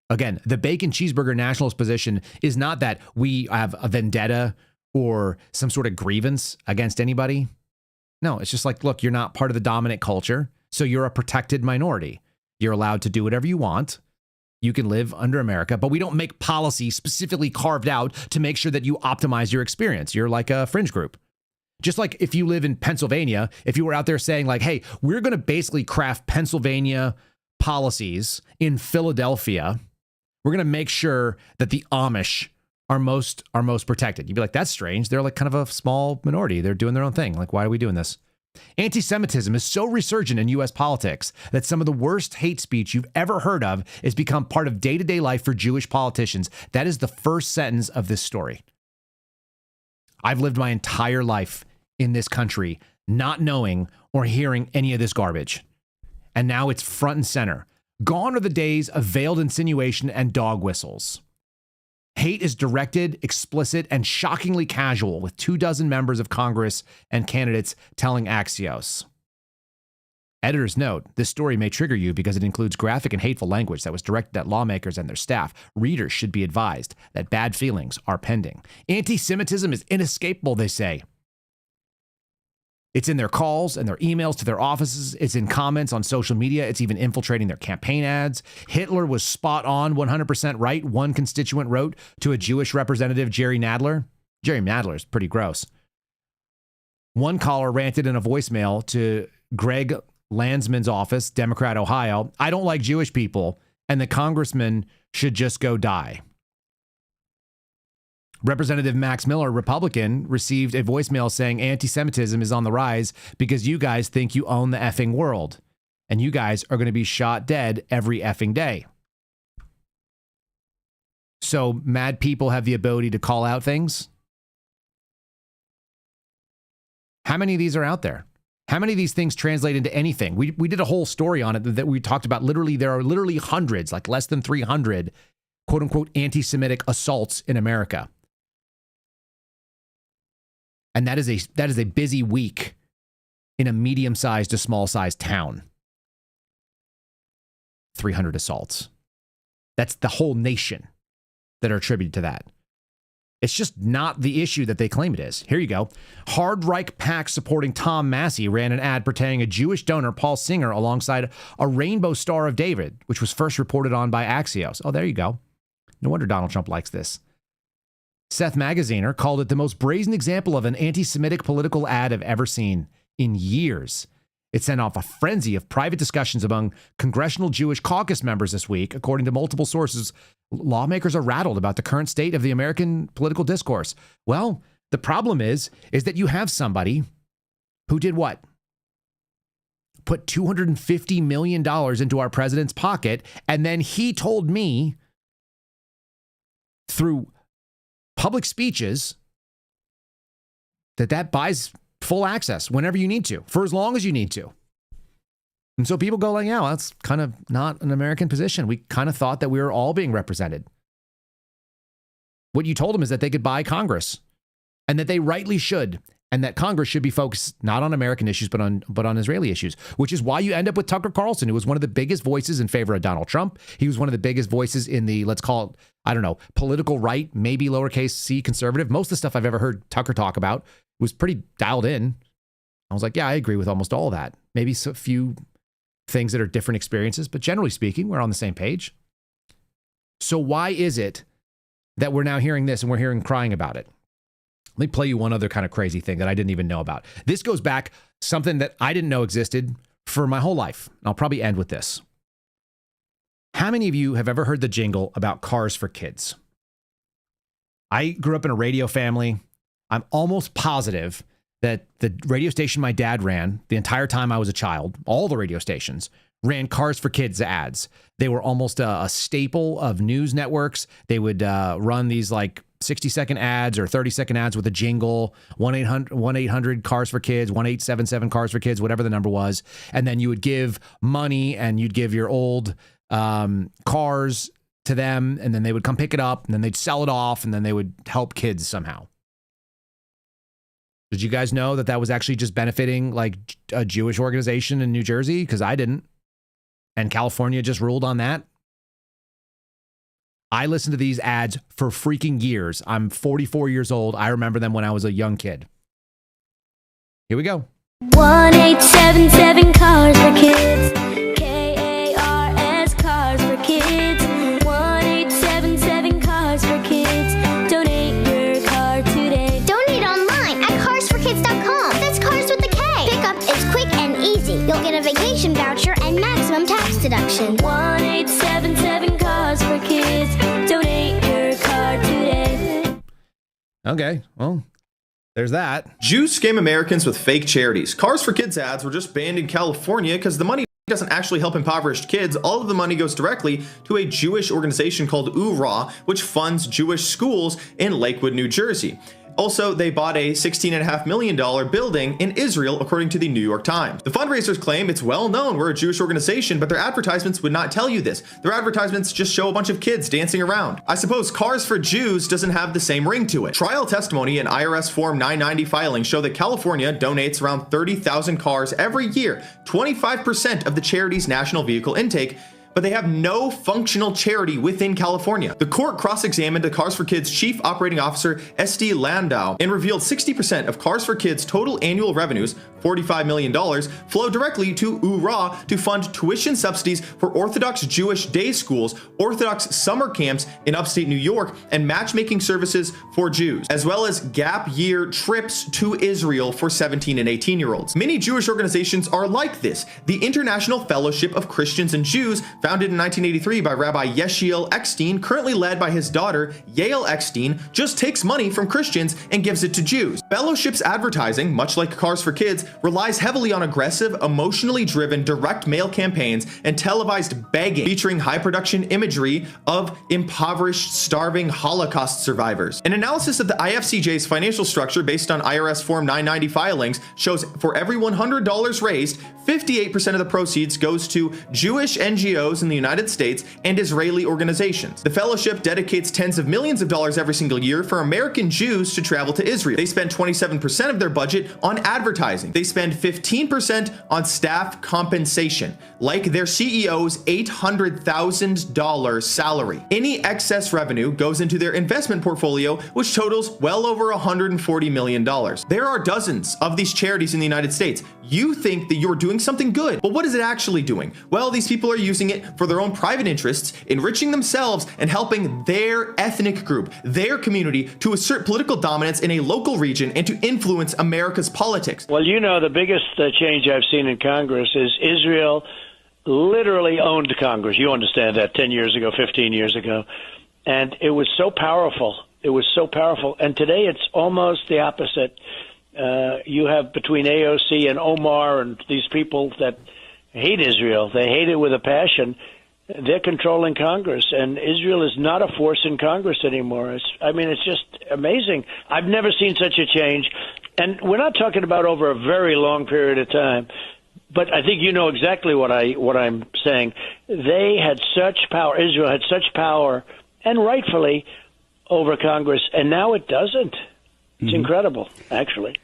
[SPEAKER 2] Again, the bacon cheeseburger nationalist position is not that we have a vendetta or some sort of grievance against anybody. No, it's just like, look, you're not part of the dominant culture, so you're a protected minority. You're allowed to do whatever you want. You can live under America, but we don't make policy specifically carved out to make sure that you optimize your experience. You're like a fringe group. Just like if you live in Pennsylvania, if you were out there saying like, hey, we're going to basically craft Pennsylvania policies in Philadelphia. We're going to make sure that the Amish are most protected. You'd be like, that's strange. They're like kind of a small minority. They're doing their own thing. Like, why are we doing this? Anti-Semitism is so resurgent in U.S. politics that some of the worst hate speech you've ever heard of has become part of day-to-day life for Jewish politicians. That is the first sentence of this story. I've lived my entire life in this country not knowing or hearing any of this garbage. And now it's front and center. Gone are the days of veiled insinuation and dog whistles. Hate is directed, explicit, and shockingly casual, with 24 members of Congress and candidates telling Axios. Editor's note, this story may trigger you because it includes graphic and hateful language that was directed at lawmakers and their staff. Readers should be advised that bad feelings are pending. Anti-Semitism is inescapable, they say. It's in their calls and their emails to their offices. It's in comments on social media. It's even infiltrating their campaign ads. Hitler was spot on, 100% right, one constituent wrote to a Jewish representative, Jerry Nadler. Jerry Nadler is pretty gross. One caller ranted in a voicemail to Greg Landsman's office, Democrat, Ohio, I don't like Jewish people, and the congressman should just go die. Representative Max Miller, Republican, received a voicemail saying anti-Semitism is on the rise because you guys think you own the effing world. And you guys are going to be shot dead every effing day. So mad people have the ability to call out things. How many of these are out there? How many of these things translate into anything? We did a whole story on it that we talked about. Literally, there are literally hundreds, like less than 300, quote unquote, anti-Semitic assaults in America. And that is a busy week in a medium-sized to small-sized town. 300 assaults. That's the whole nation that are attributed to that. It's just not the issue that they claim it is. Here you go. Hard Reich PAC supporting Tom Massie ran an ad portraying a Jewish donor, Paul Singer, alongside a Rainbow Star of David, which was first reported on by Axios. Oh, there you go. No wonder Donald Trump likes this. Seth Magaziner called it the most brazen example of an anti-Semitic political ad I've ever seen in years. It sent off a frenzy of private discussions among congressional Jewish caucus members this week. According to multiple sources, lawmakers are rattled about the current state of the American political discourse. Well, the problem is that you have somebody who did what? Put $250 million into our president's pocket, and then he told me through public speeches that buys full access whenever you need to, for as long as you need to. And so people go like, yeah, well, that's kind of not an American position. We kind of thought that we were all being represented. What you told them is that they could buy Congress and that they rightly should, and that Congress should be focused not on American issues, but on Israeli issues, which is why you end up with Tucker Carlson, who was one of the biggest voices in favor of Donald Trump. He was one of the biggest voices in the, let's call it, I don't know, political right, maybe lowercase c conservative. Most of the stuff I've ever heard Tucker talk about was pretty dialed in. I was like, yeah, I agree with almost all that. Maybe a few things that are different experiences, but generally speaking, we're on the same page. So why is it that we're now hearing this and we're hearing crying about it? Let me play you one other kind of crazy thing that I didn't even know about. This goes back something that I didn't know existed for my whole life. I'll probably end with this. How many of you have ever heard the jingle about cars for kids? I grew up in a radio family. I'm almost positive that the radio station my dad ran the entire time I was a child, all the radio stations, ran Cars for Kids ads. They were almost a staple of news networks. They would run these like 60-second ads or 30-second ads with a jingle, 1-800 Cars for Kids, 1-877 Cars for Kids, whatever the number was. And then you would give money and you'd give your old cars to them, and then they would come pick it up, and then they'd sell it off, and then they would help kids somehow. Did you guys know that was actually just benefiting like a Jewish organization in New Jersey? Because I didn't. And California just ruled on that. I listened to these ads for freaking years. I'm 44 years old. I remember them when I was a young kid. Here we go.
[SPEAKER 4] 1-877 Cars for Kids. K-A-R-S Cars for Kids. 1-877 Cars for Kids. Donate your car today.
[SPEAKER 6] Donate online at carsforkids.com. That's cars with a K. Pickup is quick and easy. You'll get a vacation voucher and maximum tax deduction.
[SPEAKER 4] 1-877 Cars for Kids. Donate your car today.
[SPEAKER 2] Okay, well, there's that.
[SPEAKER 23] Jews scam Americans with fake charities. Cars for Kids ads were just banned in California because the money doesn't actually help impoverished kids. All of the money goes directly to a Jewish organization called URA, which funds Jewish schools in Lakewood, New Jersey. Also, they bought a $16.5 million building in Israel, according to the New York Times. The fundraisers claim it's well known we're a Jewish organization, but their advertisements would not tell you this. Their advertisements just show a bunch of kids dancing around. I suppose Cars for Jews doesn't have the same ring to it. Trial testimony and IRS Form 990 filings show that California donates around 30,000 cars every year, 25% of the charity's national vehicle intake, but they have no functional charity within California. The court cross-examined the Cars for Kids chief operating officer, Esti Landau, and revealed 60% of Cars for Kids' total annual revenues, $45 million, flow directly to URA to fund tuition subsidies for Orthodox Jewish day schools, Orthodox summer camps in upstate New York, and matchmaking services for Jews, as well as gap year trips to Israel for 17 and 18-year-olds. Many Jewish organizations are like this. The International Fellowship of Christians and Jews, founded in 1983 by Rabbi Yeshiel Epstein, currently led by his daughter, Yael Epstein, just takes money from Christians and gives it to Jews. Fellowship's advertising, much like Cars for Kids, relies heavily on aggressive, emotionally driven direct mail campaigns and televised begging, featuring high production imagery of impoverished, starving Holocaust survivors. An analysis of the IFCJ's financial structure based on IRS Form 990 filings shows for every $100 raised, 58% of the proceeds goes to Jewish NGOs in the United States and Israeli organizations. The fellowship dedicates tens of millions of dollars every single year for American Jews to travel to Israel. They spend 27% of their budget on advertising. They spend 15% on staff compensation, like their CEO's $800,000 salary. Any excess revenue goes into their investment portfolio, which totals well over $140 million. There are dozens of these charities in the United States. You think that you're doing something good, but what is it actually doing? Well, these people are using it for their own private interests, enriching themselves and helping their ethnic group, their community, to assert political dominance in a local region and to influence America's politics.
[SPEAKER 17] Well, you know, the biggest change I've seen in Congress is Israel literally owned Congress. You understand that 10 years ago, 15 years ago. And it was so powerful. It was so powerful. And today it's almost the opposite. You have between AOC and Omar and these people that hate Israel. They hate it with a passion. They're controlling Congress, and Israel is not a force in Congress anymore. It's just amazing. I've never seen such a change. And we're not talking about over a very long period of time, but I think you know exactly what I'm saying. They had such power. Israel had such power, and rightfully, over Congress, and now it doesn't. It's incredible, actually.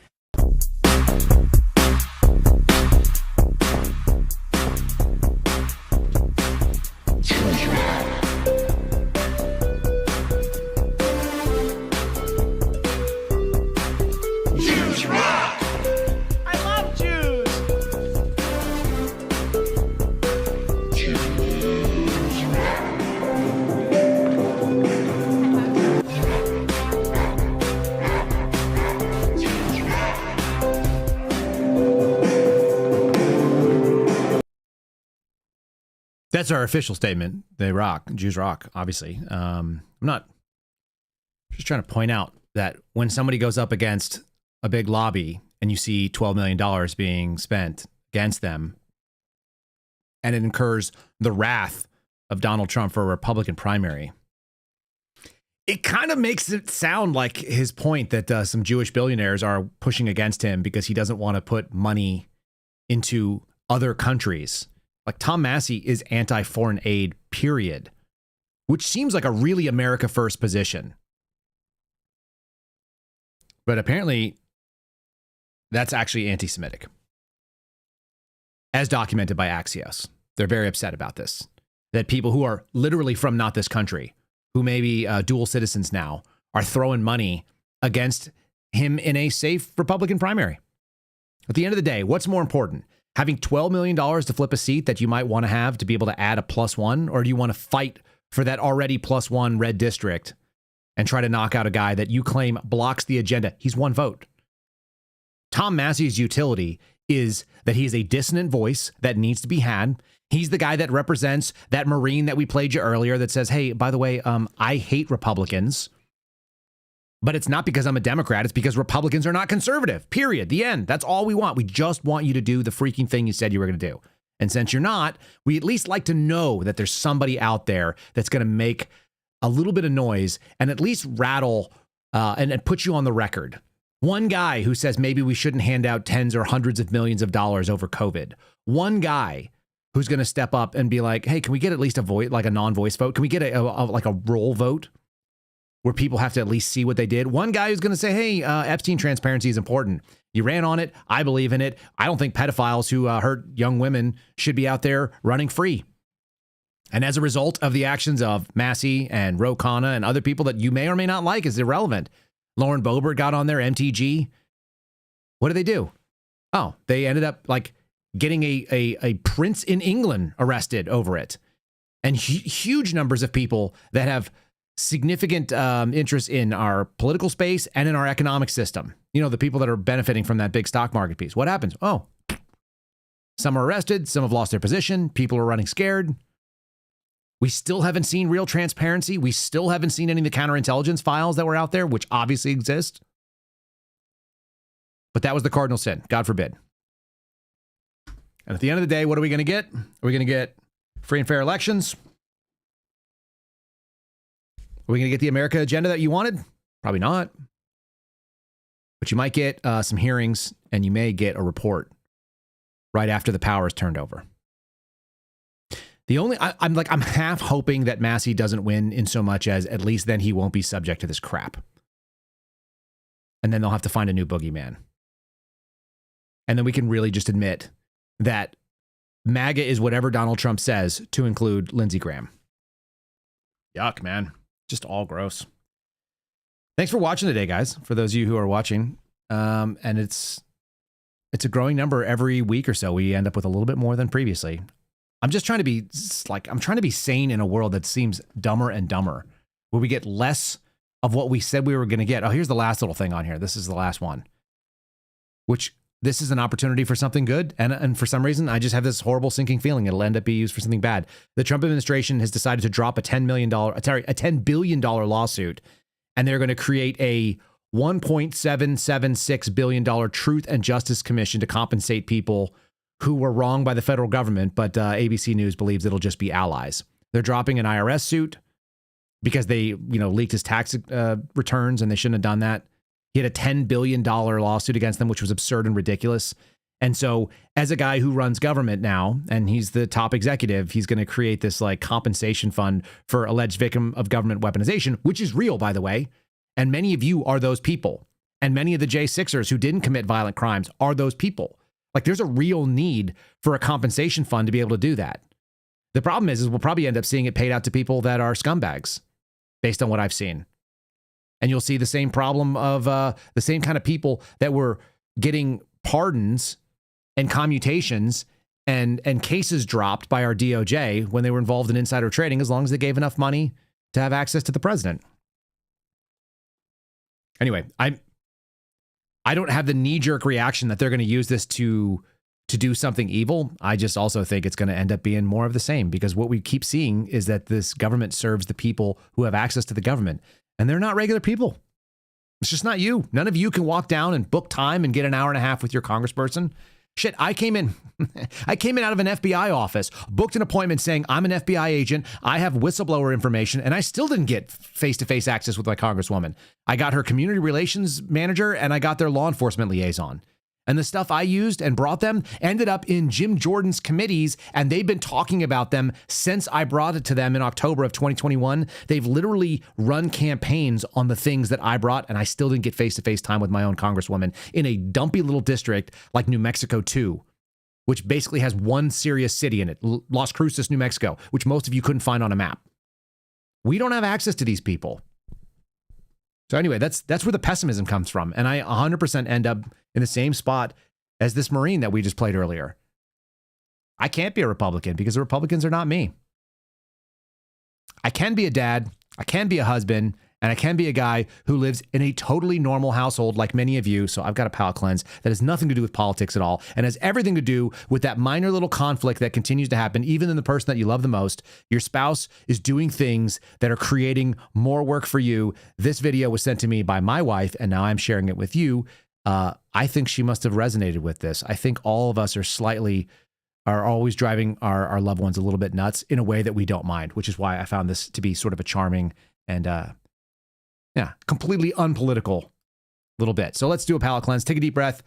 [SPEAKER 2] That's our official statement. They rock. Jews rock, obviously. I'm just trying to point out that when somebody goes up against a big lobby and you see $12 million being spent against them, and it incurs the wrath of Donald Trump for a Republican primary, it kind of makes it sound like his point that some Jewish billionaires are pushing against him because he doesn't want to put money into other countries. Like, Tom Massie is anti-foreign aid, period, which seems like a really America first position. But apparently that's actually anti-Semitic, as documented by Axios. They're very upset about this, that people who are literally from not this country, who may be dual citizens now, are throwing money against him in a safe Republican primary. At the end of the day, what's more important? Having $12 million to flip a seat that you might want to have to be able to add a +1, or do you want to fight for that already +1 red district and try to knock out a guy that you claim blocks the agenda? He's one vote. Tom Massie's utility is that he is a dissonant voice that needs to be had. He's the guy that represents that Marine that we played you earlier that says, hey, by the way, I hate Republicans, but it's not because I'm a Democrat. It's because Republicans are not conservative, period. The end. That's all we want. We just want you to do the freaking thing you said you were going to do. And since you're not, we at least like to know that there's somebody out there that's going to make a little bit of noise and at least rattle and put you on the record. One guy who says maybe we shouldn't hand out tens or hundreds of millions of dollars over COVID. One guy who's going to step up and be like, hey, can we get at least a voice, like a non-voice vote? Can we get like a roll vote where people have to at least see what they did? One guy who's going to say, hey, Epstein transparency is important. You ran on it. I believe in it. I don't think pedophiles who hurt young women should be out there running free. And as a result of the actions of Massie and Ro Khanna and other people that you may or may not like is irrelevant. Lauren Boebert got on there, MTG. What did they do? Oh, they ended up like getting a prince in England arrested over it. And huge numbers of people that have significant interest in our political space and in our economic system. You know, the people that are benefiting from that big stock market piece. What happens? Oh, some are arrested. Some have lost their position. People are running scared. We still haven't seen real transparency. We still haven't seen any of the counterintelligence files that were out there, which obviously exist. But that was the cardinal sin. God forbid. And at the end of the day, what are we going to get? Are we going to get free and fair elections? Are we going to get the America agenda that you wanted? Probably not. But you might get some hearings, and you may get a report right after the power is turned over. I'm half hoping that Massie doesn't win in so much as at least then he won't be subject to this crap. And then they'll have to find a new boogeyman. And then we can really just admit that MAGA is whatever Donald Trump says, to include Lindsey Graham. Yuck, man. Just all gross. Thanks for watching today, guys. For those of you who are watching. And it's a growing number every week or so. We end up with a little bit more than previously. I'm just trying to be sane in a world that seems dumber and dumber, where we get less of what we said we were going to get. Oh, here's the last little thing on here. This is the last one, which this is an opportunity for something good. And for some reason, I just have this horrible sinking feeling it'll end up being used for something bad. The Trump administration has decided to drop a $10 billion lawsuit, and they're going to create a $1.776 billion Truth and Justice Commission to compensate people who were wronged by the federal government, but ABC News believes it'll just be allies. They're dropping an IRS suit because they, leaked his tax returns and they shouldn't have done that. He had a $10 billion lawsuit against them, which was absurd and ridiculous. And so as a guy who runs government now, and he's the top executive, he's going to create this like compensation fund for alleged victim of government weaponization, which is real, by the way. And many of you are those people. And many of the J6ers who didn't commit violent crimes are those people. Like, there's a real need for a compensation fund to be able to do that. The problem is we'll probably end up seeing it paid out to people that are scumbags, based on what I've seen. And you'll see the same problem of the same kind of people that were getting pardons and commutations and cases dropped by our DOJ when they were involved in insider trading, as long as they gave enough money to have access to the president. Anyway, I don't have the knee-jerk reaction that they're going to use this to do something evil. I just also think it's going to end up being more of the same, because what we keep seeing is that this government serves the people who have access to the government, and they're not regular people. It's just not you. None of you can walk down and book time and get an hour and a half with your congressperson. Shit, I came in out of an FBI office, booked an appointment saying I'm an FBI agent, I have whistleblower information, and I still didn't get face-to-face access with my congresswoman. I got her community relations manager and I got their law enforcement liaison. And the stuff I used and brought them ended up in Jim Jordan's committees, and they've been talking about them since I brought it to them in October of 2021. They've literally run campaigns on the things that I brought, and I still didn't get face-to-face time with my own congresswoman in a dumpy little district like New Mexico 2, which basically has one serious city in it, Las Cruces, New Mexico, which most of you couldn't find on a map. We don't have access to these people. So anyway, that's where the pessimism comes from. And I 100% end up in the same spot as this Marine that we just played earlier. I can't be a Republican because the Republicans are not me. I can be a dad, I can be a husband, and I can be a guy who lives in a totally normal household like many of you. So I've got a palate cleanse that has nothing to do with politics at all and has everything to do with that minor little conflict that continues to happen even in the person that you love the most. Your spouse is doing things that are creating more work for you. This video was sent to me by my wife, and now I'm sharing it with you. I think she must have resonated with this. I think all of us are always driving our loved ones a little bit nuts in a way that we don't mind, which is why I found this to be sort of a charming and completely unpolitical little bit. So let's do a palate cleanse. Take a deep breath.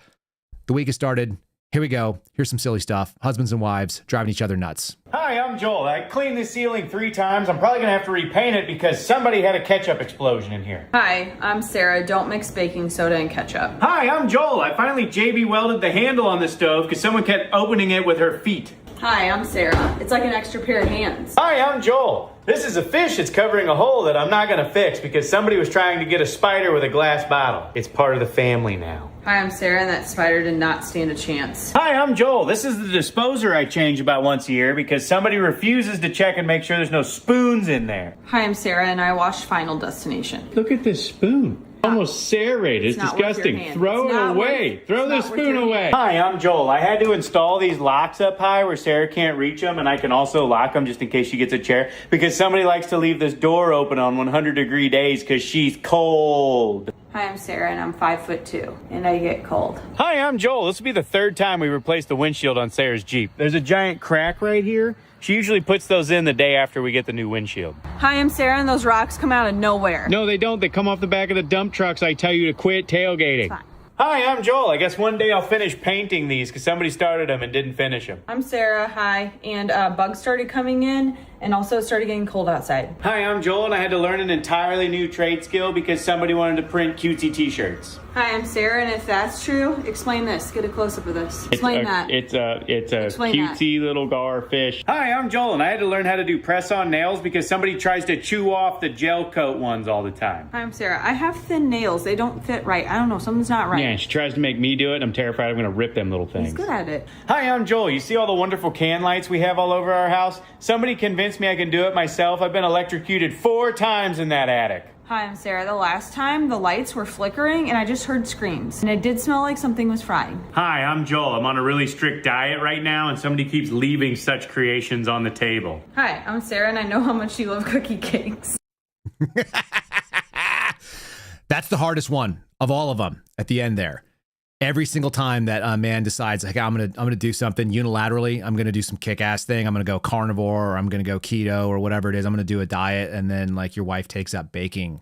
[SPEAKER 2] The week has started. Here we go. Here's some silly stuff. Husbands and wives driving each other nuts.
[SPEAKER 7] Hi, I'm Joel. I cleaned the ceiling 3 times. I'm probably going to have to repaint it because somebody had a ketchup explosion in here.
[SPEAKER 8] Hi, I'm Sarah. Don't mix baking soda and ketchup.
[SPEAKER 7] Hi, I'm Joel. I finally JB welded the handle on the stove because someone kept opening it with her feet.
[SPEAKER 8] Hi, I'm Sarah. It's like an extra pair of hands.
[SPEAKER 7] Hi, I'm Joel. This is a fish that's covering a hole that I'm not going to fix because somebody was trying to get a spider with a glass bottle. It's part of the family now.
[SPEAKER 8] Hi, I'm Sarah, and that spider did not stand a chance.
[SPEAKER 7] Hi, I'm Joel. This is the disposer I change about once a year because somebody refuses to check and make sure there's no spoons in there.
[SPEAKER 8] Hi, I'm Sarah, and I washed Final Destination.
[SPEAKER 7] Look at this spoon. Almost serrated. It's disgusting. Throw it away. Throw the spoon away. Hi, I'm Joel. I had to install these locks up high where Sarah can't reach them, and I can also lock them just in case she gets a chair because somebody likes to leave this door open on 100-degree days because she's cold.
[SPEAKER 8] Hi, I'm Sarah, and I'm 5'2", and I get cold.
[SPEAKER 7] Hi, I'm Joel. This will be the 3rd time we replaced the windshield on Sarah's Jeep. There's a giant crack right here. She usually puts those in the day after we get the new windshield.
[SPEAKER 8] Hi, I'm Sarah, and those rocks come out of nowhere.
[SPEAKER 7] No, they don't. They come off the back of the dump trucks. I tell you to quit tailgating. Hi, I'm Joel. I guess one day I'll finish painting these because somebody started them and didn't finish them.
[SPEAKER 8] I'm Sarah. Hi. And bugs started coming in, and also it started getting cold outside.
[SPEAKER 7] Hi, I'm Joel, and I had to learn an entirely new trade skill because somebody wanted to print cutesy t-shirts.
[SPEAKER 8] Hi, I'm Sarah, and if that's true, explain this. Get a close-up of this. Explain that.
[SPEAKER 7] It's a
[SPEAKER 8] Explain
[SPEAKER 7] cutesy little gar fish. Hi, I'm Joel, and I had to learn how to do press-on nails because somebody tries to chew off the gel coat ones all the time.
[SPEAKER 8] Hi, I'm Sarah. I have thin nails. They don't fit right. I don't know. Something's not right.
[SPEAKER 7] Yeah, she tries to make me do it, and I'm terrified I'm going to rip them little things.
[SPEAKER 8] He's good at it.
[SPEAKER 7] Hi, I'm Joel. You see all the wonderful can lights we have all over our house? Somebody convinced me I can do it myself. I've been electrocuted 4 times in that attic.
[SPEAKER 8] Hi, I'm Sarah. The last time, the lights were flickering, and I just heard screams. And it did smell like something was frying.
[SPEAKER 7] Hi, I'm Joel. I'm on a really strict diet right now, and somebody keeps leaving such creations on the table.
[SPEAKER 8] Hi, I'm Sarah, and I know how much you love cookie cakes.
[SPEAKER 2] That's the hardest one of all of them at the end there. Every single time that a man decides, like, I'm gonna do something unilaterally, I'm gonna do some kick-ass thing, I'm gonna go carnivore, or I'm gonna go keto, or whatever it is, I'm gonna do a diet, and then like your wife takes up baking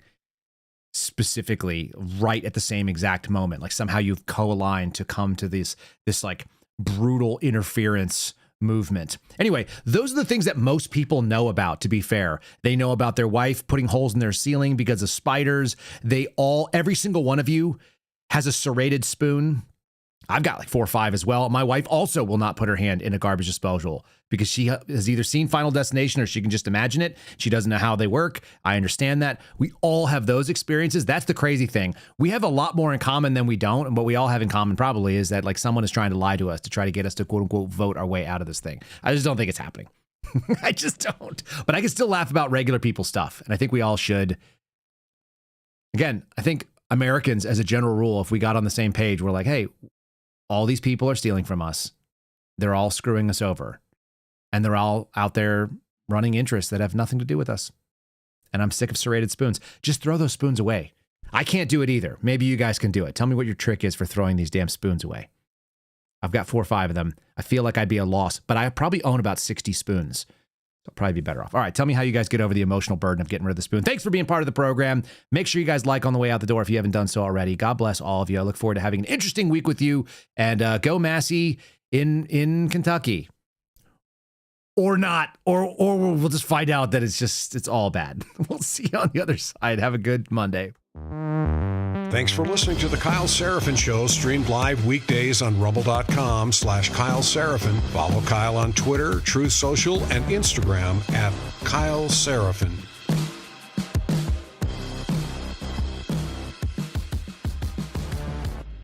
[SPEAKER 2] specifically right at the same exact moment. Like somehow you've co-aligned to come to this like brutal interference movement. Anyway, those are the things that most people know about, to be fair. They know about their wife putting holes in their ceiling because of spiders. Every single one of you has a serrated spoon. I've got like 4 or 5 as well. My wife also will not put her hand in a garbage disposal because she has either seen Final Destination or she can just imagine it. She doesn't know how they work. I understand that. We all have those experiences. That's the crazy thing. We have a lot more in common than we don't. And what we all have in common probably is that like someone is trying to lie to us to try to get us to quote unquote vote our way out of this thing. I just don't think it's happening. I just don't. But I can still laugh about regular people stuff. And I think we all should. Again, I think Americans, as a general rule, if we got on the same page, we're like, hey, all these people are stealing from us. They're all screwing us over. And they're all out there running interests that have nothing to do with us. And I'm sick of serrated spoons. Just throw those spoons away. I can't do it either. Maybe you guys can do it. Tell me what your trick is for throwing these damn spoons away. I've got 4 or 5 of them. I feel like I'd be a loss, but I probably own about 60 spoons. I'll probably be better off. All right, tell me how you guys get over the emotional burden of getting rid of the spoon. Thanks for being part of the program. Make sure you guys like on the way out the door if you haven't done so already. God bless all of you. I look forward to having an interesting week with you. And go Massie in Kentucky. Or not. Or we'll just find out that it's all bad. We'll see you on the other side. Have a good Monday.
[SPEAKER 9] Thanks for listening to the Kyle Seraphin Show, streamed live weekdays on rumble.com/Kyle Seraphin. Follow Kyle on Twitter, Truth Social, and Instagram @Kyle Seraphin.